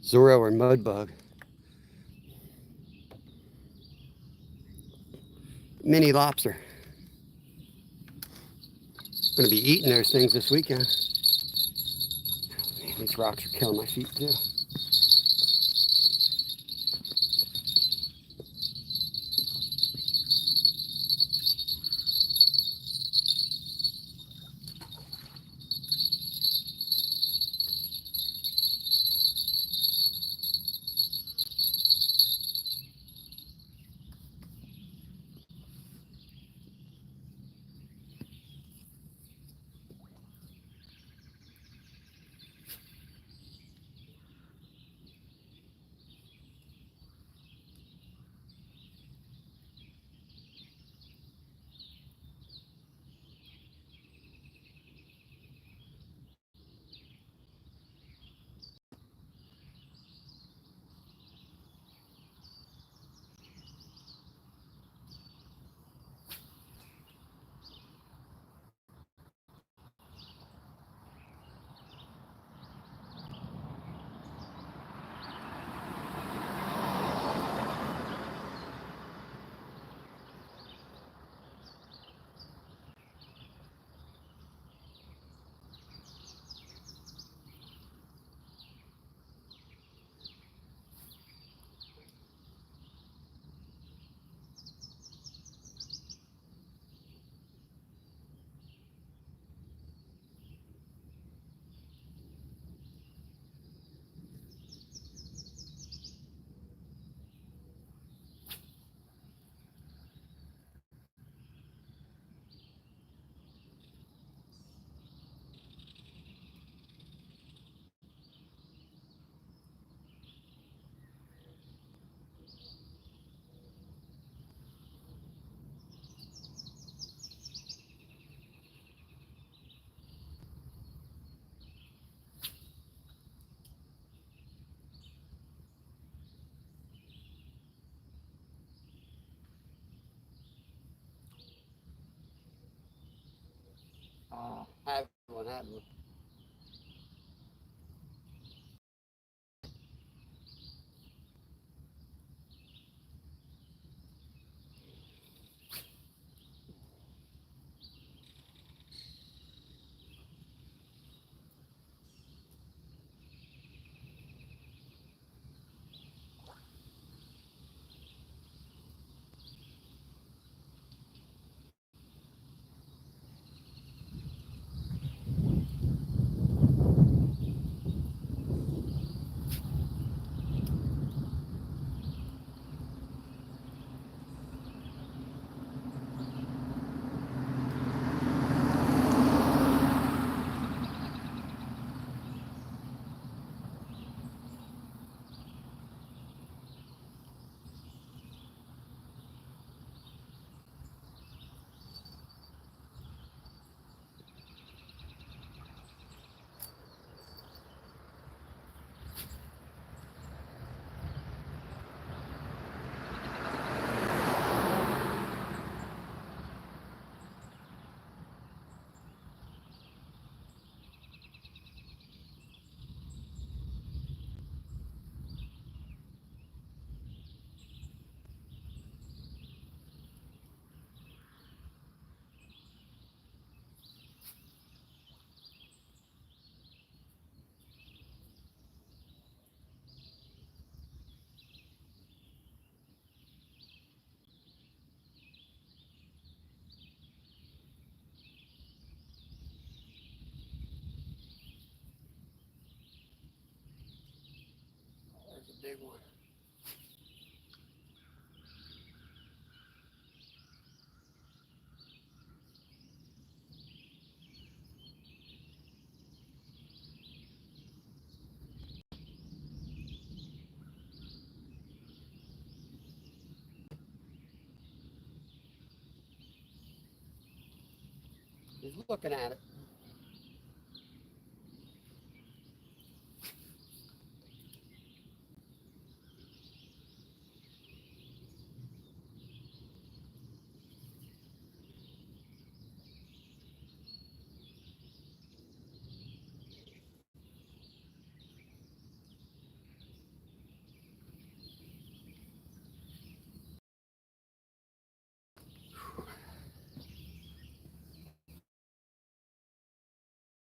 Zorro or mudbug. Mini lobster. Gonna be eating those things this weekend. Man, these rocks are killing my feet too. bad one. There's a big one. He's looking at it.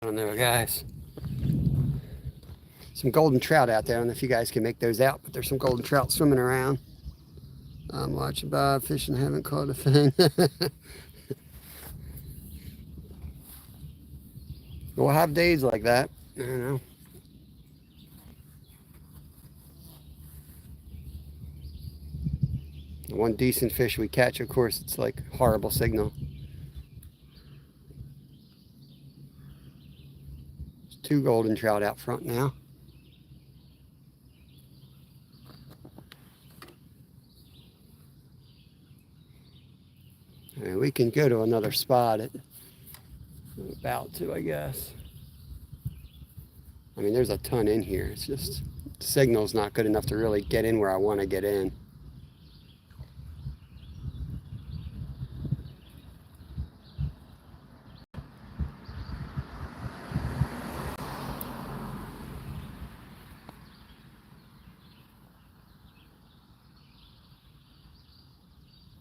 On there, guys. Some golden trout out there. I don't know if you guys can make those out, but there's some golden trout swimming around. I'm watching Bob fishing, haven't caught a thing. We'll have days like that. I don't know. The one decent fish we catch, of course, it's like horrible signal. There's 2 golden trout out front now. And we can go to another spot. I'm about to, I guess. I mean, there's a ton in here. It's just the signal's not good enough to really get in where I want to get in.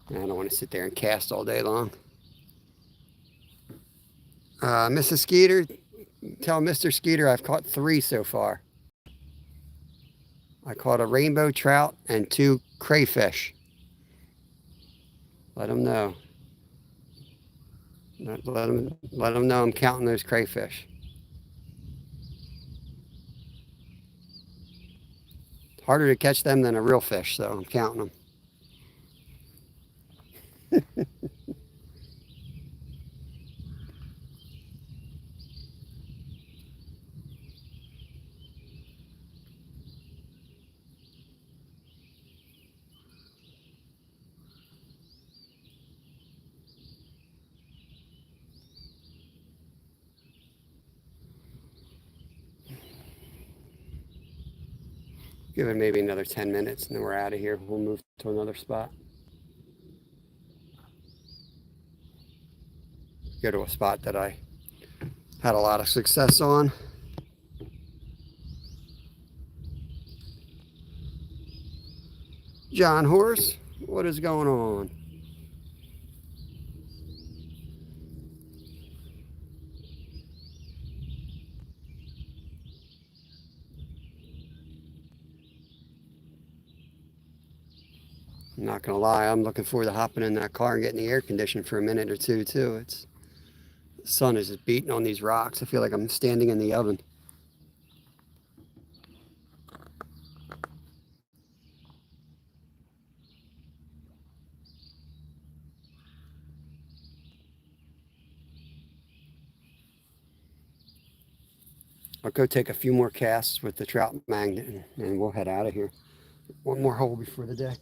I don't want to sit there and cast all day long. Mrs. Skeeter, tell Mr. Skeeter I've caught 3 so far. I caught a rainbow trout and 2 crayfish. Let him know. Let him know I'm counting those crayfish. It's harder to catch them than a real fish, so I'm counting them. Give it maybe another 10 minutes and then we're out of here. We'll move to another spot. Go to a spot that I had a lot of success on. John Horse, what is going on? I'm not gonna lie, I'm looking forward to hopping in that car and getting the air conditioned for a minute or two too. The sun is just beating on these rocks. I feel like I'm standing in the oven. I'll go take a few more casts with the trout magnet and we'll head out of here. One more hole before the day.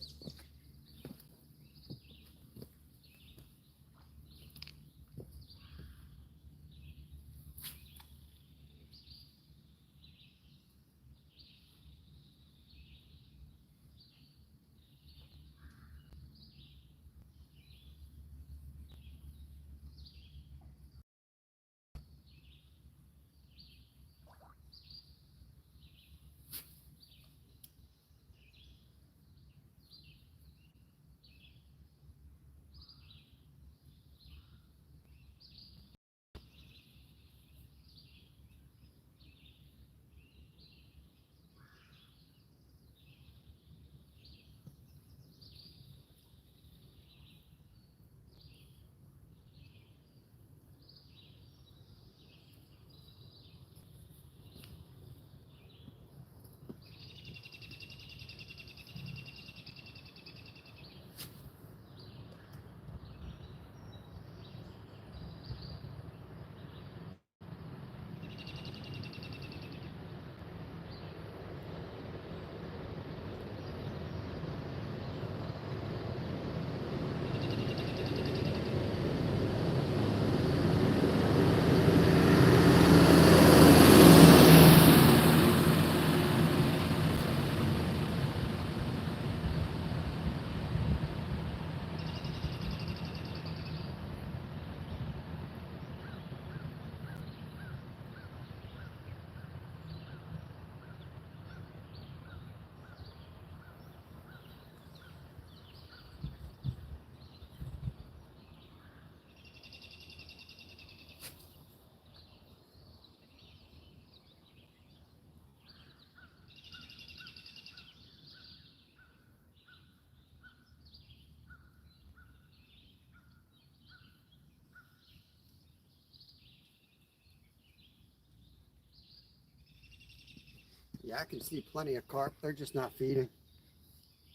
Yeah, I can see plenty of carp. They're just not feeding.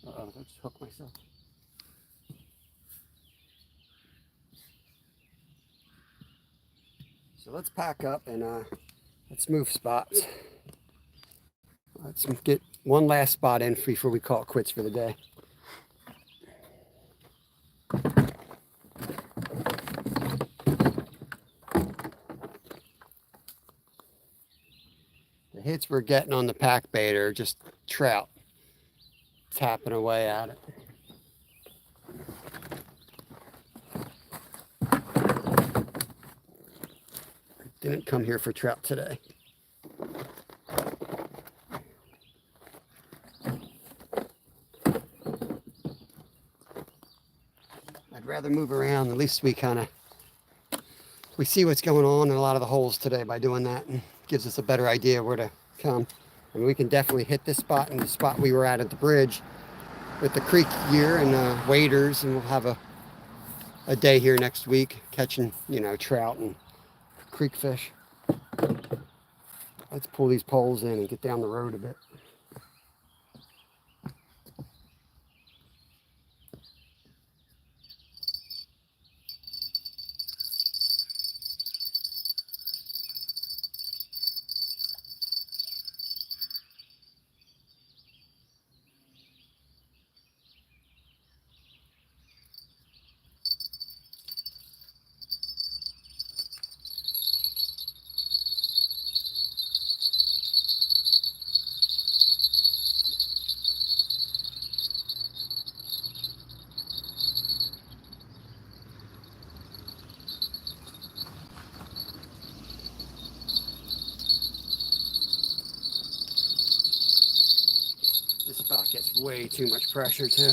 Uh-oh, I just hooked myself. So let's pack up and let's move spots. Let's get one last spot in before we call it quits for the day. The hits we're getting on the pack bait are just trout tapping away at it. Didn't come here for trout today. I'd rather move around. At least we see what's going on in a lot of the holes today by doing that, and gives us a better idea where to come. And we can definitely hit this spot and the spot we were at the bridge with the creek gear and waders, and we'll have a day here next week catching, trout and creek fish. Let's pull these poles in and get down the road a bit. way too much pressure too.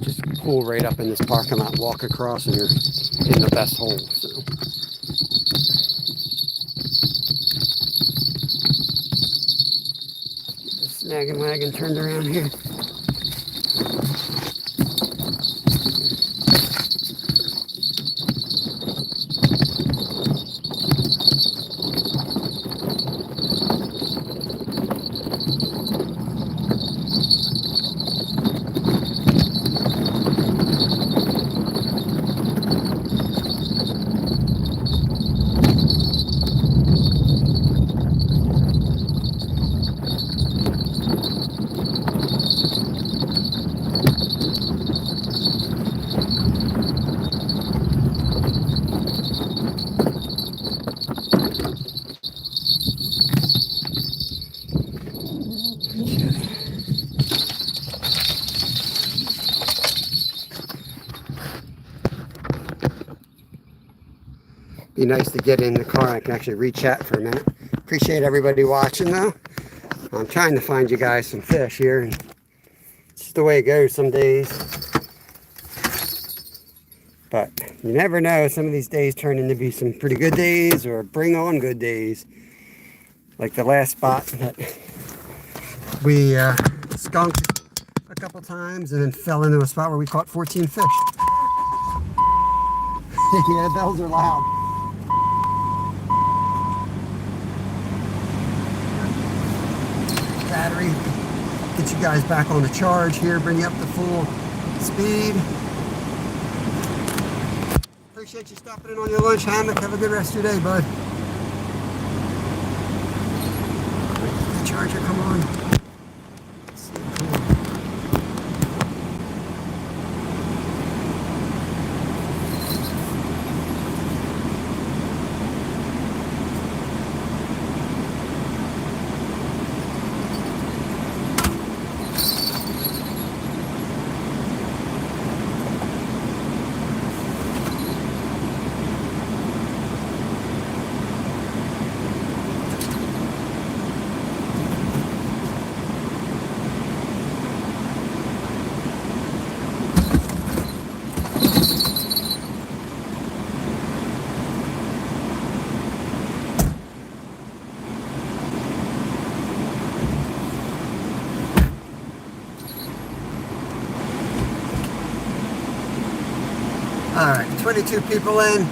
Just pull right up in this parking lot, walk across, and you're in the best hole. So. Get the snagging wagon turned around here. Be nice to get in the car. I can actually re-chat for a minute. Appreciate everybody watching though. I'm trying to find you guys some fish here. And it's just the way it goes some days. But you never know. Some of these days turn into be some pretty good days or bring on good days. Like the last spot that we skunked a couple times and then fell into a spot where we caught 14 fish. Yeah, bells are loud. Battery, get you guys back on the charge here, bring you up to full speed. Appreciate you stopping in on your lunch hammock. Have a good rest of your day, bud. The charger, come on. Let's see, come on. Alright, 22 people in,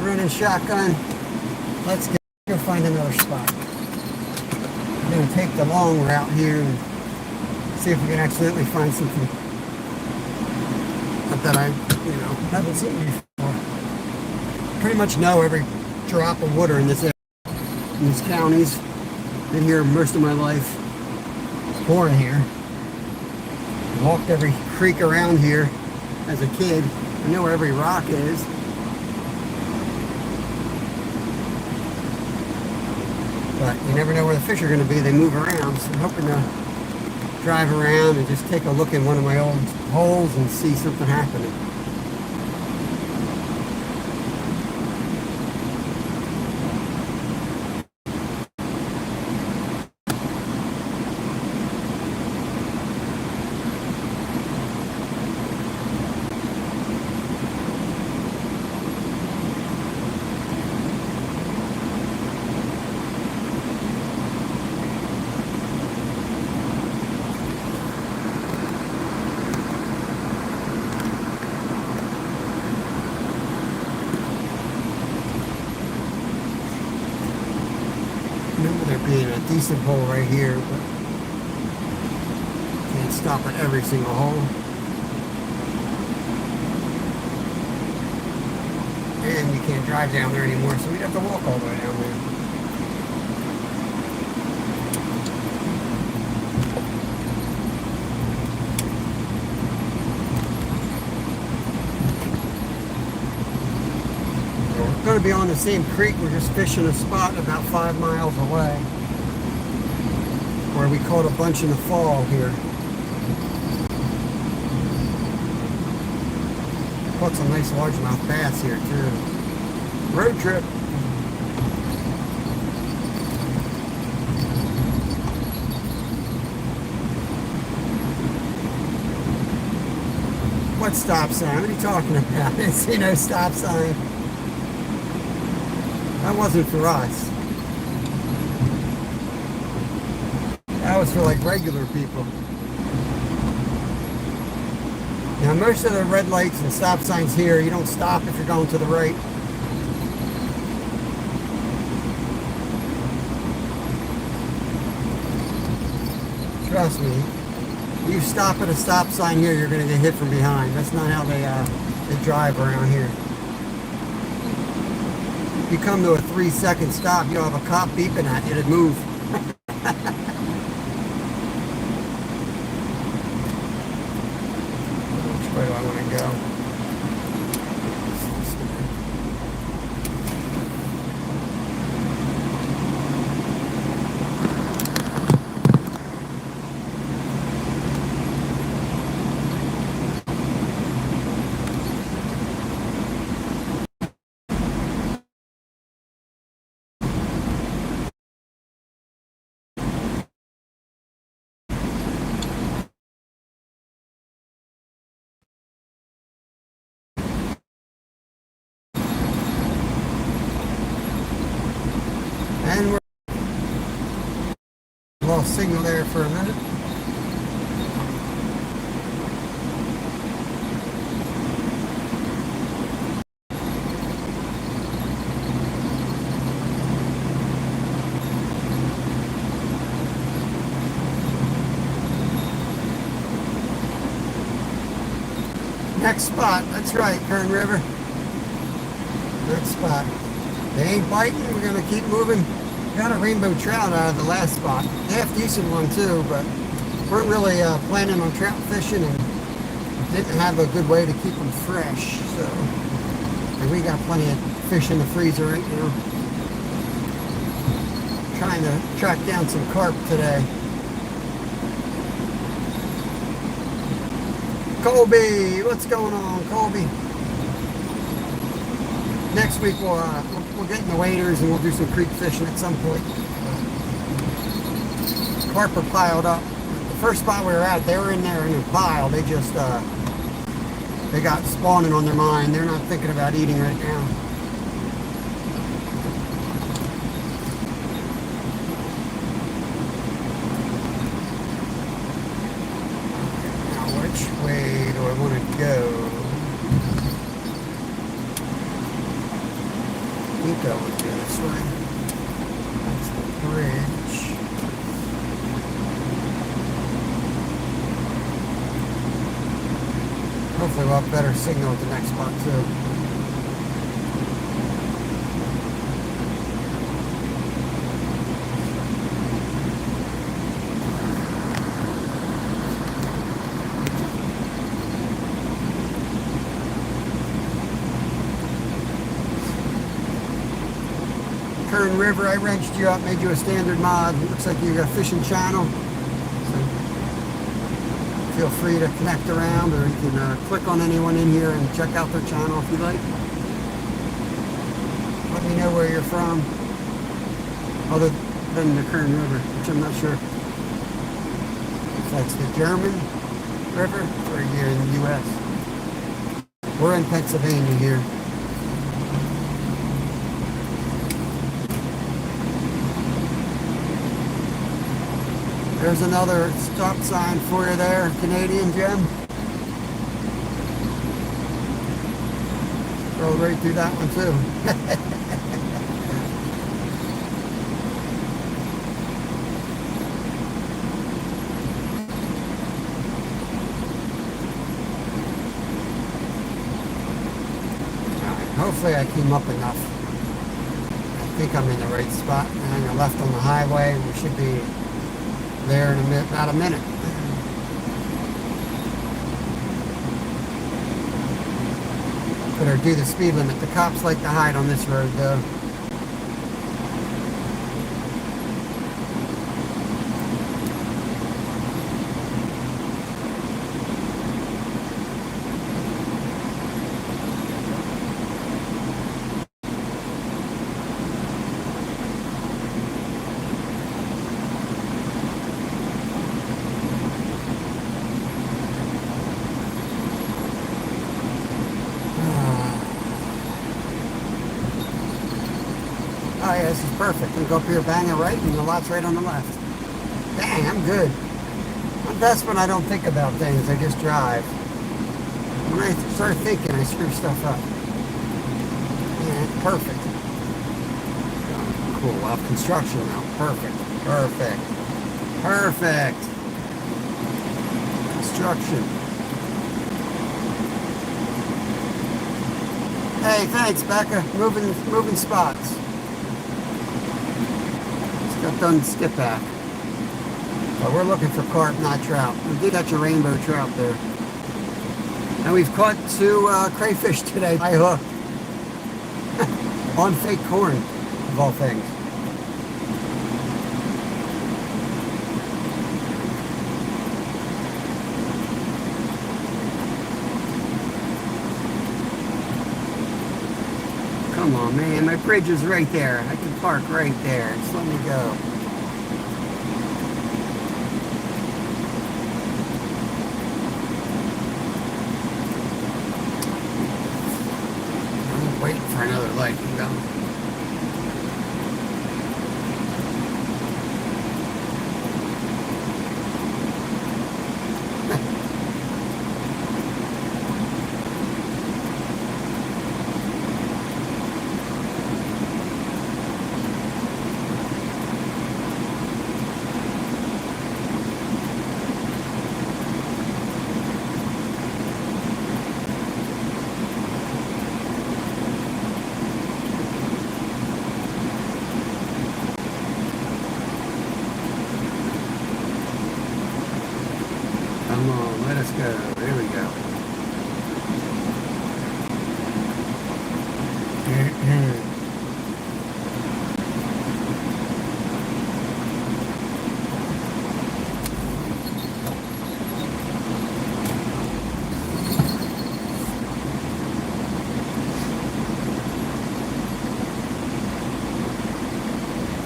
running shotgun. Let's go find another spot. I'm going to take the long route here and see if we can accidentally find something that I, haven't seen before. Pretty much know every drop of water in this area, in these counties. Been here most of my life. Born here. Walked every creek around here as a kid. I know where every rock is. But you never know where the fish are going to be. They move around. So I'm hoping to drive around and just take a look in one of my old holes and see something happening. There being a decent hole right here, but can't stop at every single hole. And you can't drive down there anymore, so we'd have to walk all the way down there. We're going to be on the same creek. We're just fishing a spot about 5 miles away where we caught a bunch in the fall here. Caught some nice largemouth bass here too. Road trip. What stop sign? What are you talking about? I didn't see no stop sign. That wasn't for us. That was for like regular people. Now most of the red lights and stop signs here, you don't stop if you're going to the right. Trust me, you stop at a stop sign here, you're going to get hit from behind. That's not how they drive around here. If you come to a 3-second stop, you'll have a cop beeping at you to move. Which way do I want to go? And we're lost signal there for a minute. Next spot, that's right, Kern River. Next spot. They ain't biting, we're gonna keep moving. Got a rainbow trout out of the last spot. Half decent one too, but weren't really planning on trout fishing and didn't have a good way to keep them fresh. So, and we got plenty of fish in the freezer right now. Trying to track down some carp today. Colby, what's going on, Colby? Next week we'll get in the waders and we'll do some creek fishing at some point. Carp are piled up. The first spot we were at, they were in there in a pile. They just they got spawning on their mind. They're not thinking about eating right now. Now which way do I want to go? Keep going this way. That's the bridge. Hopefully we'll have better signal at the next spot too. Kern River, I wrenched you up, made you a standard mod. It looks like you got a fishing channel. So feel free to connect around, or you can click on anyone in here and check out their channel if you like. Let me know where you're from, other than the Kern River, which I'm not sure if that's the German River or here in the U.S. We're in Pennsylvania here. There's another stop sign for you there, Canadian Gem. Rolled right through that one too. Hopefully I came up enough. I think I'm in the right spot. And I left on the highway and we should be there in about a minute. Better do the speed limit. The cops like to hide on this road though. Oh yeah, this is perfect. We go up here, bang it right, and the lot's right on the left. Dang, I'm good. That's when I don't think about things. I just drive. When I start thinking, I screw stuff up. Yeah, it's perfect. Cool. We'll have construction now. Perfect. Perfect. Perfect. Construction. Hey, thanks, Becca. Moving spots. Just got done skip back. But we're looking for carp, not trout. We did catch a rainbow trout there. And we've caught 2 crayfish today by hook. On fake corn, of all things. Come on, man. My bridge is right there. I can park right there. Just let me go. I'm waiting for another light to go. Come on, let us go. There we go.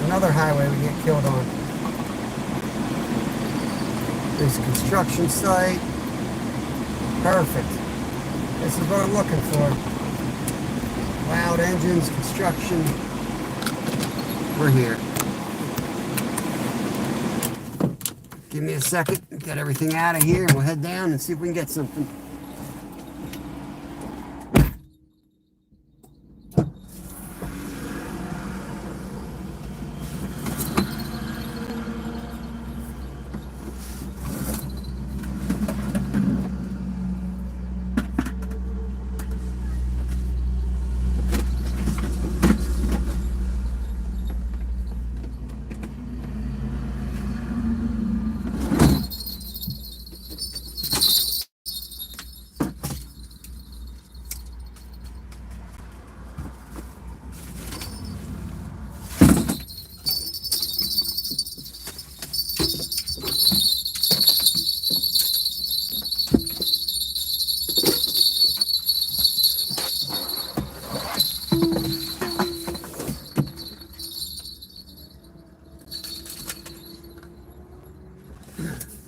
Another highway we get killed on. There's a construction site. Perfect. This is what I'm looking for. Loud engines, construction. We're here. Give me a second, get everything out of here, and we'll head down and see if we can get something.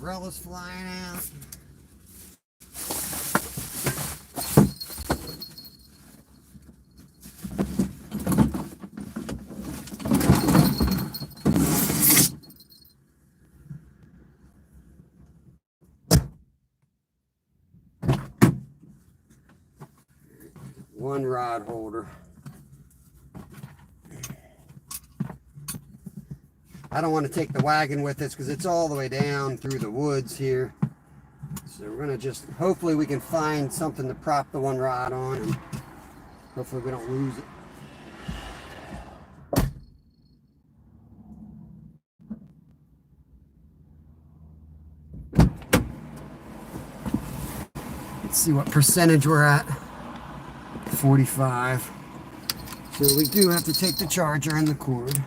Umbrella's flying out. One rod holder. I don't want to take the wagon with us because it's all the way down through the woods here. So we're going to just, hopefully we can find something to prop the one rod on, and hopefully we don't lose it. Let's see what percentage we're at. 45. So we do have to take the charger and the cord.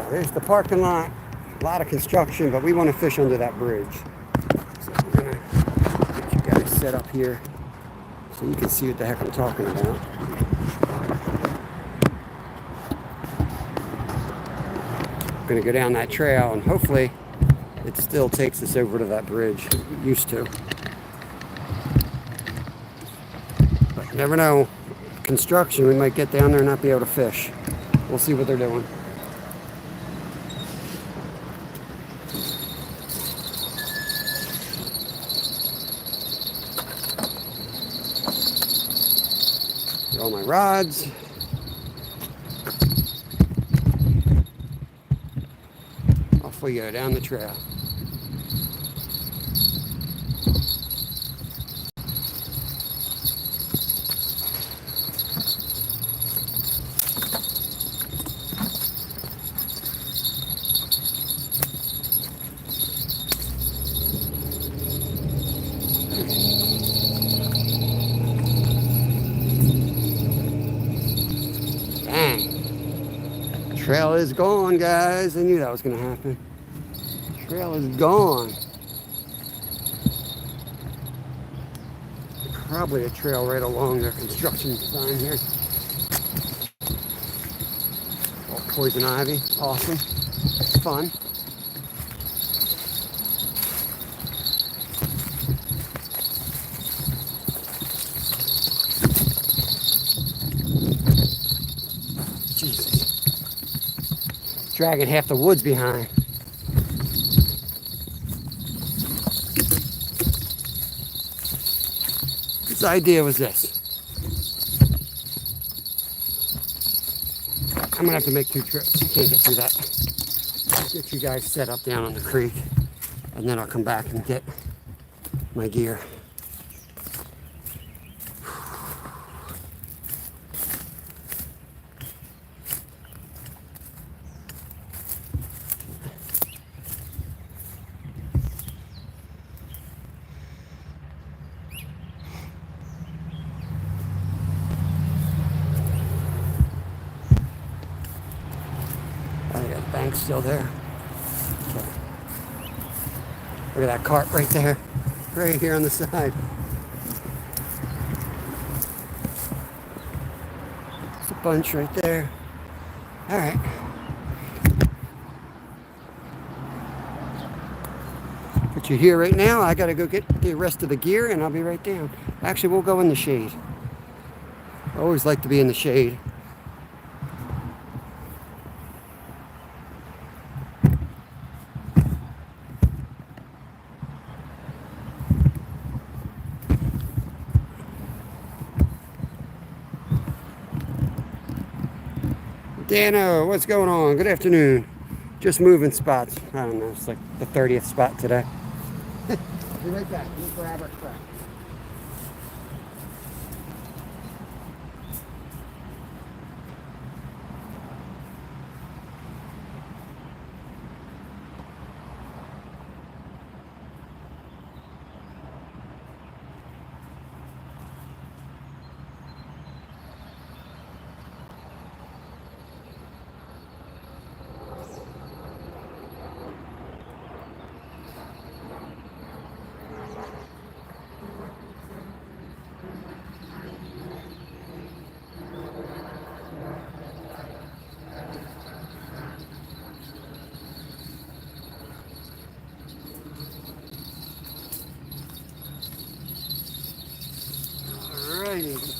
There's the parking lot. A lot of construction, but we want to fish under that bridge. So I'm going to get you guys set up here so you can see what the heck I'm talking about. going to go down that trail, and hopefully it still takes us over to that bridge. It used to. But you never know. Construction, we might get down there and not be able to fish. We'll see what they're doing. Got all my rods. Off we go down the trail. Dang. Trail is gone, guys. I knew that was going to happen. Trail is gone. Probably a trail right along their construction sign here. All poison ivy. Awesome. Fun. Jesus. Dragging half the woods behind. Whose idea was this? I'm gonna have to make 2 trips. You can't get through that. I'll get you guys set up down on the creek, and then I'll come back and get my gear. Oh, yeah, the bank's still there. Okay. Look at that cart right there. Right here on the side. There's a bunch right there. All right. Put you here right now. I gotta go get the rest of the gear and I'll be right down. Actually, we'll go in the shade. I always like to be in the shade. Dano, what's going on? Good afternoon. Just moving spots. I don't know, it's like the 30th spot today. I'll be right back. Let me grab our crap. Alrighty.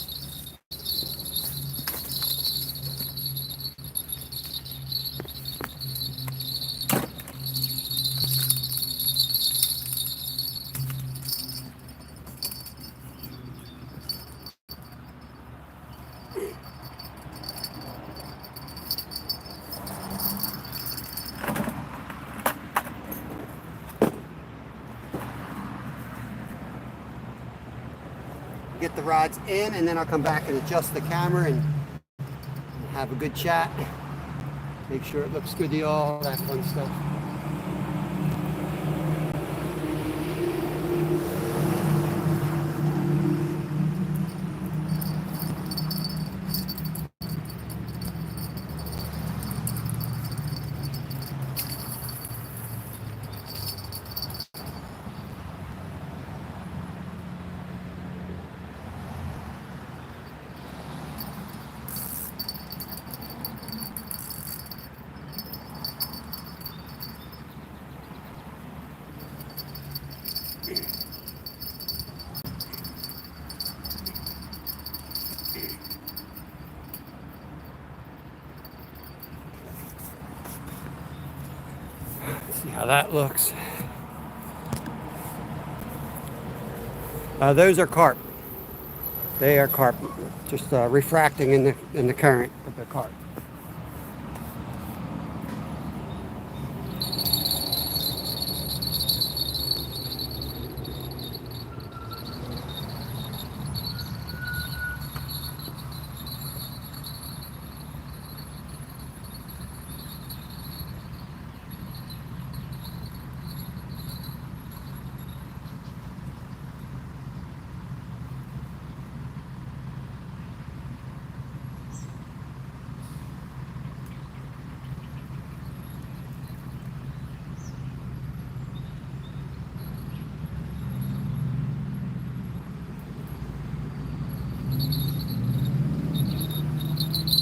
Get the rods in, and then I'll come back and adjust the camera and have a good chat. Make sure it looks good to y'all, that fun stuff. how that looks. Those are carp. They are carp, just refracting in the current of the carp.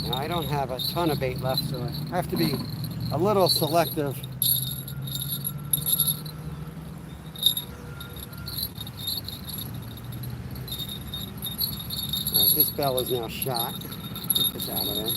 Now, I don't have a ton of bait left, so I have to be a little selective. All right, this bell is now shot. Get this out of there.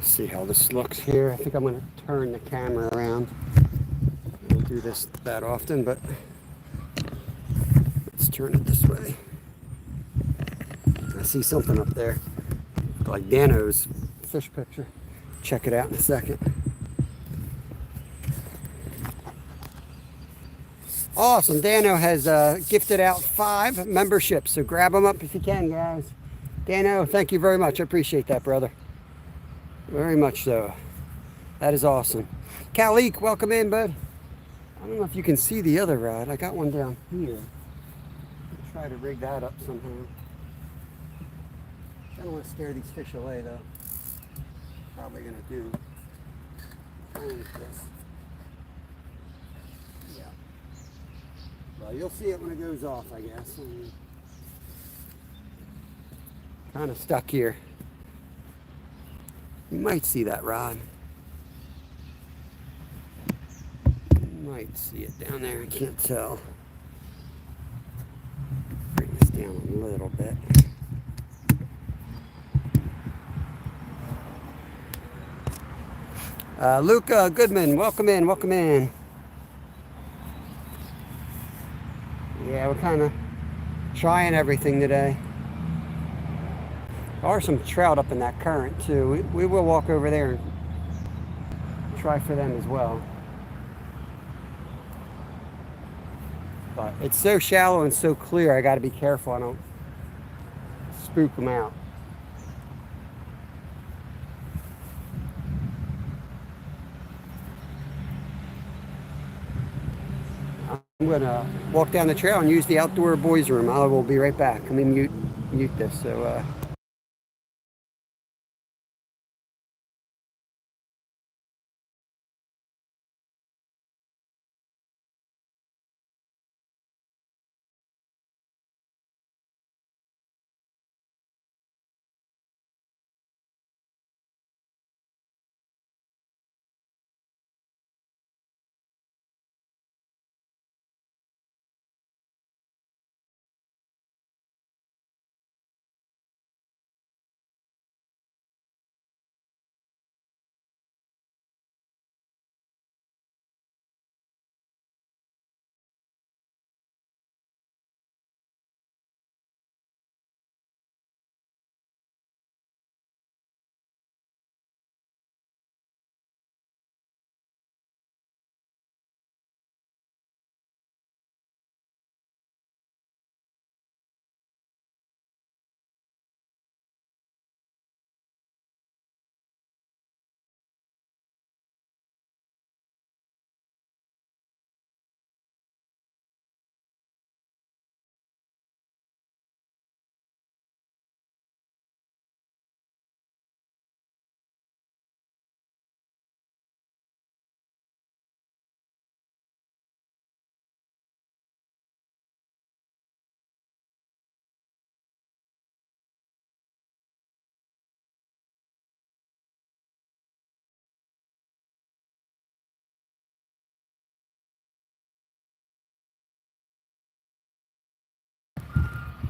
See how this looks here. I think I'm going to turn the camera around. I don't do this that often, but let's turn it this way. I see something up there, like Dano's fish picture. Check it out in a second. Awesome. Dano has gifted out 5 memberships, so grab them up if you can, guys. Dano, thank you very much. I appreciate that, brother. Very much so. That is awesome. Kalik, welcome in, bud. I don't know if you can see the other rod. I got one down here. I'll try to rig that up somehow. I don't want to scare these fish away, though. Probably going to do. This. Yeah. Well, you'll see it when it goes off, I guess. Kind of stuck here. You might see that rod. You might see it down there. I can't tell. Bring this down a little bit. Luca Goodman, welcome in, welcome in. Yeah, we're kind of trying everything today. There are some trout up in that current too. We will walk over there and try for them as well. But it's so shallow and so clear, I got to be careful I don't spook them out. I'm going to walk down the trail and use the outdoor boys room. I will be right back. Let me mute this. So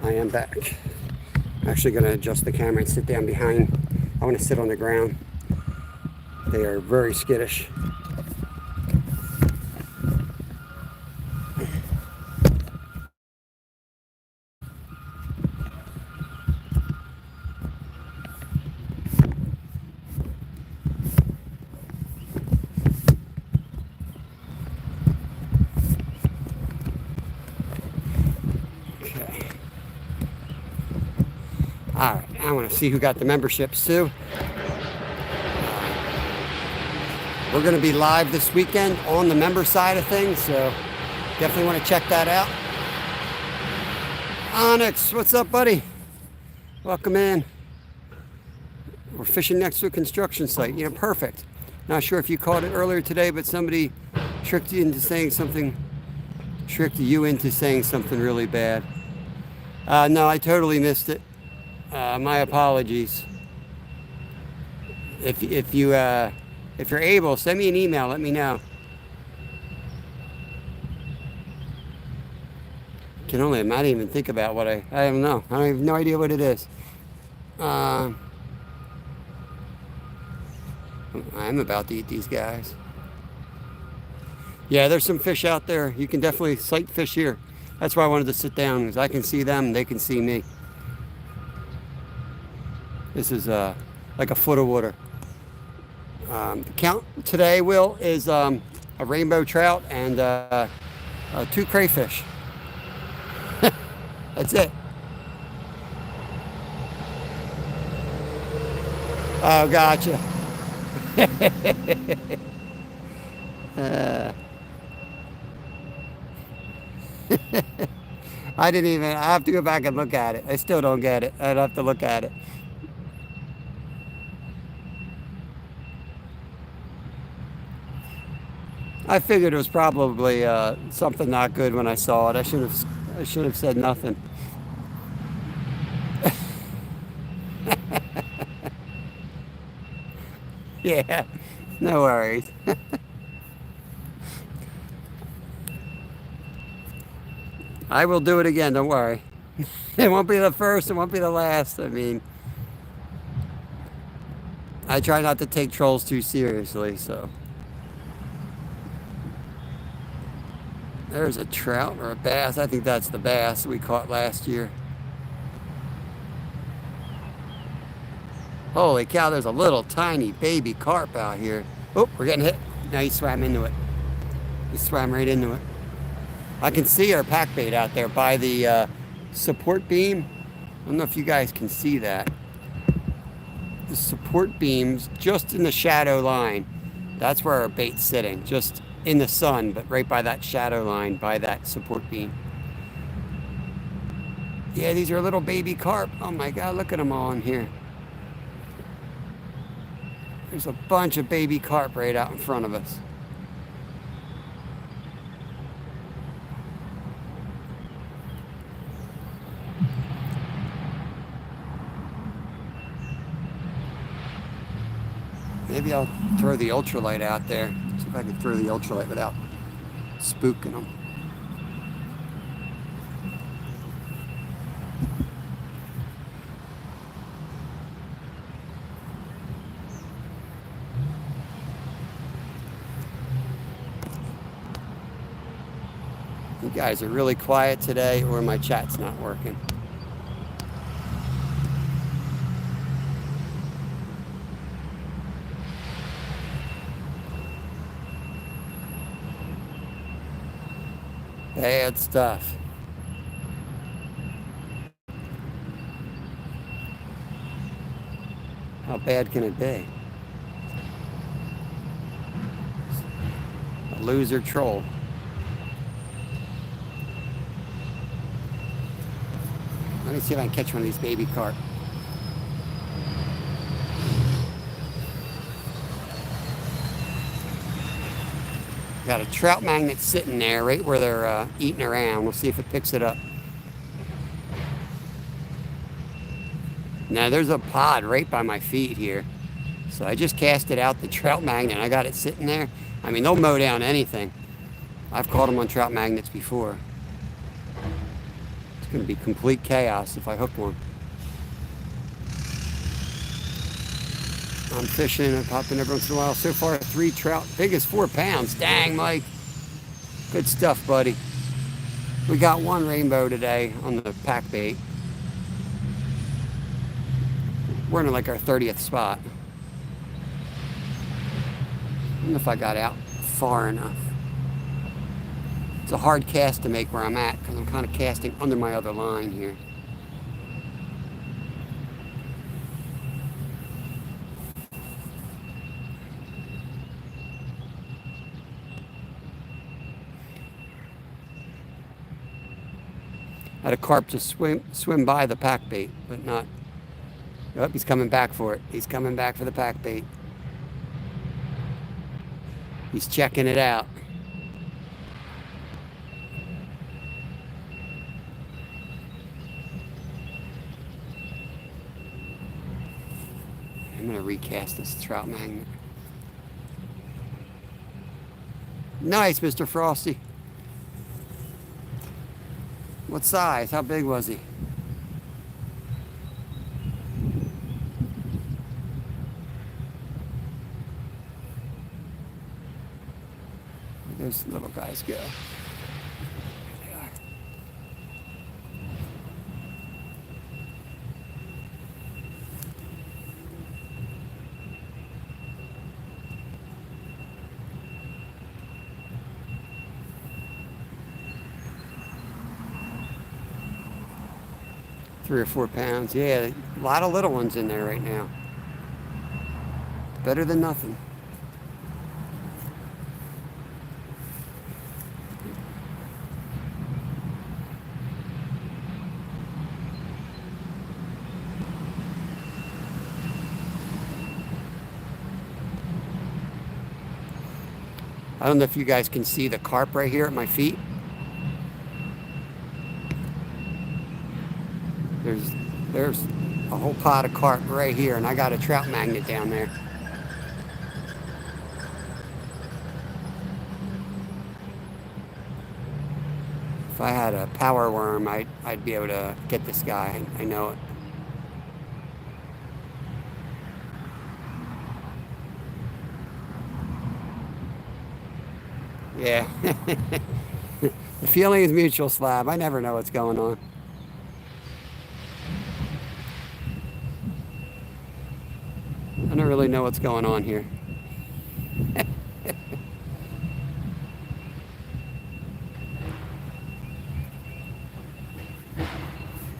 I am back. I'm actually going to adjust the camera and sit down behind. I want to sit on the ground. They are very skittish. All right, I want to see who got the memberships too. We're going to be live this weekend on the member side of things, so definitely want to check that out. Onyx, what's up, buddy? Welcome in. We're fishing next to a construction site. You know, perfect. Not sure if you caught it earlier today, but somebody tricked you into saying something really bad. No, I totally missed it. My apologies. If you're able, send me an email. Let me know. Can only not even think about what I don't know. I have no idea what it is. I'm about to eat these guys. Yeah, there's some fish out there. You can definitely sight fish here. That's why I wanted to sit down, because I can see them, they can see me. This is like a foot of water. The count today, Will, is a rainbow trout and 2 crayfish. That's it. Oh, gotcha. I have to go back and look at it. I still don't get it. I'd have to look at it. I figured it was probably something not good when I saw it. I should have said nothing. Yeah, no worries. I will do it again, don't worry. It won't be the first, it won't be the last. I mean, I try not to take trolls too seriously, so. There's a trout or a bass. I think that's the bass we caught last year. Holy cow, there's a little tiny baby carp out here. Oh, we're getting hit. Now he swam into it. He swam right into it. I can see our pack bait out there by the support beam. I don't know if you guys can see that. The support beam's just in the shadow line. That's where our bait's sitting, just in the sun, but right by that shadow line, by that support beam. Yeah, these are little baby carp. Oh my God, look at them all in here. There's a bunch of baby carp right out in front of us. Maybe I'll throw the ultralight out there. See if I can throw the ultralight without spooking them. You guys are really quiet today, or my chat's not working. Bad stuff. How bad can it be? A loser troll. Let me see if I can catch one of these baby carp. Got a trout magnet sitting there right where they're eating around. We'll see if it picks it up. Now there's a pod right by my feet here. So I just casted out the trout magnet and I got it sitting there. I mean, they'll mow down anything. I've caught them on trout magnets before. It's going to be complete chaos if I hook one. I'm fishing and popping every once in a while. So far, 3 trout, big as 4 pounds. Dang, Mike. Good stuff, buddy. We got 1 rainbow today on the pack bait. We're in like our 30th spot. I don't know if I got out far enough. It's a hard cast to make where I'm at because I'm kind of casting under my other line here. I had a carp just swim by the pack bait, but not. Oh, he's coming back for it. He's coming back for the pack bait. He's checking it out. I'm going to recast this trout magnet. Nice, Mr. Frosty. What size? How big was he? Where those little guys go? There they are. Three or 4 pounds. Yeah, a lot of little ones in there right now. Better than nothing. I don't know if you guys can see the carp right here at my feet. There's a whole pot of carp right here, and I got a trout magnet down there. If I had a power worm, I'd be able to get this guy. I know it. Yeah. The feeling is mutual, Slab. I never know what's going on. I don't really know what's going on here. I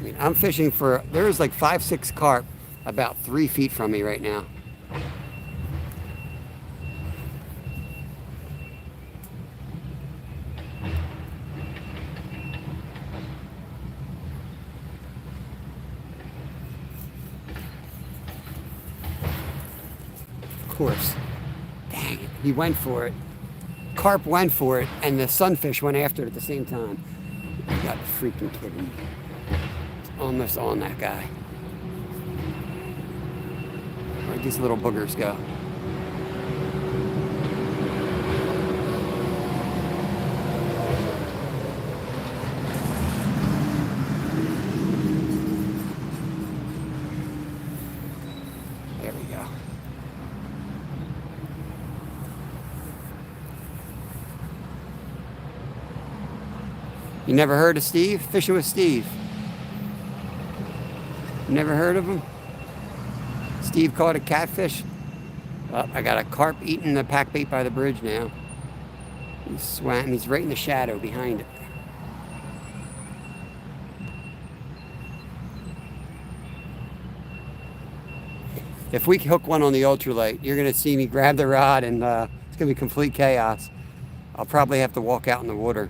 mean, I'm fishing for, there's like 5-6 carp about 3 feet from me right now. Of course. Dang it. He went for it. Carp went for it, and the sunfish went after it at the same time. You got freaking kidding me. It's almost on that guy. Where'd these little boogers go? There we go. You never heard of Steve? Fishing with Steve. Never heard of him? Steve caught a catfish. Oh, I got a carp eating the pack bait by the bridge now. He's swam. He's right in the shadow behind it. If we hook one on the ultralight, you're going to see me grab the rod, and it's going to be complete chaos. I'll probably have to walk out in the water.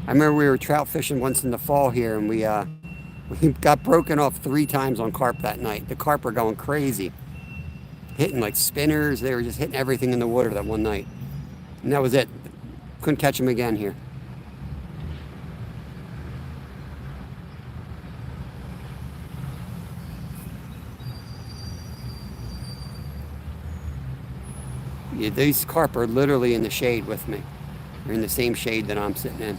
I remember we were trout fishing once in the fall here, and we got broken off 3 times on carp that night. The carp were going crazy, hitting like spinners. They were just hitting everything in the water that one night, and that was it. Couldn't catch them again here. Yeah, these carp are literally in the shade with me. They're in the same shade that I'm sitting in.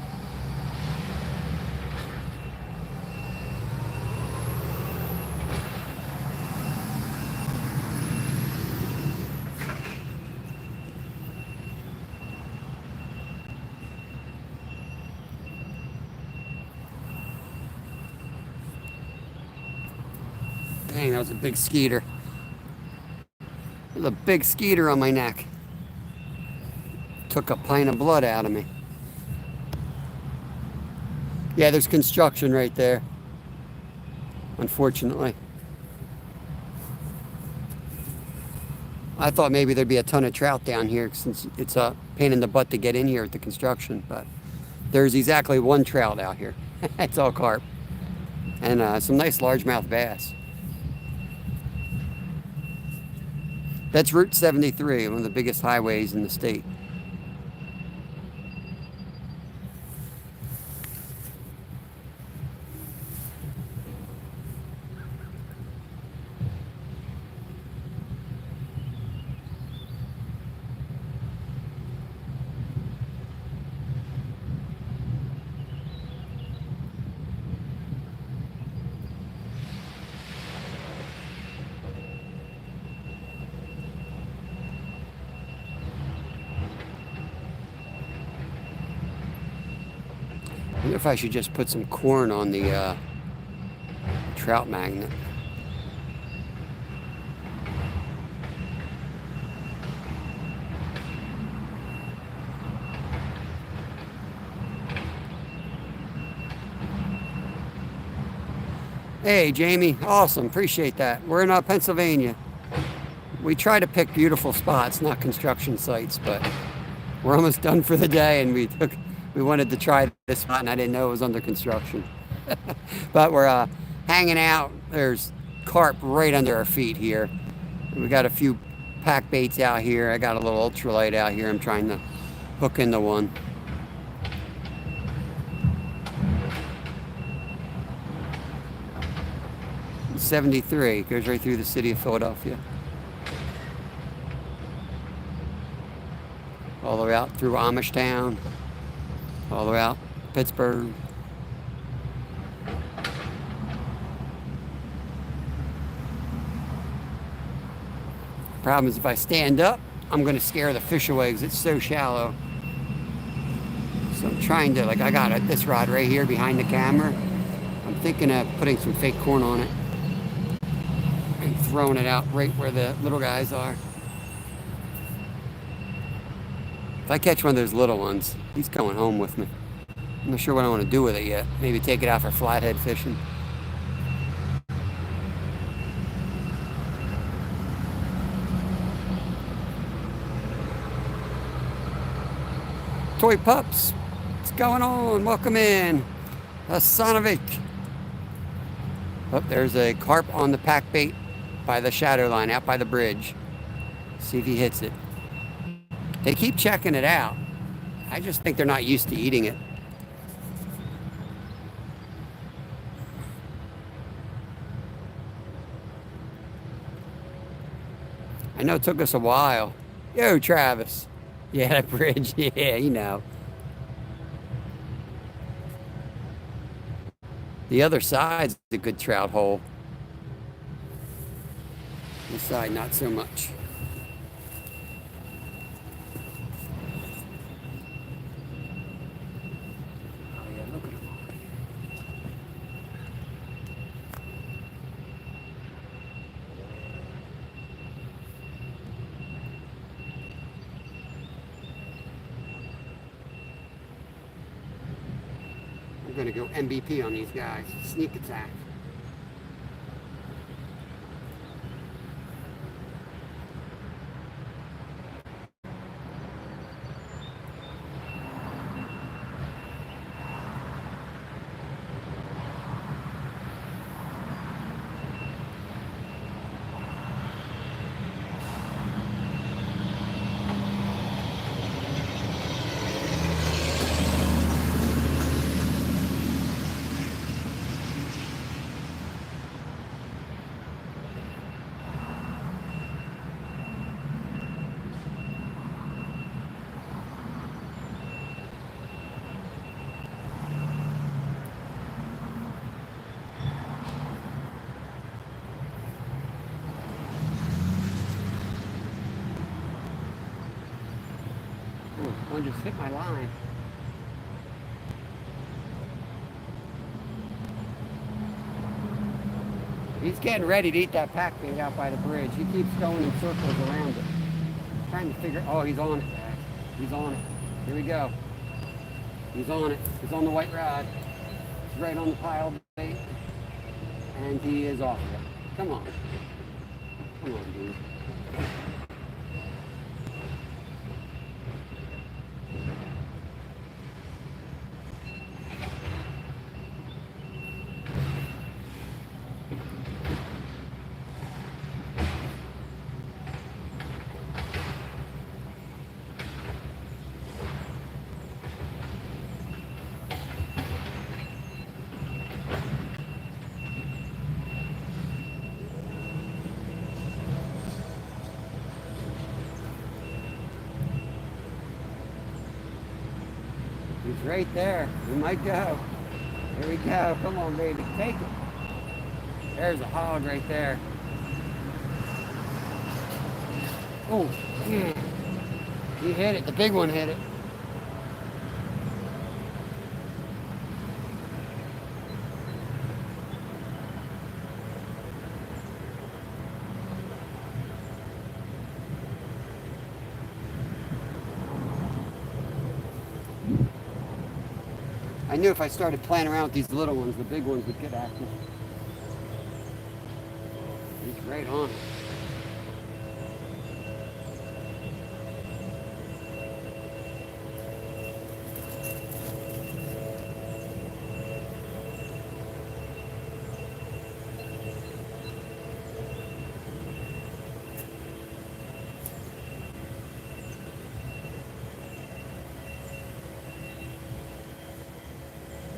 Dang, that was a big skeeter. There's a big skeeter on my neck. Took a pint of blood out of me. Yeah, there's construction right there, unfortunately. I thought maybe there'd be a ton of trout down here since it's a pain in the butt to get in here at the construction, but there's exactly one trout out here. It's all carp. And some nice largemouth bass. That's Route 73, one of the biggest highways in the state. I wonder if I should just put some corn on the trout magnet. Hey, Jamie, awesome, appreciate that. We're in Pennsylvania. We try to pick beautiful spots, not construction sites, but we're almost done for the day, and we wanted to try this spot, and I didn't know it was under construction. But we're hanging out. There's carp right under our feet here. We got a few pack baits out here. I got a little ultralight out here. I'm trying to hook into one. '73 goes right through the city of Philadelphia. All the way out through Amish Town, all the way out Pittsburgh. Problem is, if I stand up, I'm going to scare the fish away because it's so shallow. So I'm trying to, like, I got this rod right here behind the camera. I'm thinking of putting some fake corn on it and throwing it out right where the little guys are. If I catch one of those little ones, he's going home with me. I'm not sure what I want to do with it yet. Maybe take it out for flathead fishing. Toy pups, what's going on? Welcome in. Hasanovic. Oh, there's a carp on the pack bait by the shadow line out by the bridge. See if he hits it. They keep checking it out. I just think they're not used to eating it. I know it took us a while. Yo, Travis. Yeah, that bridge. Yeah, you know. The other side's a good trout hole. This side, not so much. Oh yeah, look at them already. I'm gonna go MVP on these guys. Sneak attack. one just hit my line. He's getting ready to eat that pack bait out by the bridge. He keeps going in circles around it. Trying to figure, oh, he's on it, Dad. He's on it. Here we go. He's on it. He's on the white rod. He's right on the pile of bait. And he is off of it. Come on. Come on, dude. He's right there. We might go. Here we go. Come on, baby. Take it. There's a hog right there. Oh, yeah. He hit it. The big one hit it. I knew if I started playing around with these little ones, the big ones would get active. He's right on it.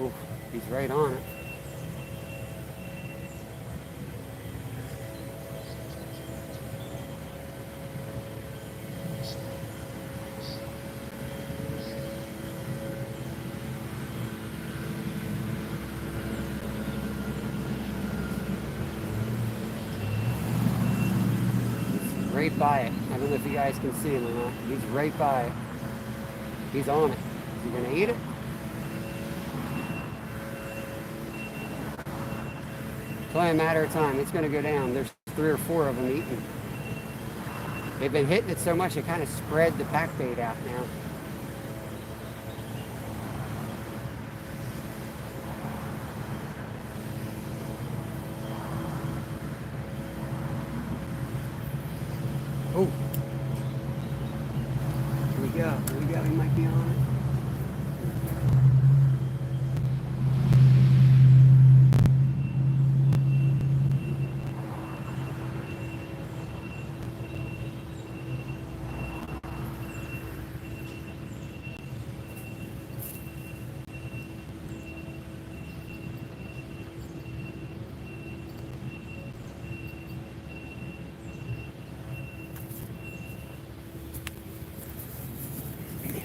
Ooh, he's right on it. He's right by it. I don't know if you guys can see him or not. He's right by it. He's on it. Is he gonna eat it? It's only a matter of time. It's going to go down. There's 3 or 4 of them eating. They've been hitting it so much, it kind of spread the pack bait out now. Oh. Here we go. Here we go. He might be on it.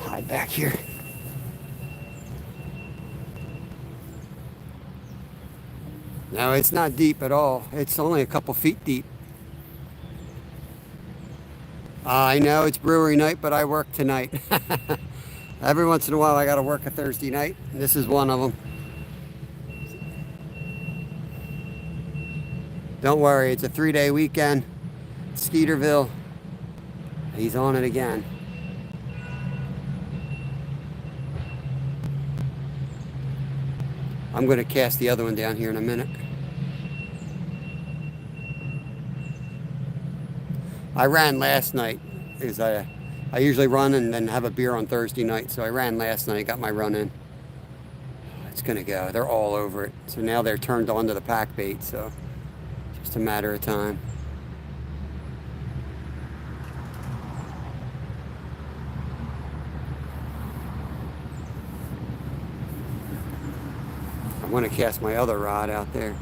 Hide back here. No, it's not deep at all. It's only a couple feet deep. I know it's brewery night, but I work tonight. Every once in a while I gotta work a Thursday night. This is one of them. Don't worry, it's a 3-day weekend. Skeeterville. He's on it again. I'm going to cast the other one down here in a minute. I ran last night because I usually run and then have a beer on Thursday night. So I ran last night, got my run in. It's going to go. They're all over it. So now they're turned on to the pack bait. So just a matter of time. I'm going to cast my other rod out there.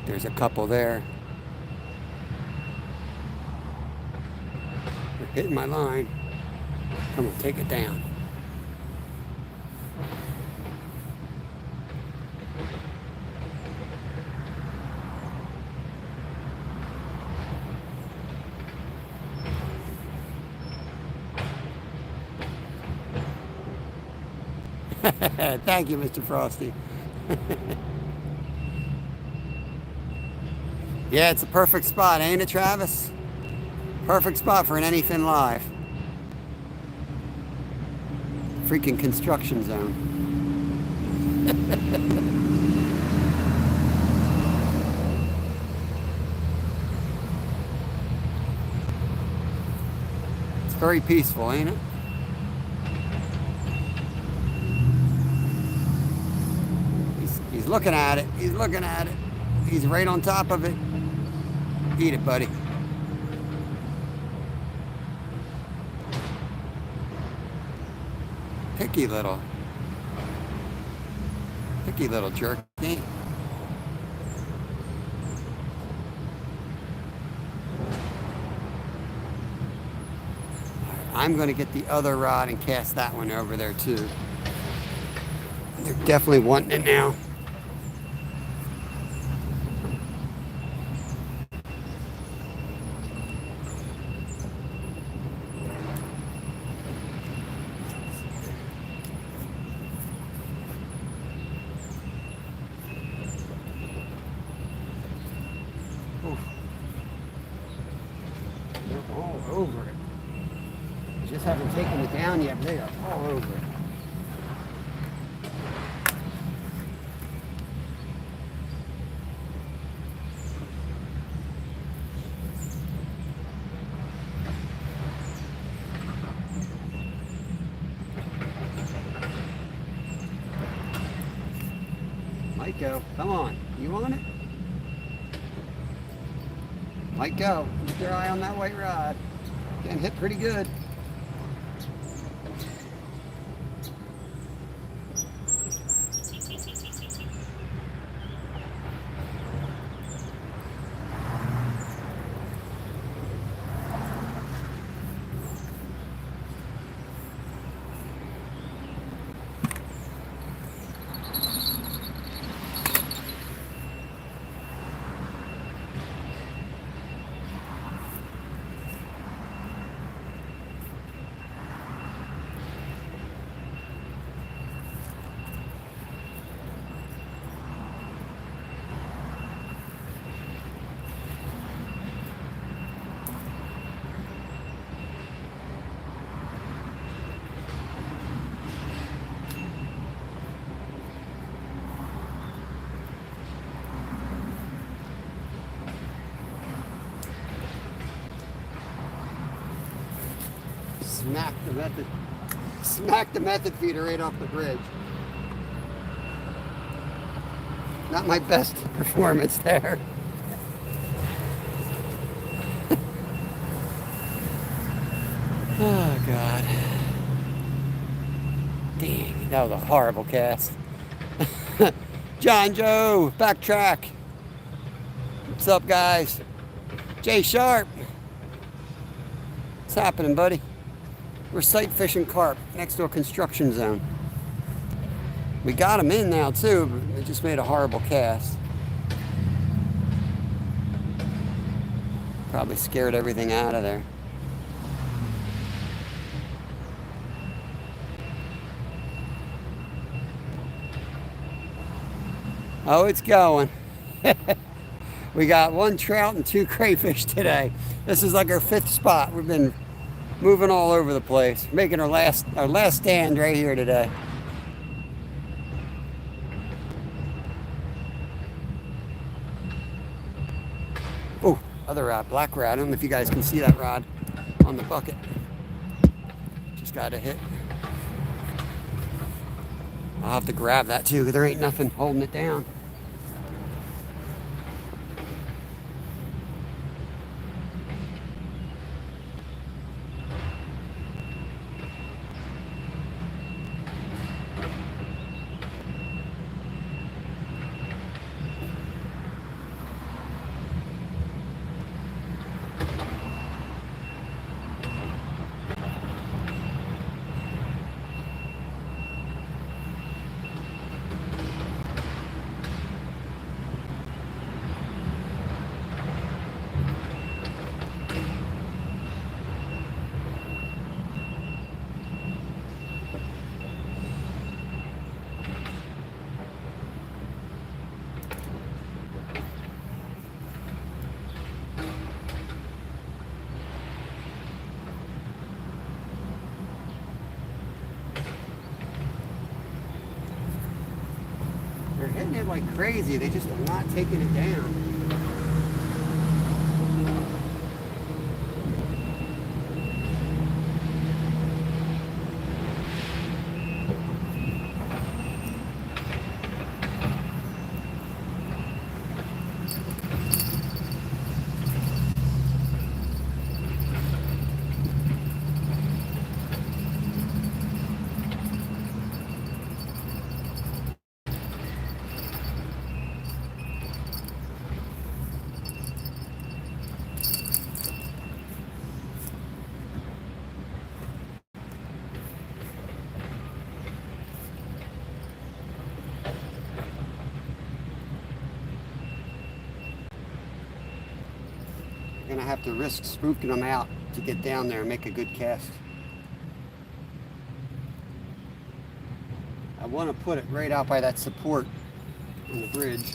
There's a couple there. Hitting my line. Come on, take it down. Thank you, Mr. Frosty. Yeah, it's a perfect spot, ain't it, Travis? Perfect spot for an anything live. Freaking construction zone. It's very peaceful, ain't it? He's looking at it. He's looking at it. He's right on top of it. Eat it, buddy. Picky little jerk. I'm going to get the other rod and cast that one over there too. They're definitely wanting it now. They're all over it. I just haven't taken it down yet, but they are all over it. Might go. Come on. You want it? Might go. Keep your eye on that white rod. Getting hit pretty good. Smack the method feeder right off the bridge. Not my best performance there. Oh God. Dang, that was a horrible cast. John Joe, backtrack. What's up, guys? Jay Sharp. What's happening, buddy? We're sight fishing carp next to a construction zone. We got them in now too, but they just made a horrible cast. Probably scared everything out of there. Oh, it's going. We got 1 trout and 2 crayfish today. This is like our 5th spot. We've been moving all over the place, making our last stand right here today. Oh, other rod, black rod. I don't know if you guys can see that rod on the bucket. Just got a hit. I'll have to grab that too, because there ain't nothing holding it down. They're hitting it like crazy. They just are not taking it down. You're gonna have to risk spooking them out to get down there and make a good cast. I want to put it right out by that support on the bridge.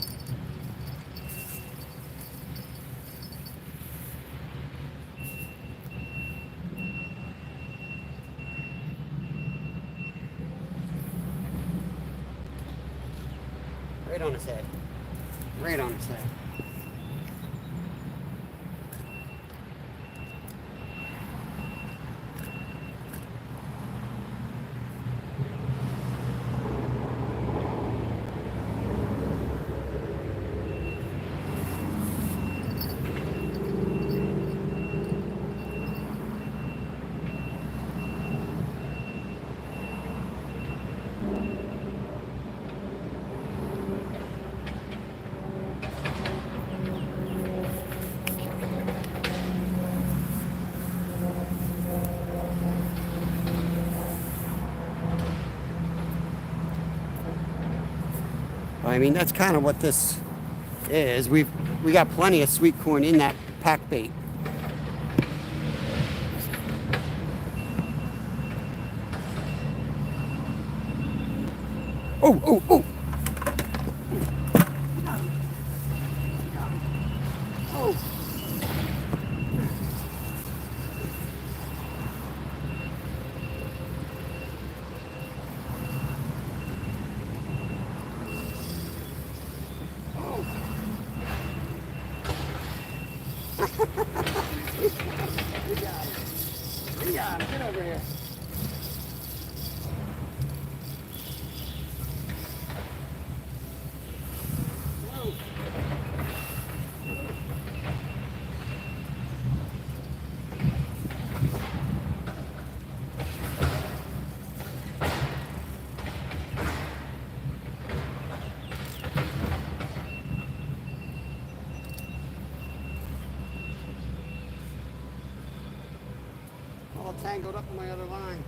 Right on his head. Right on his head. I mean, that's kind of what this is. We got plenty of sweet corn in that pack bait. Oh, oh, oh! Oh! Yeah, get over here. Whoa. All tangled up in my other line.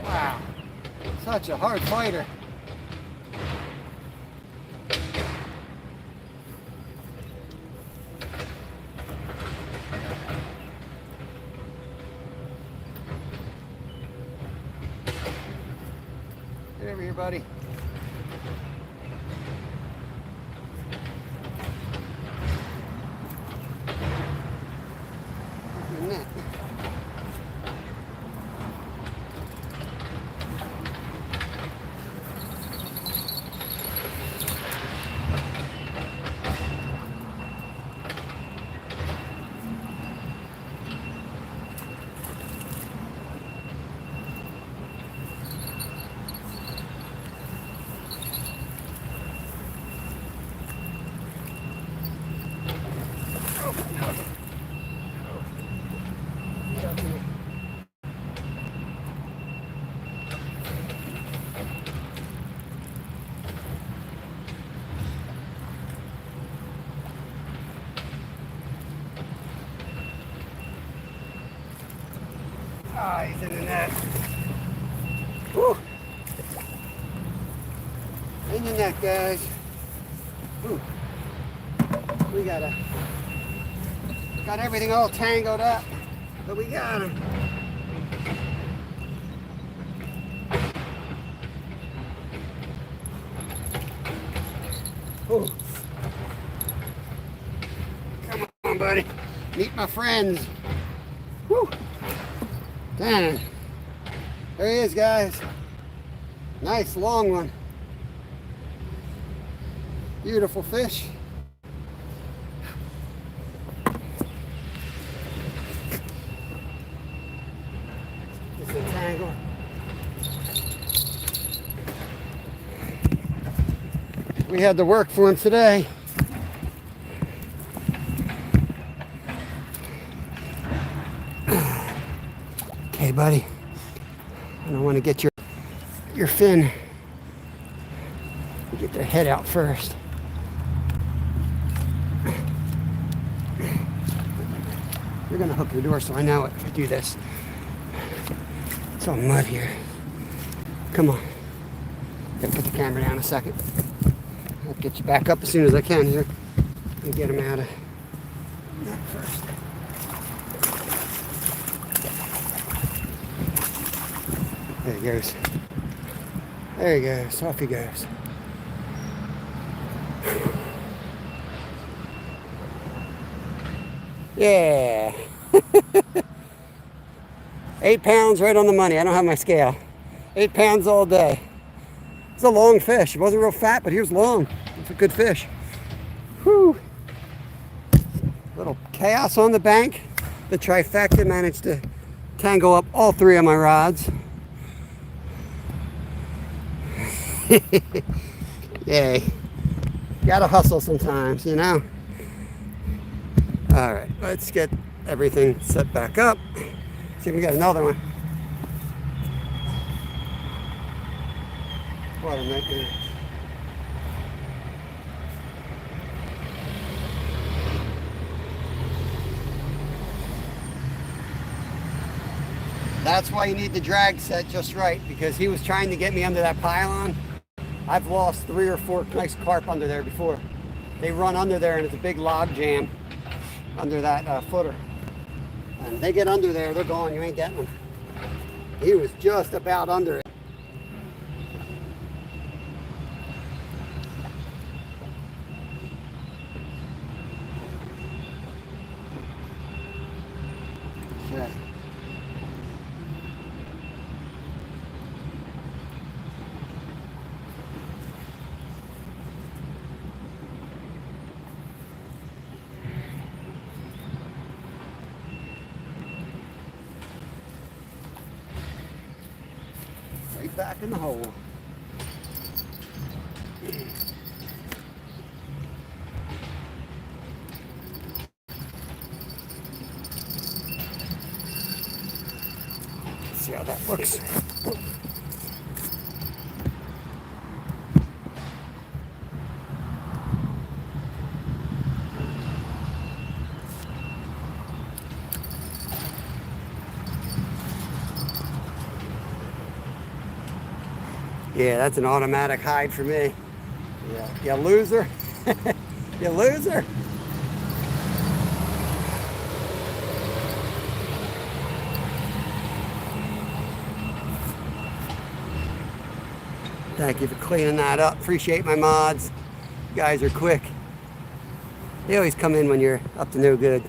Wow, such a hard fighter. Get over here, buddy. Look at that. Ah, he's in the net. Woo. In the net, guys. Woo. We got everything all tangled up, but we got him. Ooh. Come on, buddy. Meet my friends. Woo. Dang. There he is, guys. Nice long one. Beautiful fish. Just a tangle. We had to work for him today. Okay, buddy. I don't want to get your fin. Get the head out first. You're gonna hook your door, so I know it. I do this. It's all mud here. Come on. Gotta put the camera down a second. I'll get you back up as soon as I can here and get him out of that first. There he goes. There he goes. Off he goes. Yeah. 8 pounds right on the money. I don't have my scale. 8 pounds all day. It's a long fish. It wasn't real fat, but he was long. It's a good fish. Whew. Little chaos on the bank. The trifecta managed to tangle up all 3 of my rods. Yay. Gotta hustle sometimes, you know. All right, let's get everything set back up. See if we got another one. What a nightmare. That's why you need the drag set just right, because he was trying to get me under that pylon. I've lost 3 or 4 nice carp under there before. They run under there and it's a big log jam under that footer. And they get under there, they're gone, you ain't getting them. He was just about under it. Okay. Right back in the hole. See how that looks. Yeah, that's an automatic hide for me. Yeah, you loser. You loser. Thank you for cleaning that up. Appreciate my mods. You guys are quick. They always come in when you're up to no good.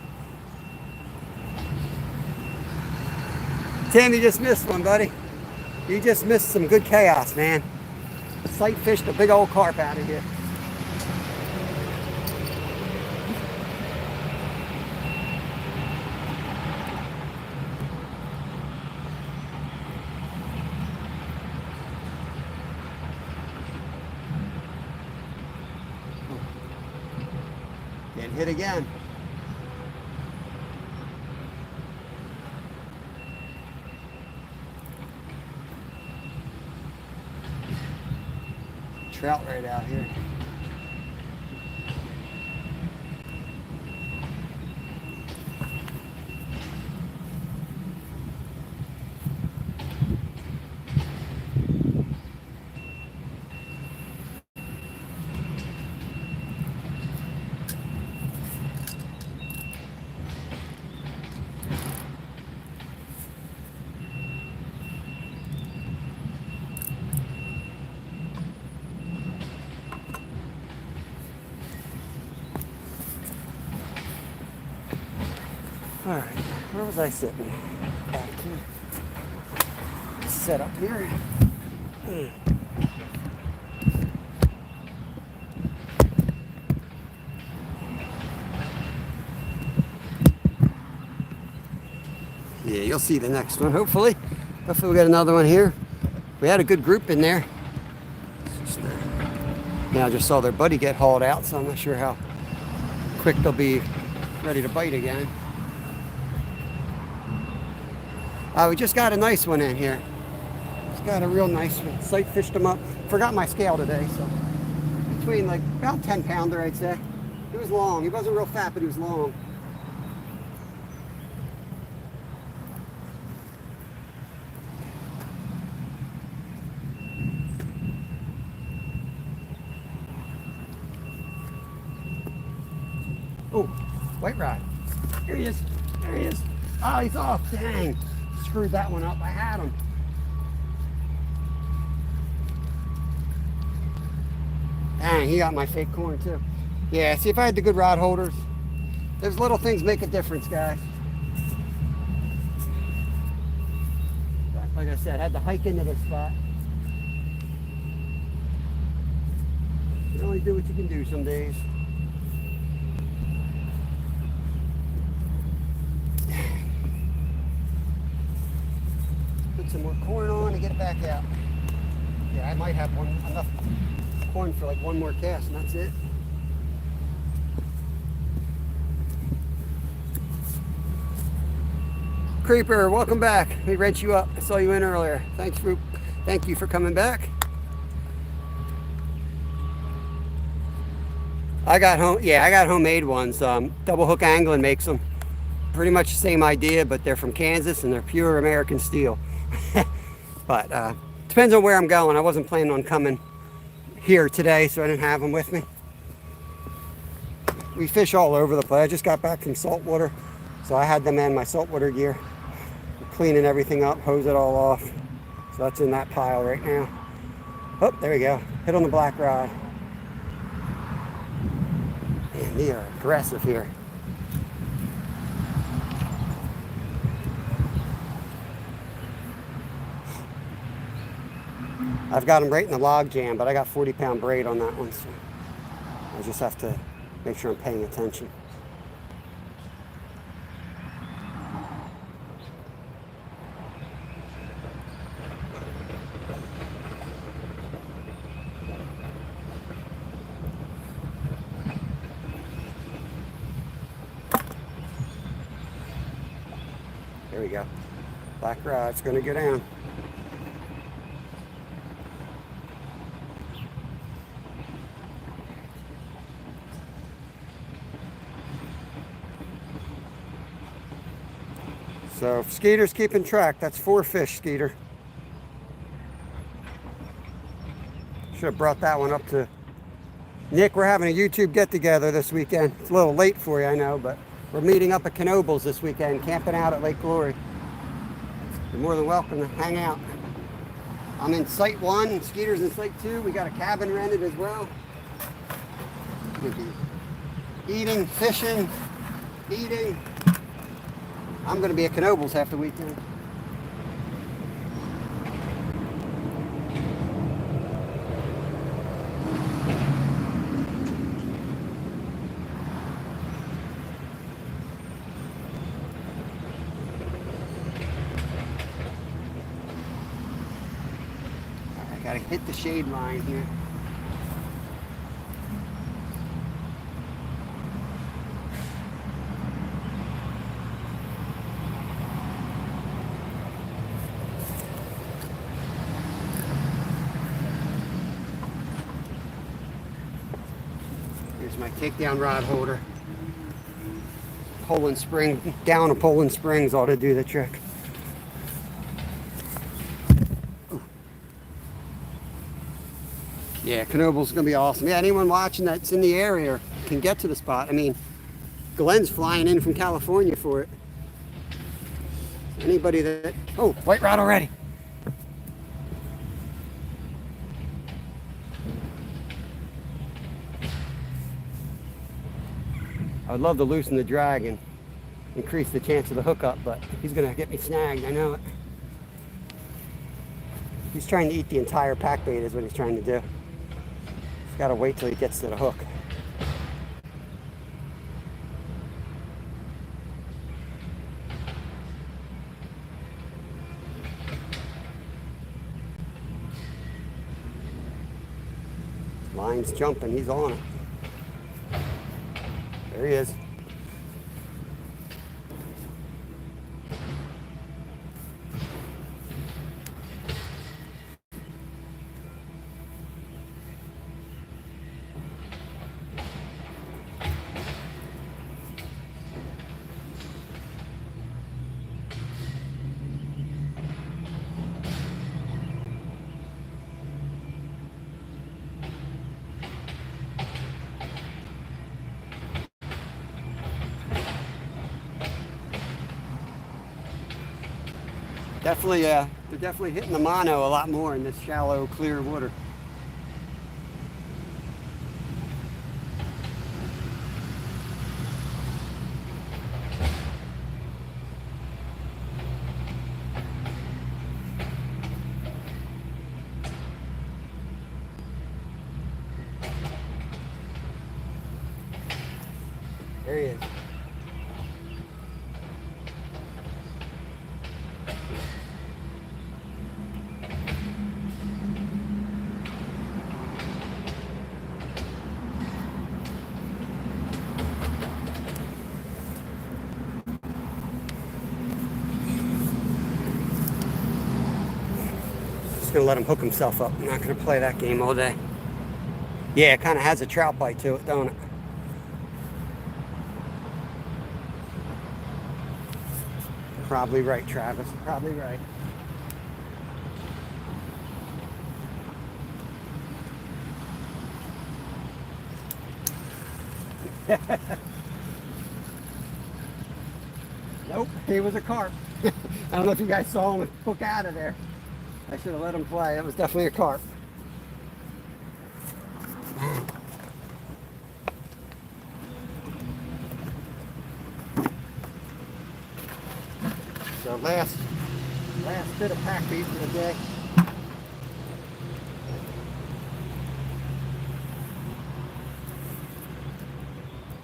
Tim, you just missed one, buddy. You just missed some good chaos, man. Sight fished a big old carp out of here. Getting hit again. Trout right out here. All right, where was I sitting? Back here. Set up here. Yeah, you'll see the next one, hopefully. Hopefully we got another one here. We had a good group in there. Now I just saw their buddy get hauled out, so I'm not sure how quick they'll be ready to bite again. We just got a nice one in here. Just got a real nice one. Sight fished them up. Forgot my scale today, so between like about 10 pounder, I'd say. He was long. He wasn't real fat, but he was long. Oh, white rod. Here he is. There he is. Oh, he's off. Dang. Screwed that one up. I had him. Dang, he got my fake corn too. Yeah, see, if I had the good rod holders, those little things make a difference, guys. Like I said, I had to hike into this spot. You can only do what you can do some days. Put some more corn on and get it back out. Yeah, I might have enough corn for like one more cast, and that's it. Creeper, welcome back. Let me wrench you up. I saw you in earlier. Thank you for coming back. I got homemade ones. Double Hook Angling makes them. Pretty much the same idea, but they're from Kansas and they're pure American steel. But depends on where I'm going. I wasn't planning on coming here today, so I didn't have them with me. We fish all over the place. I just got back from saltwater, so I had them in my saltwater gear. I'm cleaning everything up, hose it all off. So that's in that pile right now. Oh, there we go. Hit on the black rod. Man, they are aggressive here. I've got them right in the log jam, but I got 40-pound braid on that one, so I just have to make sure I'm paying attention. There we go. Black rod's gonna go down. So if Skeeter's keeping track, that's 4 fish, Skeeter. Should have brought that one up to Nick. We're having a YouTube get-together this weekend. It's a little late for you, I know, but we're meeting up at Knoebels this weekend, camping out at Lake Glory. You're more than welcome to hang out. I'm in Site 1, and Skeeter's in Site 2. We got a cabin rented as well. We'll be eating, fishing, eating. I'm going to be at Knoebels half the weekend. I got to hit the shade line here. Here's my takedown rod holder. Poland spring, down a Poland springs ought to do the trick. Ooh. Yeah, Knoebels is gonna be awesome. Yeah, anyone watching that's in the area can get to the spot. I mean, Glenn's flying in from California for it. Anybody that, oh, white rod already. I'd love to loosen the dragon. increase the chance of the hookup, but he's gonna get me snagged, I know it. He's trying to eat the entire pack bait is what he's trying to do. He's gotta wait till he gets to the hook. Line's jumping, he's on it. There he is. Definitely, they're definitely hitting the mono a lot more in this shallow, clear water. There he is. Just gonna let him hook himself up. I'm not gonna play that game all day. Yeah, it kind of has a trout bite to it, don't it? Probably right, Travis. Probably right. Nope, he was a carp. I don't know if you guys saw him hook out of there. I should have let him play. It was definitely a carp. So last bit of pack bait for the day.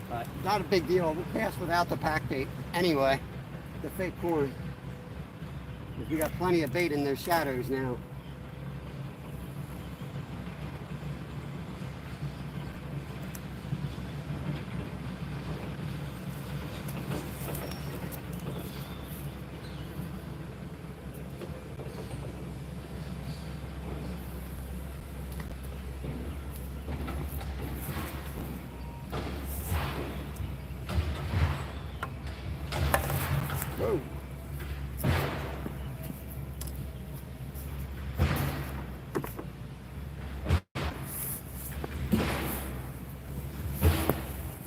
But not a big deal. We'll pass without the pack bait anyway. The fake corn. We got plenty of bait in those shadows now. Whoa.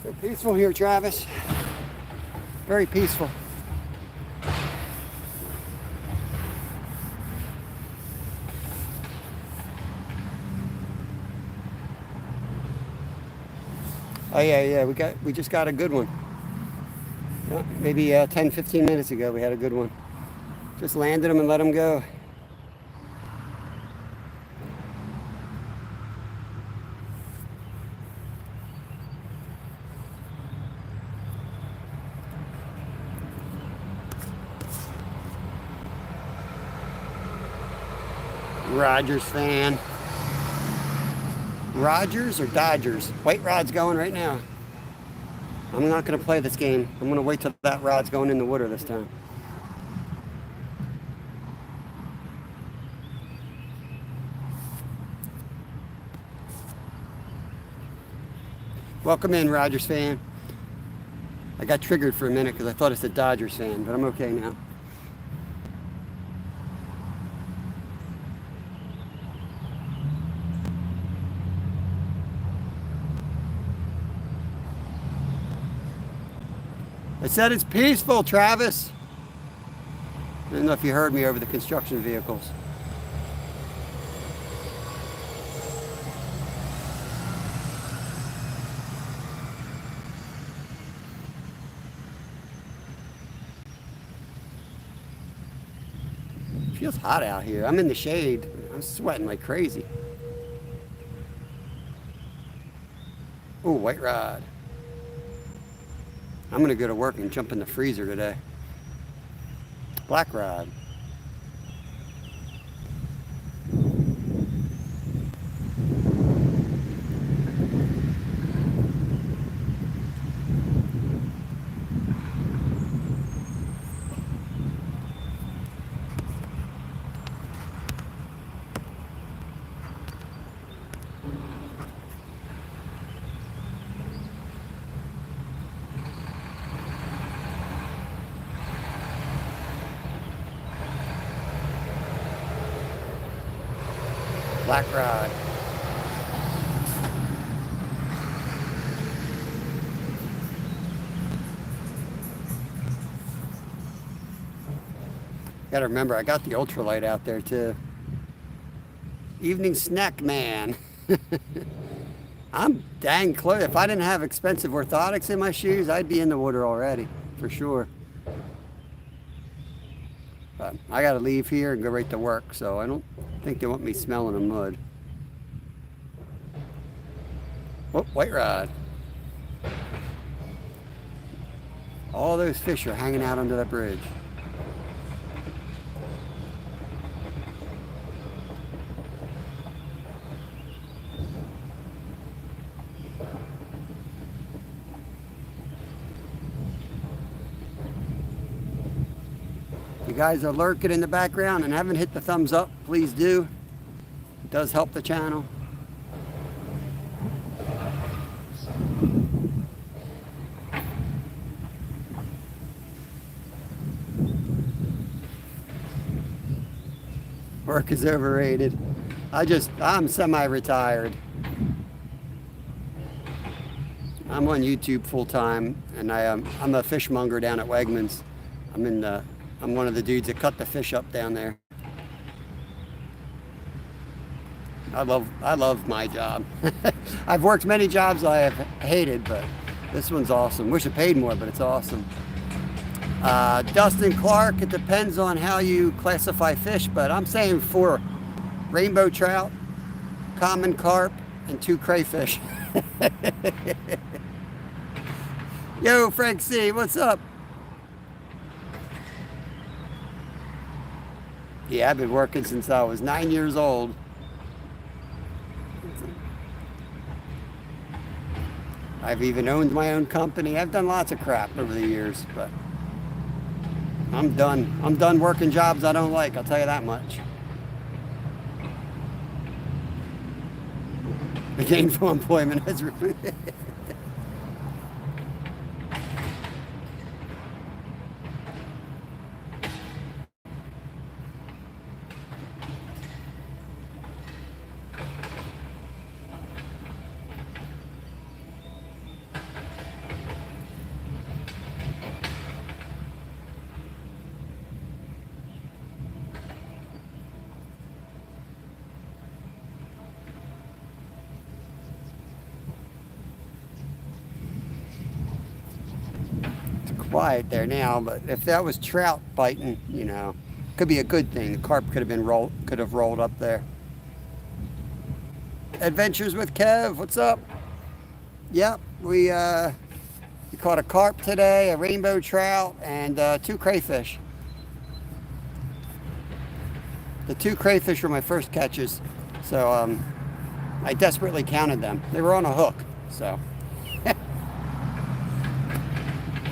So peaceful here, Travis. Very peaceful. Oh yeah, we just got a good one. Maybe 10, 15 minutes ago we had a good one. Just landed him and let him go. Rogers fan. Rogers or Dodgers? White rod's going right now. I'm not going to play this game. I'm going to wait till that rod's going in the water this time. Welcome in, Rogers fan. I got triggered for a minute because I thought it's a Dodgers fan, but I'm okay now. I said it's peaceful, Travis. I don't know if you heard me over the construction vehicles. Feels hot out here. I'm in the shade. I'm sweating like crazy. Oh, white rod. I'm gonna go to work and jump in the freezer today. Black rod. Black rod. Gotta remember, I got the ultralight out there too. Evening snack man. I'm dang close. If I didn't have expensive orthotics in my shoes, I'd be in the water already, for sure. But I gotta leave here and go right to work, so I don't think they want me smelling the mud. Oh, white rod. All those fish are hanging out under that bridge. If you guys are lurking in the background and haven't hit the thumbs up, please do. It does help the channel. Work is overrated. I'm semi-retired. I'm on YouTube full time, and I'm a fishmonger down at Wegmans. I'm one of the dudes that cut the fish up down there. I love my job. I've worked many jobs I have hated, but this one's awesome. Wish it paid more, but it's awesome. Dustin Clark, it depends on how you classify fish, but I'm saying 4 rainbow trout, common carp, and 2 crayfish. Yo, Frank C, what's up? Yeah, I've been working since I was 9 years old. I've even owned my own company. I've done lots of crap over the years, but I'm done. I'm done working jobs I don't like, I'll tell you that much. The gainful employment has quiet there now, but if that was trout biting, you know, could be a good thing. The carp could have rolled up there. Adventures with Kev, what's up? Yep, we caught a carp today, a rainbow trout, and 2 crayfish. The 2 crayfish were my first catches, so I desperately counted them. They were on a hook, so.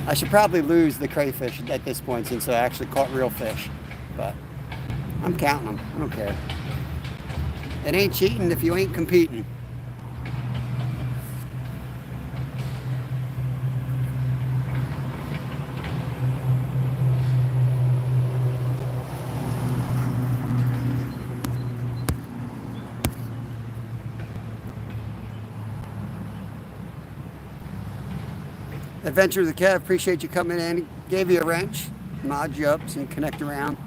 I should probably lose the crayfish at this point since I actually caught real fish, but I'm counting them. I don't care. It ain't cheating if you ain't competing. Adventure with the Kev, appreciate you coming in. Gave you a wrench, mod you up so you can connect around.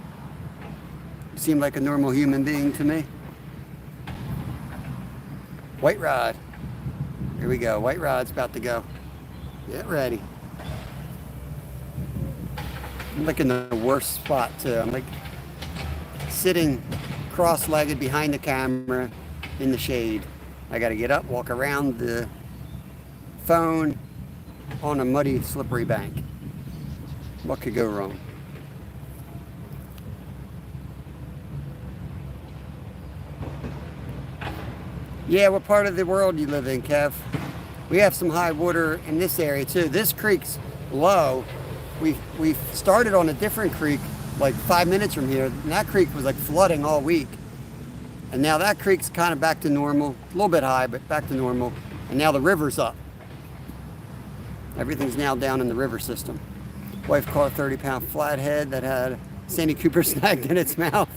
You seem like a normal human being to me. White rod. Here we go. White rod's about to go. Get ready. I'm like in the worst spot too. I'm like sitting cross-legged behind the camera in the shade. I got to get up, walk around the phone on a muddy, slippery bank. What could go wrong? Yeah, what part of the world you live in, Kev? We have some high water in this area too. This creek's low. We started on a different creek like 5 minutes from here, and that creek was like flooding all week. And now that creek's kind of back to normal, a little bit high, but back to normal. And now the river's up. Everything's now down in the river system. Wife caught a 30-pound flathead that had Sandy Cooper snagged in its mouth.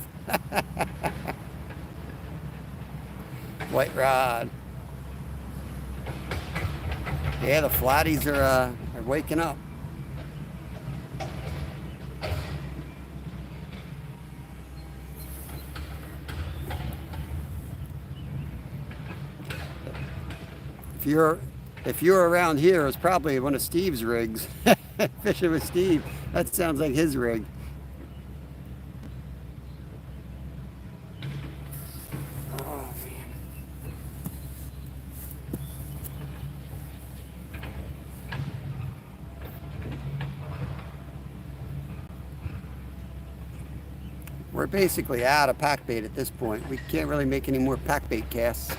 White rod. Yeah, the flatties are waking up. If you're around here, it's probably one of Steve's rigs. Fishing with Steve. That sounds like his rig. Oh, man. We're basically out of pack bait at this point. We can't really make any more pack bait casts,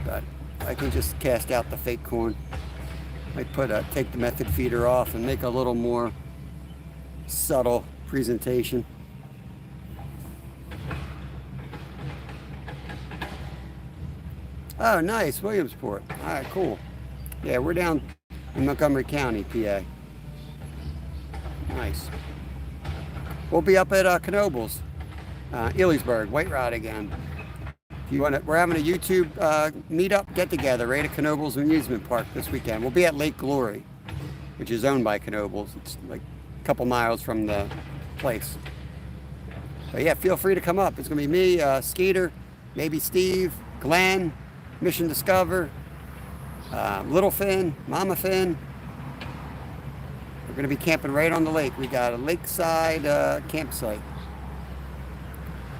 but I can just cast out the fake corn. I take the method feeder off and make a little more subtle presentation. Oh, nice, Williamsport. All right, cool. Yeah, we're down in Montgomery County, PA. Nice. We'll be up at Knoebels, Ellisburg, White Rod again. If you want to, we're having a YouTube meetup get-together right at Knoebels Amusement Park this weekend. We'll be at Lake Glory, which is owned by Knoebels. It's like a couple miles from the place. But yeah, feel free to come up. It's going to be me, Skeeter, maybe Steve, Glenn, Mission Discover, Little Finn, Mama Finn. We're going to be camping right on the lake. We got a lakeside campsite.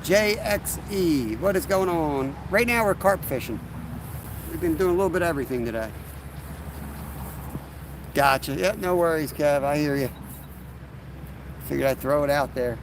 JXE, what is going on? Right now we're carp fishing. We've been doing a little bit of everything today. Gotcha. Yep, no worries, Kev. I hear you. Figured I'd throw it out there.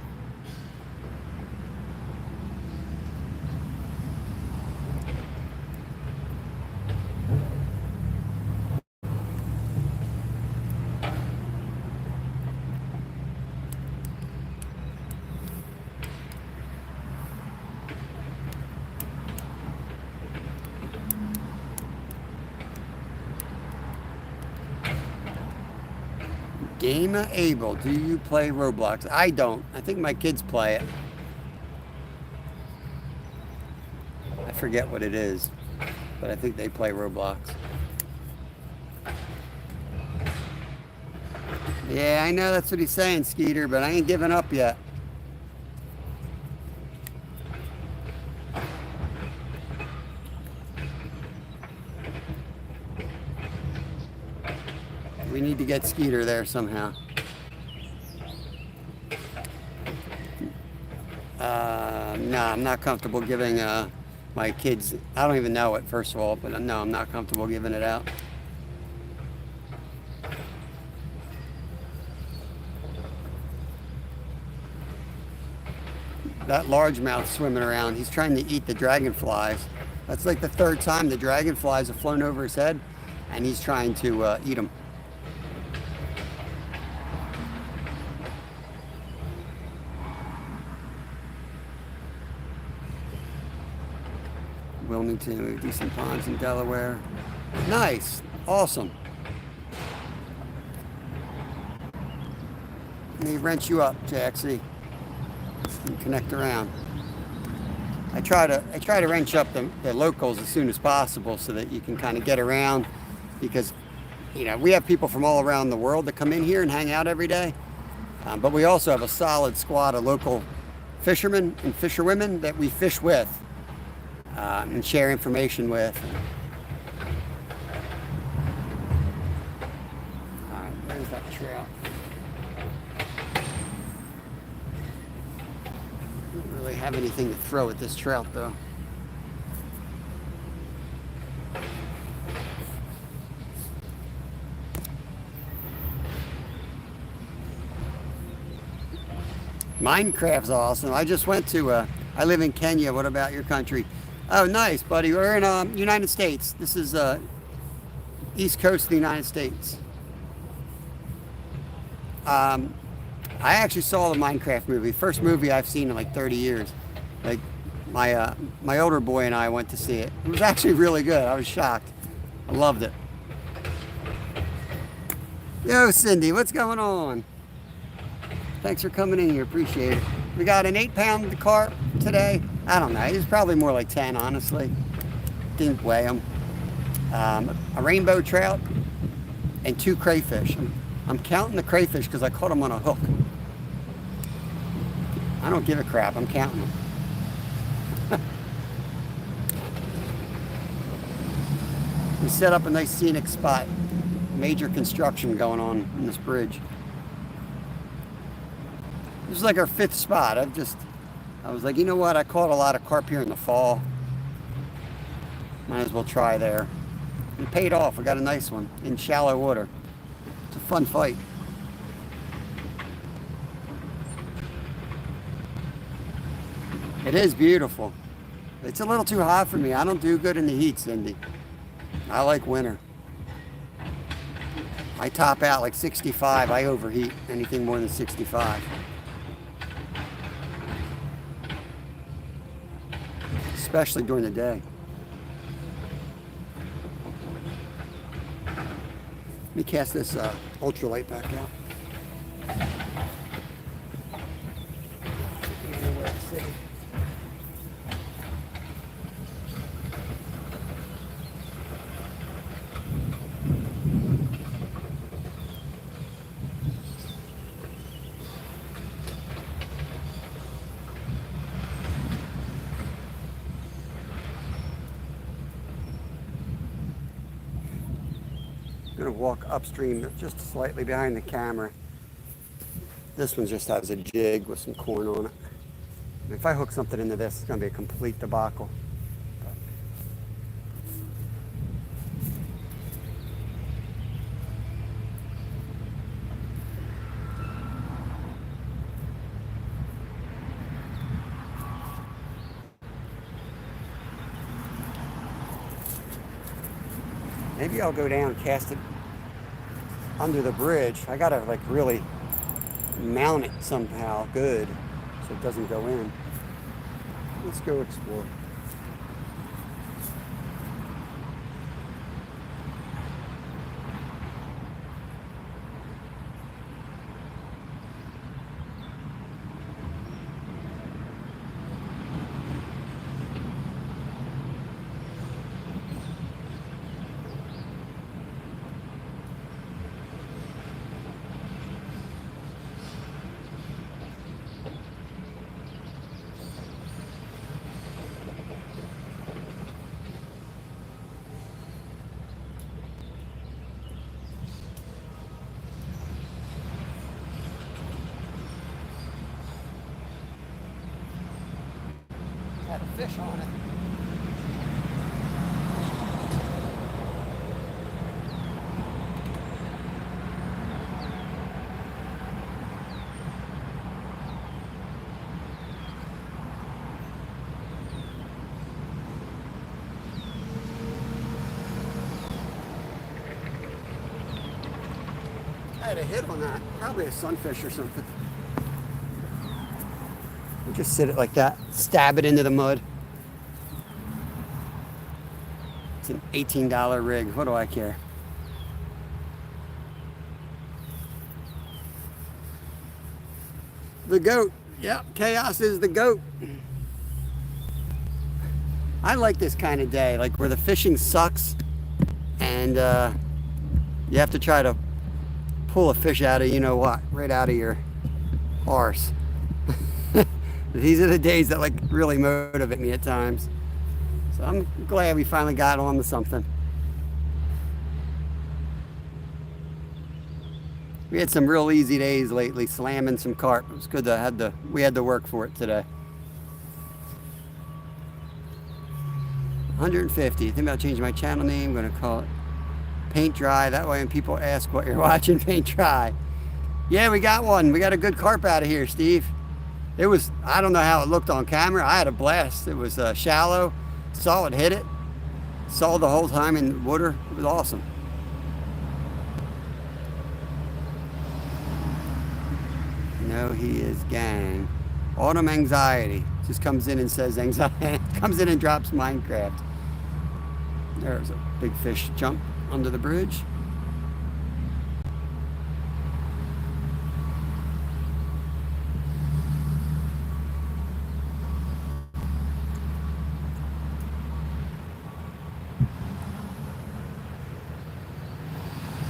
Game able. Do you play Roblox? I don't. I think my kids play it. I forget what it is, but I think they play Roblox. Yeah, I know that's what he's saying, Skeeter, but I ain't giving up yet. We need to get Skeeter there somehow. No, I'm not comfortable giving my kids, I don't even know it, first of all, but no, I'm not comfortable giving it out. That largemouth swimming around, he's trying to eat the dragonflies. That's like the third time the dragonflies have flown over his head, and he's trying to eat them. Wilmington, decent ponds in Delaware. Nice, awesome. Let me wrench you up, Jaxie, and connect around. I try to wrench up the locals as soon as possible so that you can kind of get around, because you know we have people from all around the world that come in here and hang out every day, but we also have a solid squad of local fishermen and fisherwomen that we fish with. And share information with. All right, where's that trail? Not really have anything to throw at this trout though. Minecraft's awesome. I just went to, I live in Kenya. What about your country? Oh, nice, buddy. We're in United States. This is East Coast of the United States. I actually saw the Minecraft movie. First movie I've seen in like 30 years. Like my older boy and I went to see it. It was actually really good. I was shocked. I loved it. Yo, Cindy, what's going on? Thanks for coming in here. Appreciate it. We got an 8-pound carp today. I don't know. He's probably more like 10, honestly. Didn't weigh him. A rainbow trout and 2 crayfish. I'm counting the crayfish because I caught them on a hook. I don't give a crap. I'm counting them. We set up a nice scenic spot. Major construction going on in this bridge. This is like our 5th spot. I was like, you know what? I caught a lot of carp here in the fall. Might as well try there. It paid off. We got a nice one in shallow water. It's a fun fight. It is beautiful. It's a little too hot for me. I don't do good in the heat, Cindy. I like winter. I top out like 65. I overheat anything more than 65. Especially during the day. Let me cast this ultralight back out. I'm going to walk upstream just slightly behind the camera. This one just has a jig with some corn on it. If I hook something into this, it's going to be a complete debacle. Maybe I'll go down and cast it under the bridge. I gotta like really mount it somehow good so it doesn't go in. Let's go explore. Had a fish on it. I had a hit on that. Probably a sunfish or something. Just sit it like that, stab it into the mud. It's an $18 rig. What do I care? The goat. Yep, chaos is the goat. I like this kind of day, like where the fishing sucks and you have to try to pull a fish out of, you know what, right out of your arse. These are the days that like really motivate me at times. So I'm glad we finally got on to something. We had some real easy days lately, slamming some carp. It was good to we had to work for it today. 150. Think about changing my channel name. I'm going to call it Paint Dry. That way when people ask what you're watching, Paint Dry. Yeah, we got one. We got a good carp out of here, Steve. It was, I don't know how it looked on camera. I had a blast. It was shallow. Saw it hit it. Saw the whole time in the water. It was awesome. No, he is gang. Autumn anxiety. Just comes in and says anxiety. Comes in and drops Minecraft. There's a big fish jump under the bridge.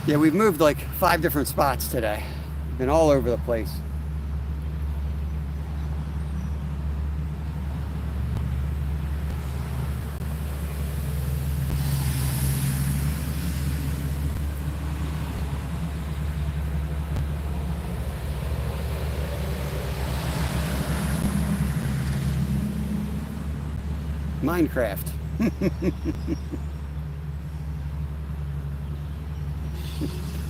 Yeah, we've moved like 5 different spots today. Been all over the place. Minecraft.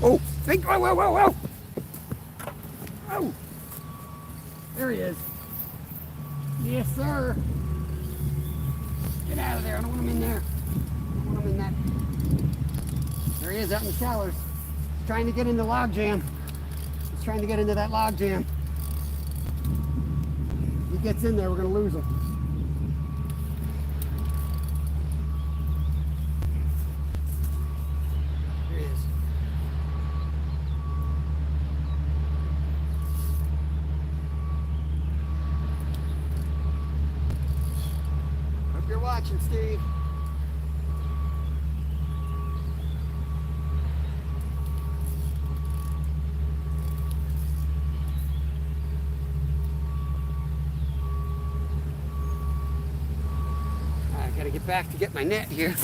Oh, think, whoa, whoa, whoa, whoa. Oh, there he is. Yes, sir. Get out of there. I don't want him in there. I don't want him in that. There he is out in the shallows. He's trying to get into log jam. He's trying to get into that log jam. If he gets in there, we're going to lose him. There he is. Hope you're watching, Steve. I gotta get back to get my net here.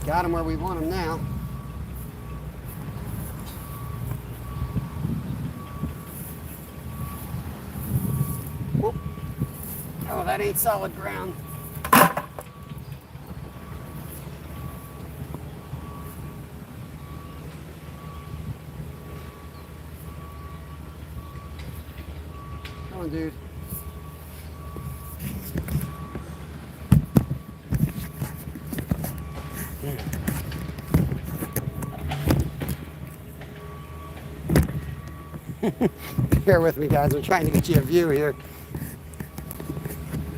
Got him where we want him now. Whoop. Oh, that ain't solid ground. Come on, dude. Bear with me, guys. I'm trying to get you a view here.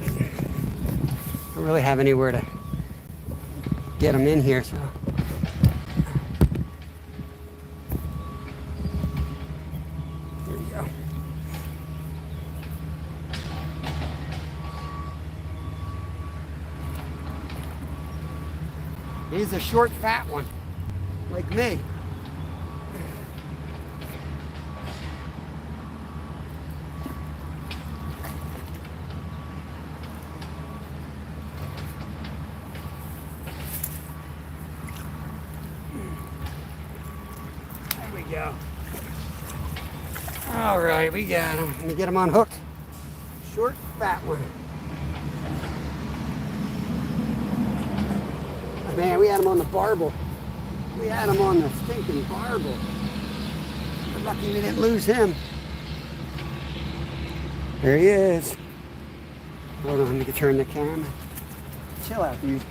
I don't really have anywhere to get them in here, so. There you go. He's a short, fat one, like me. There we go. All right, we got him. Let me get him on hook. Short, fat one. Man, we had him on the barbel. We had him on the stinking barbel. We're lucky we didn't lose him. There he is. Hold on, let me turn the camera. Chill out, dude.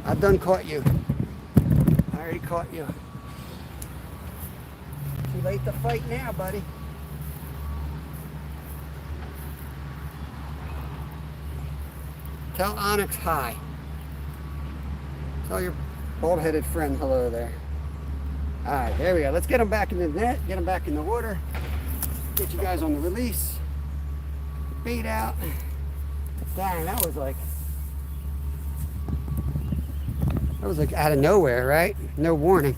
I've done caught you. I already caught you. Too late to fight now, buddy. Tell Onyx hi. Tell your bald-headed friend hello there. All right, there we go. Let's get him back in the net, get him back in the water, get you guys on the release. Bait out. Dang, that was like out of nowhere, right? No warning.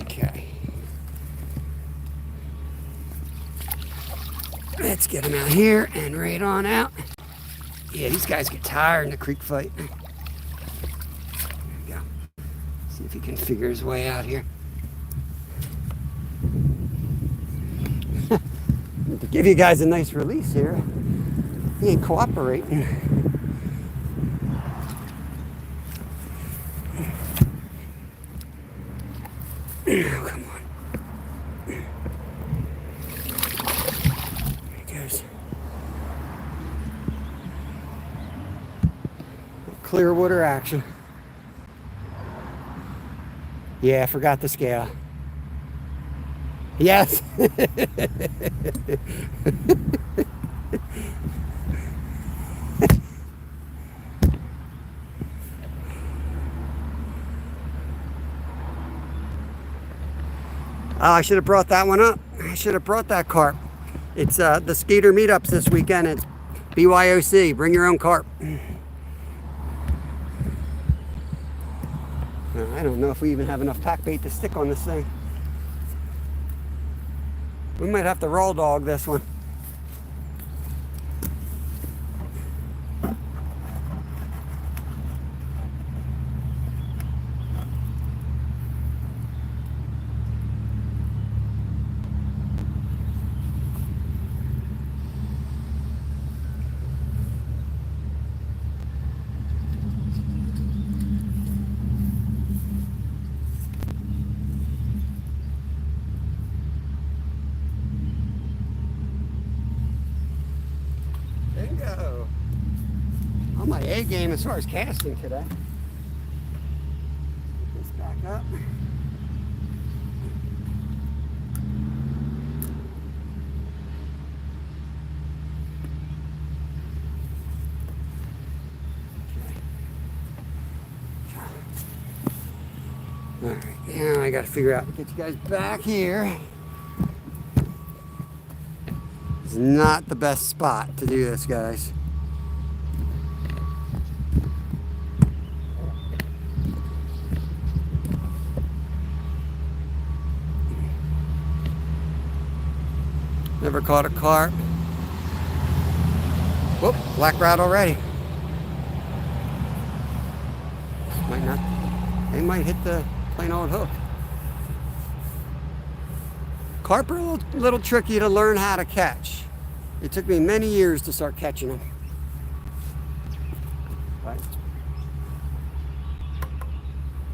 Okay. Let's get him out here and right on out. Yeah, these guys get tired in the creek fight. There we go. if he can figure his way out here. To give you guys a nice release here. He ain't cooperating. Oh, come on. There he goes. Clear water action. Yeah, I forgot the scale. Yes. Oh, I should have brought that one up. I should have brought that carp. It's the Skeeter meetups this weekend. It's BYOC. Bring your own carp. I don't know if we even have enough pack bait to stick on this thing. We might have to raw dog this one. Bingo! On my A game as far as casting today. Put this back up. Alright, now I gotta figure out, get you guys back here. It's not the best spot to do this, guys. Never caught a carp. Whoop, black rod already. Might not, they might hit the plain old hook. Carp are a little tricky to learn how to catch. It took me many years to start catching them.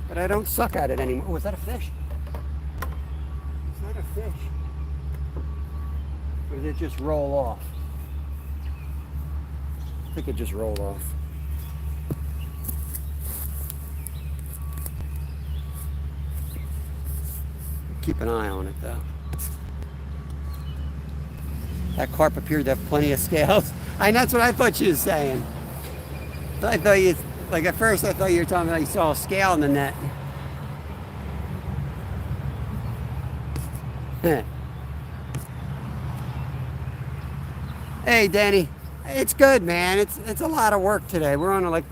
But I don't suck at it anymore. Oh, is that a fish? Is that a fish? Or did it just roll off? I think it just rolled off. Keep an eye on it though. That carp appeared to have plenty of scales. And that's what I thought she was saying. I thought you, like at first I thought you were talking about you saw a scale in the net. Hey Danny, it's good, man. It's a lot of work today. We're on a like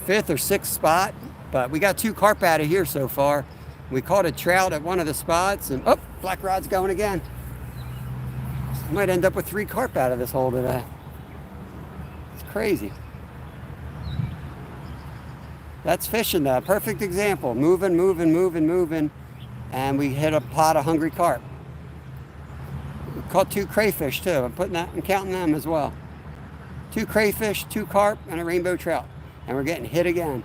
5th or 6th spot, but we got 2 carp out of here so far. We caught a trout at one of the spots, and oh, black rod's going again. Might end up with 3 carp out of this hole today. It's crazy. That's fishing though. Perfect example. Moving, moving, moving, moving, and we hit a pot of hungry carp. We caught 2 crayfish too. I'm putting that and counting them as well. 2 crayfish, 2 carp, and a rainbow trout, and we're getting hit again.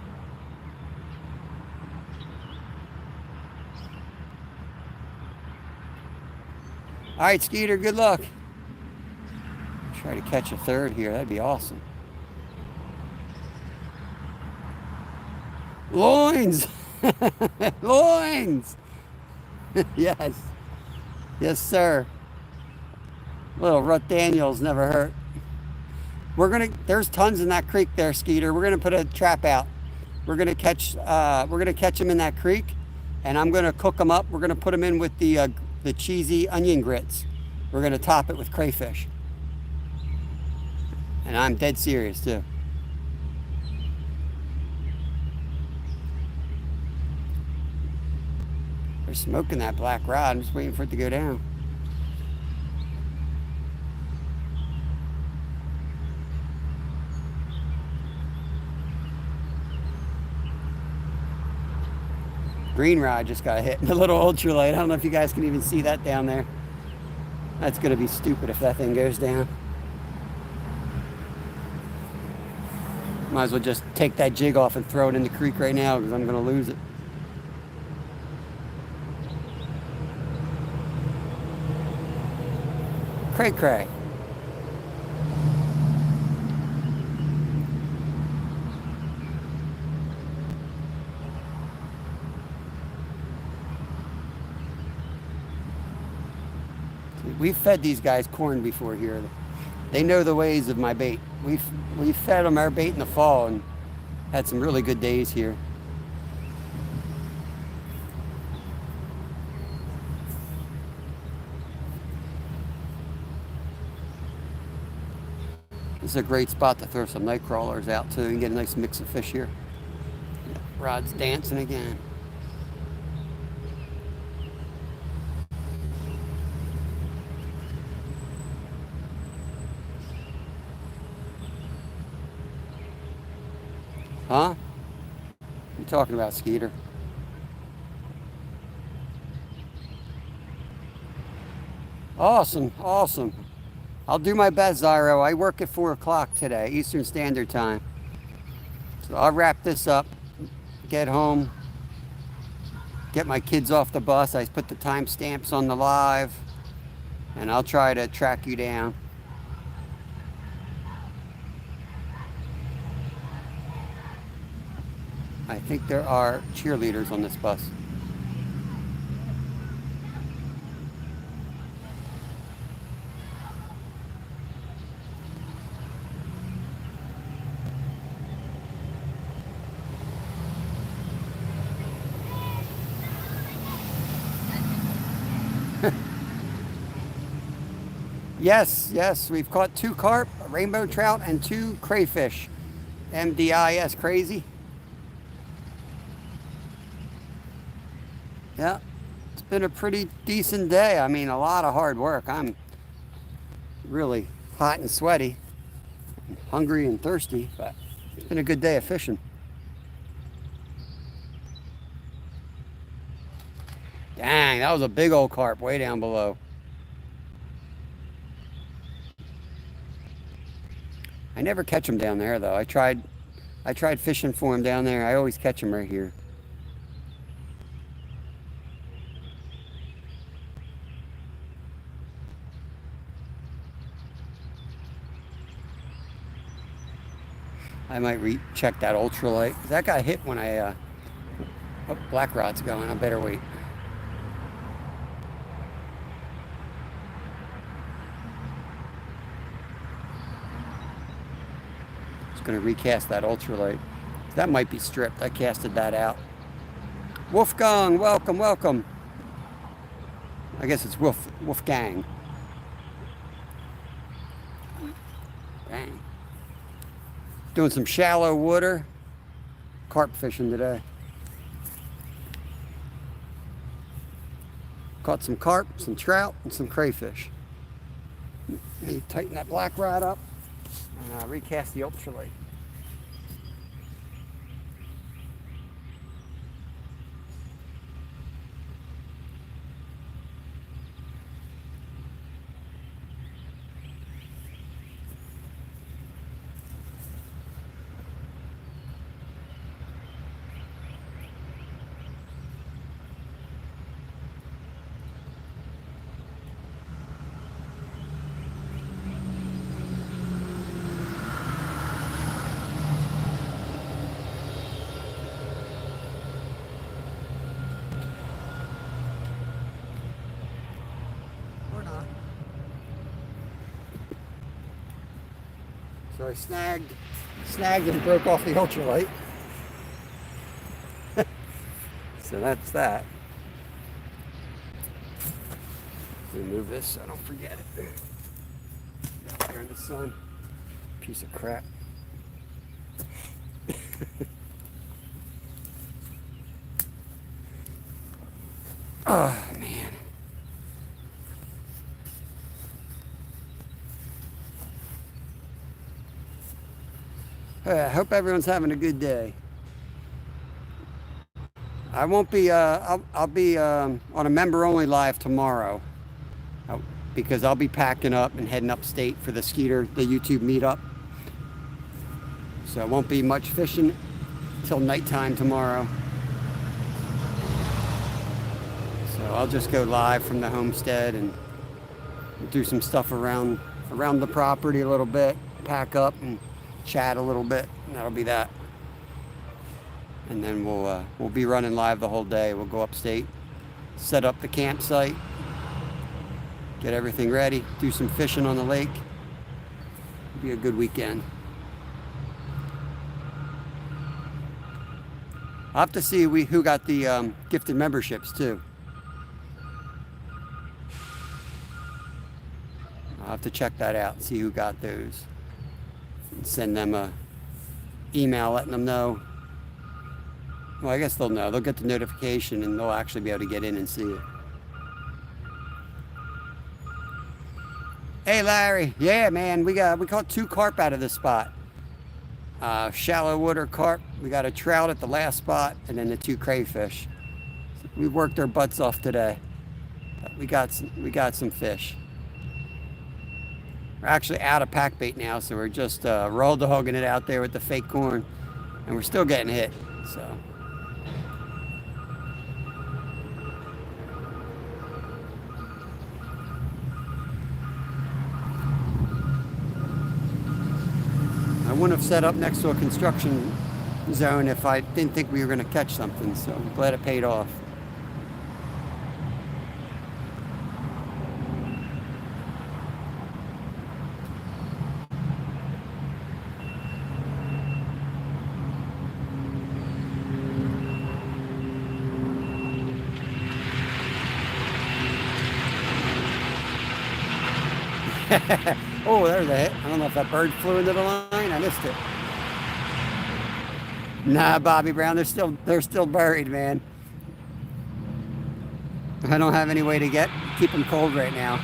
All right, Skeeter, good luck. Try to catch a 3rd here. That'd be awesome. Loins! Loins! Yes. Yes, sir. Little Rut Daniels never hurt. There's tons in that creek there, Skeeter. We're gonna put a trap out. We're gonna catch them in that creek, and I'm gonna cook them up. We're gonna put them in with the cheesy onion grits. We're gonna top it with crayfish. And I'm dead serious too. They're smoking that black rod. I'm just waiting for it to go down. green rod just got hit in the little ultralight. I don't know if you guys can even see that down there. That's going to be stupid if that thing goes down. Might as well just take that jig off and throw it in the creek right now because I'm going to lose it. Cray cray. We've fed these guys corn before here. They know the ways of my bait. We've fed them our bait in the fall and had some really good days here. This is a great spot to throw some night crawlers out too and get a nice mix of fish here. Rod's dancing again. Huh? What are you talking about, Skeeter? Awesome, awesome. I'll do my best, Zyro. I work at 4 o'clock today, Eastern Standard Time. So I'll wrap this up, get home, get my kids off the bus. I put the timestamps on the live, and I'll try to track you down. I think there are cheerleaders on this bus. Yes, we've caught 2 carp, a rainbow trout, and 2 crayfish. MDIS, crazy. Yeah, it's been a pretty decent day. I mean, a lot of hard work. I'm really hot and sweaty, hungry and thirsty, but it's been a good day of fishing. Dang, that was a big old carp way down below. I never catch them down there though. I tried fishing for them down there. I always catch them right here. I might recheck that ultralight. That got hit when I, oh, black rod's going. I better wait. Just gonna recast that ultralight. That might be stripped. I casted that out. Wolfgang, welcome, welcome. I guess it's Wolfgang. Dang. Doing some shallow water carp fishing today. Caught some carp, some trout, and some crayfish. You tighten that black rod up and recast the ultralight. So I snagged and broke off the ultralight. So that's that. Remove this so I don't forget it. Out there in the sun. Piece of crap. Oh man. I hope everyone's having a good day. I won't be. I'll be on a member only live tomorrow, because I'll be packing up and heading upstate for the YouTube meetup. So it won't be much fishing till nighttime tomorrow. So I'll just go live from the homestead and do some stuff around the property a little bit, pack up and chat a little bit, and that'll be that. And then we'll be running live the whole day. We'll go upstate, set up the campsite, get everything ready, do some fishing on the lake. It'll be a good weekend. I'll have to see who got the gifted memberships too. I'll have to check that out, see who got those. And send them a email letting them know. Well, I guess they'll know. They'll get the notification and they'll actually be able to get in and see it. Hey, Larry. Yeah, man, we caught 2 carp out of this spot. Shallow water carp. We got a trout at the last spot, and then the 2 crayfish. We worked our butts off today. We got some fish. We're actually out of pack bait now, so we're just raw dogging it out there with the fake corn, and we're still getting hit. So. I wouldn't have set up next to a construction zone if I didn't think we were going to catch something, so I'm glad it paid off. Oh, there's a hit. I don't know if that bird flew into the line. I missed it. Nah, Bobby Brown, they're still buried, man. I don't have any way to keep them cold right now.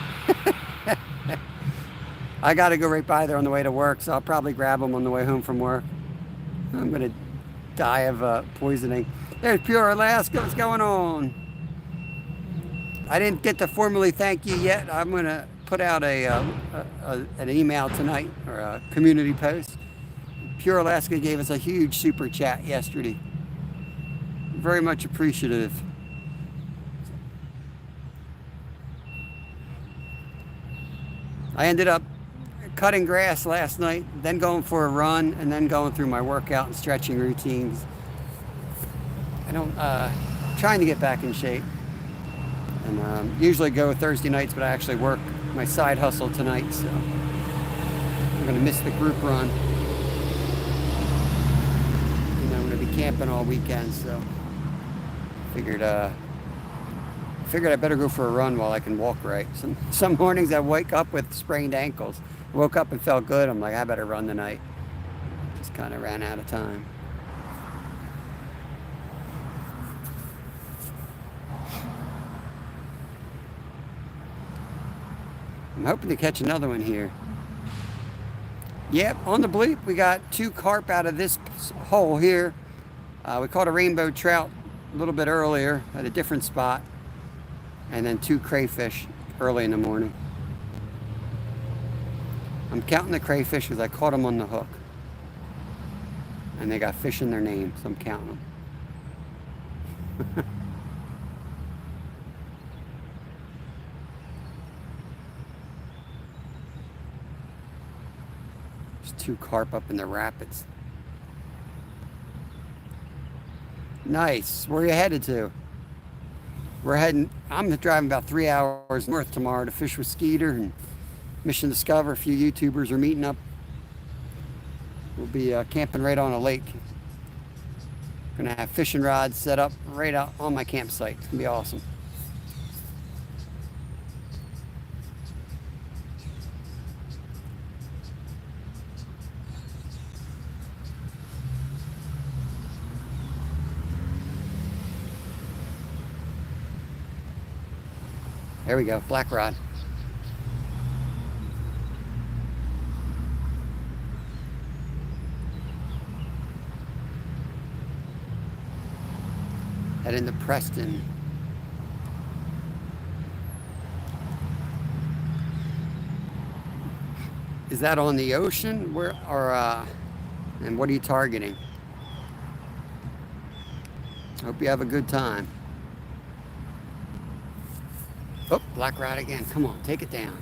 I got to go right by there on the way to work, so I'll probably grab them on the way home from work. I'm gonna die of poisoning. There's Pure Alaska. What's going on? I didn't get to formally thank you yet. I'm gonna put out an email tonight, or a community post. Pure Alaska gave us a huge super chat yesterday. Very much appreciative. I ended up cutting grass last night, then going for a run, and then going through my workout and stretching routines. Trying to get back in shape. And usually go Thursday nights, but I actually work my side hustle tonight, so I'm going to miss the group run. I'm going to be camping all weekend, so figured I better go for a run while I can walk right. Some mornings I wake up with sprained ankles. I woke up and felt good. I'm like, I better run tonight. Just kind of ran out of time. I'm hoping to catch another one here. Yep, on the bleep, we got 2 carp out of this hole here. We caught a rainbow trout a little bit earlier at a different spot. And then 2 crayfish early in the morning. I'm counting the crayfish because I caught them on the hook. And they got fish in their name, so I'm counting them. There's 2 carp up in the rapids. Nice. Where are you headed to? I'm driving about 3 hours north tomorrow to fish with Skeeter and Mission Discover. A few YouTubers are meeting up. We'll be camping right on a lake. Gonna have fishing rods set up right out on my campsite. It's gonna be awesome. There we go, black rod. Heading to Preston. Is that on the ocean? Where or and what are you targeting? Hope you have a good time. Oh, black rod again. Come on, take it down.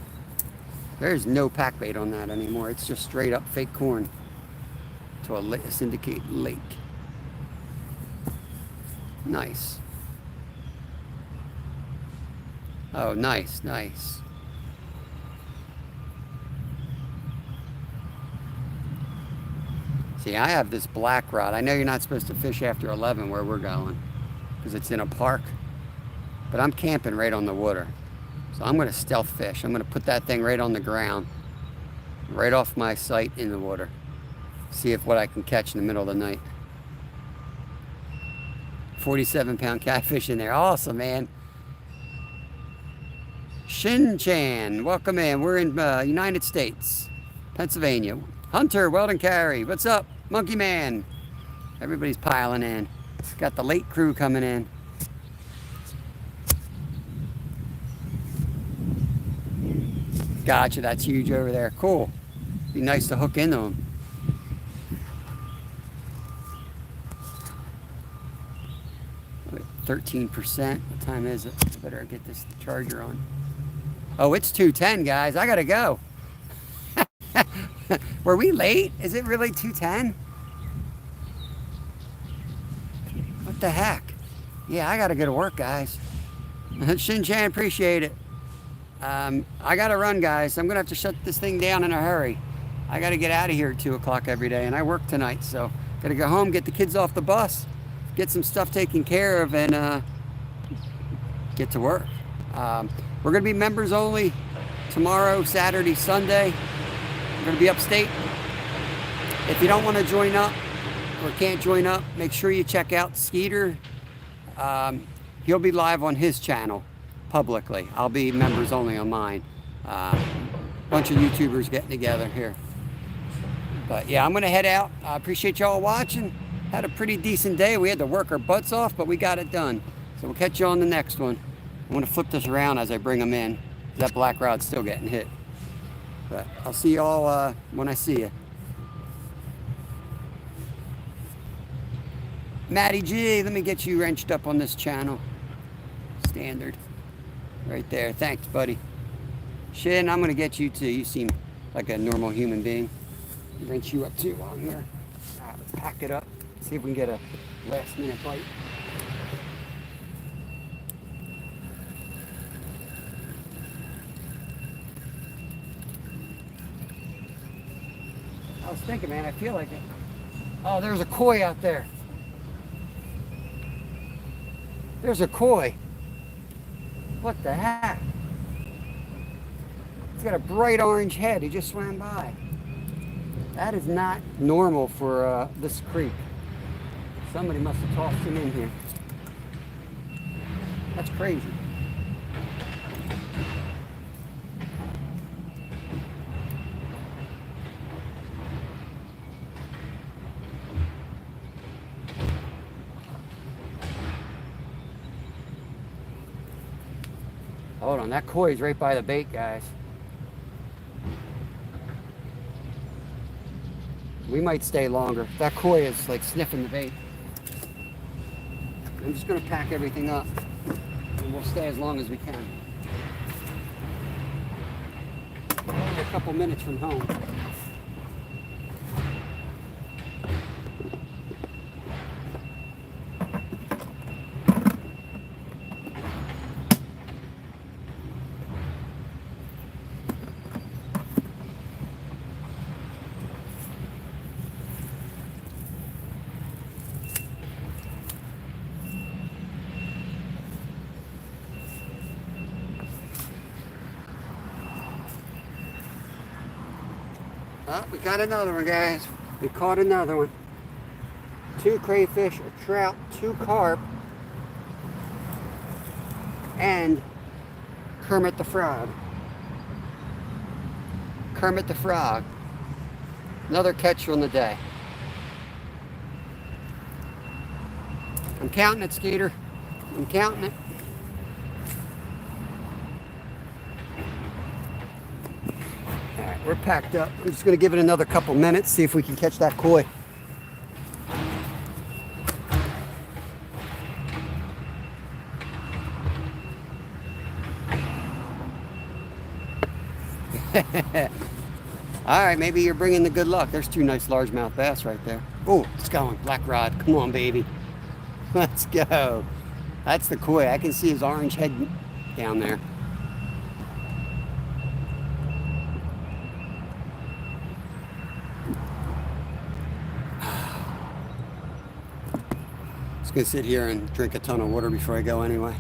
There's no pack bait on that anymore. It's just straight up fake corn to a syndicate lake. Nice. Oh, nice, nice. See, I have this black rod. I know you're not supposed to fish after 11 where we're going because it's in a park, but I'm camping right on the water. So I'm going to stealth fish. I'm going to put that thing right on the ground, right off my sight in the water. See if what I can catch in the middle of the night. 47-pound catfish in there. Awesome, man. Shin-chan, welcome in. We're in United States, Pennsylvania. Hunter, Weldon Carey, what's up? Monkey Man. Everybody's piling in. Got the late crew coming in. Gotcha, that's huge over there. Cool. Be nice to hook into them. Wait, 13%. What time is it? Better get this charger on. Oh, it's 2:10, guys. I gotta go. Were we late? Is it really 2:10? What the heck? Yeah, I gotta go to work, guys. Shin-chan, appreciate it. I gotta run, guys. I'm gonna have to shut this thing down in a hurry. I gotta get out of here at 2 o'clock every day, and I work tonight, so gotta go home, get the kids off the bus, get some stuff taken care of, and get to work. We're gonna be members only tomorrow, Saturday, Sunday. We're gonna be upstate. If you don't want to join up or can't join up, make sure you check out Skeeter. He'll be live on his channel publicly. I'll be members only on mine. Bunch of YouTubers getting together here. But yeah, I'm gonna head out. I appreciate y'all watching. Had a pretty decent day. We had to work our butts off, but we got it done. So we'll catch you on the next one. I'm gonna flip this around as I bring them in. That black rod's still getting hit. But I'll see y'all when I see you. Matty G, let me get you wrenched up on this channel. Standard. Right there. Thanks, buddy. Shin, I'm going to get you too. You seem like a normal human being. Wrench you up too while I'm here. Let's pack it up. See if we can get a last minute bite. I was thinking, man, I feel like it. Oh, there's a koi out there. There's a koi. What the heck? It's got a bright orange head. He just swam by. That is not normal for this creek. Somebody must have tossed him in here. That's crazy. Hold on, that koi is right by the bait, guys. We might stay longer. That koi is like sniffing the bait. I'm just gonna pack everything up and we'll stay as long as we can. We're only a couple minutes from home. Oh, we got another one, guys. We caught another one. 2 crayfish, a trout, 2 carp, and Kermit the Frog. Kermit the Frog. Another catch on the day. I'm counting it, Skeeter. I'm counting it. All right, we're packed up. I'm just going to give it another couple minutes, see if we can catch that koi. All right, maybe you're bringing the good luck. There's two nice largemouth bass right there. Oh, it's going. Black rod. Come on, baby. Let's go. That's the koi. I can see his orange head down there. Just gonna sit here and drink a ton of water before I go anyway.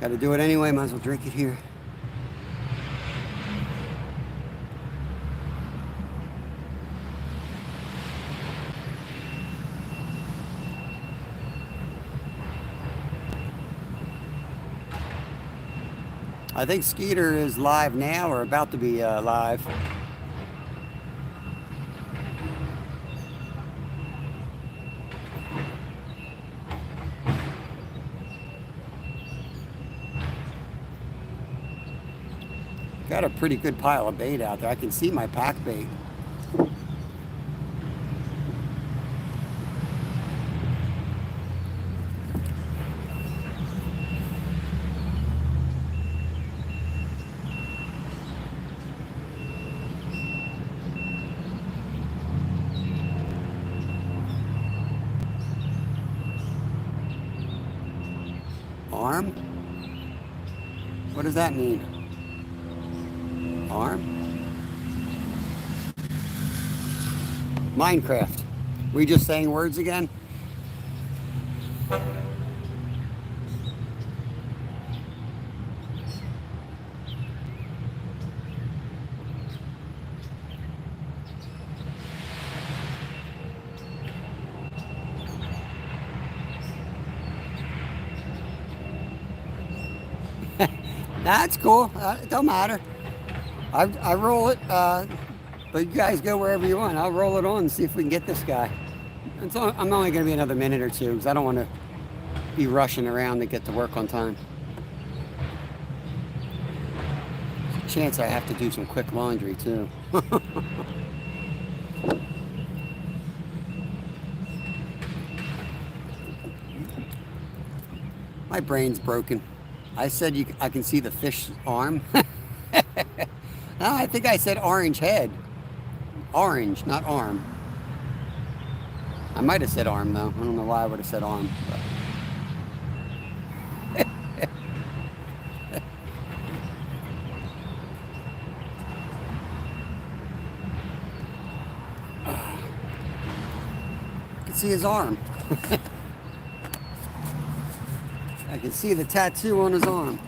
Got to do it anyway. Might as well drink it here. I think Skeeter is live now, or about to be live. Got a pretty good pile of bait out there. I can see my pack bait. Arm? What does that mean? Arm? Minecraft. We just saying words again? That's cool. It don't matter. I roll it, but you guys go wherever you want. I'll roll it on and see if we can get this guy. I'm only going to be another minute or two because I don't want to be rushing around to get to work on time. There's a chance I have to do some quick laundry too. My brain's broken. I said I can see the fish arm. No, I think I said orange head. Orange, not arm. I might have said arm though. I don't know why I would have said arm. But. I can see his arm. I can see the tattoo on his arm.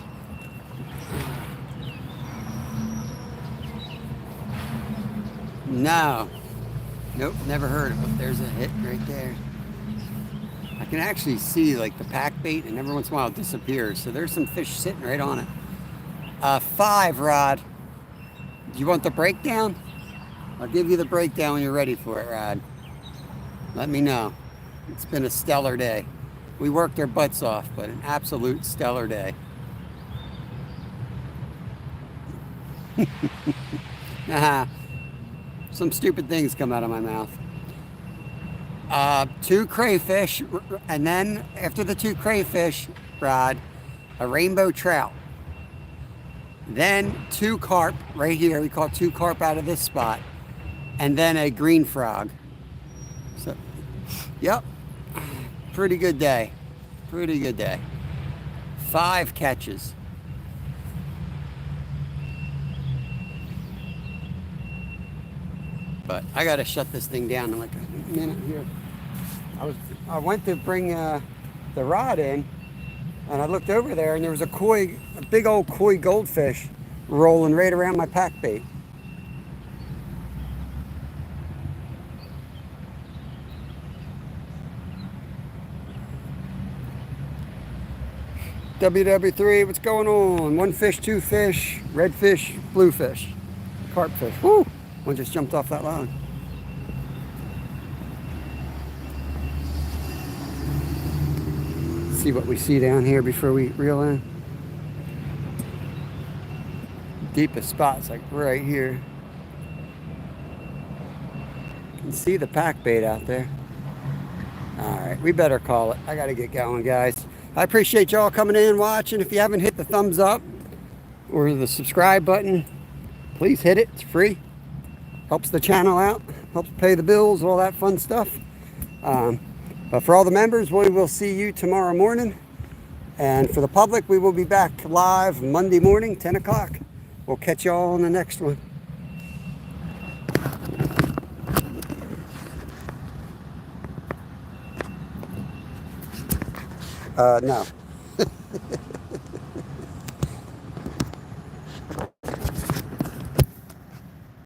No. Nope, never heard of it. There's a hit right there. I can actually see like the pack bait, and every once in a while it disappears. So there's some fish sitting right on it. 5 rod. Do you want the breakdown? I'll give you the breakdown when you're ready for it, Rod. Let me know. It's been a stellar day. We worked our butts off, but an absolute stellar day. Some stupid things come out of my mouth. 2 crayfish, and then after the 2 crayfish, Rod, a rainbow trout. Then 2 carp right here. We caught 2 carp out of this spot. And then a green frog. So, yep. Pretty good day. Pretty good day. 5 catches. But I gotta shut this thing down in like a minute here. I went to bring the rod in, and I looked over there, and there was a big old koi goldfish rolling right around my pack bait. WW3, what's going on? 1 fish, 2 fish, red fish, blue fish, carp fish. Woo! One just jumped off that line. see what we see down here before we reel in. Deepest spot's like right here. You can see the pack bait out there. All right, we better call it. I got to get going, guys. I appreciate y'all coming in, watching. If you haven't hit the thumbs up or the subscribe button, please hit it. It's free. Helps the channel out. Helps pay the bills, all that fun stuff. But for all the members, we will see you tomorrow morning. And for the public, we will be back live Monday morning, 10 o'clock. We'll catch y'all on the next one. No.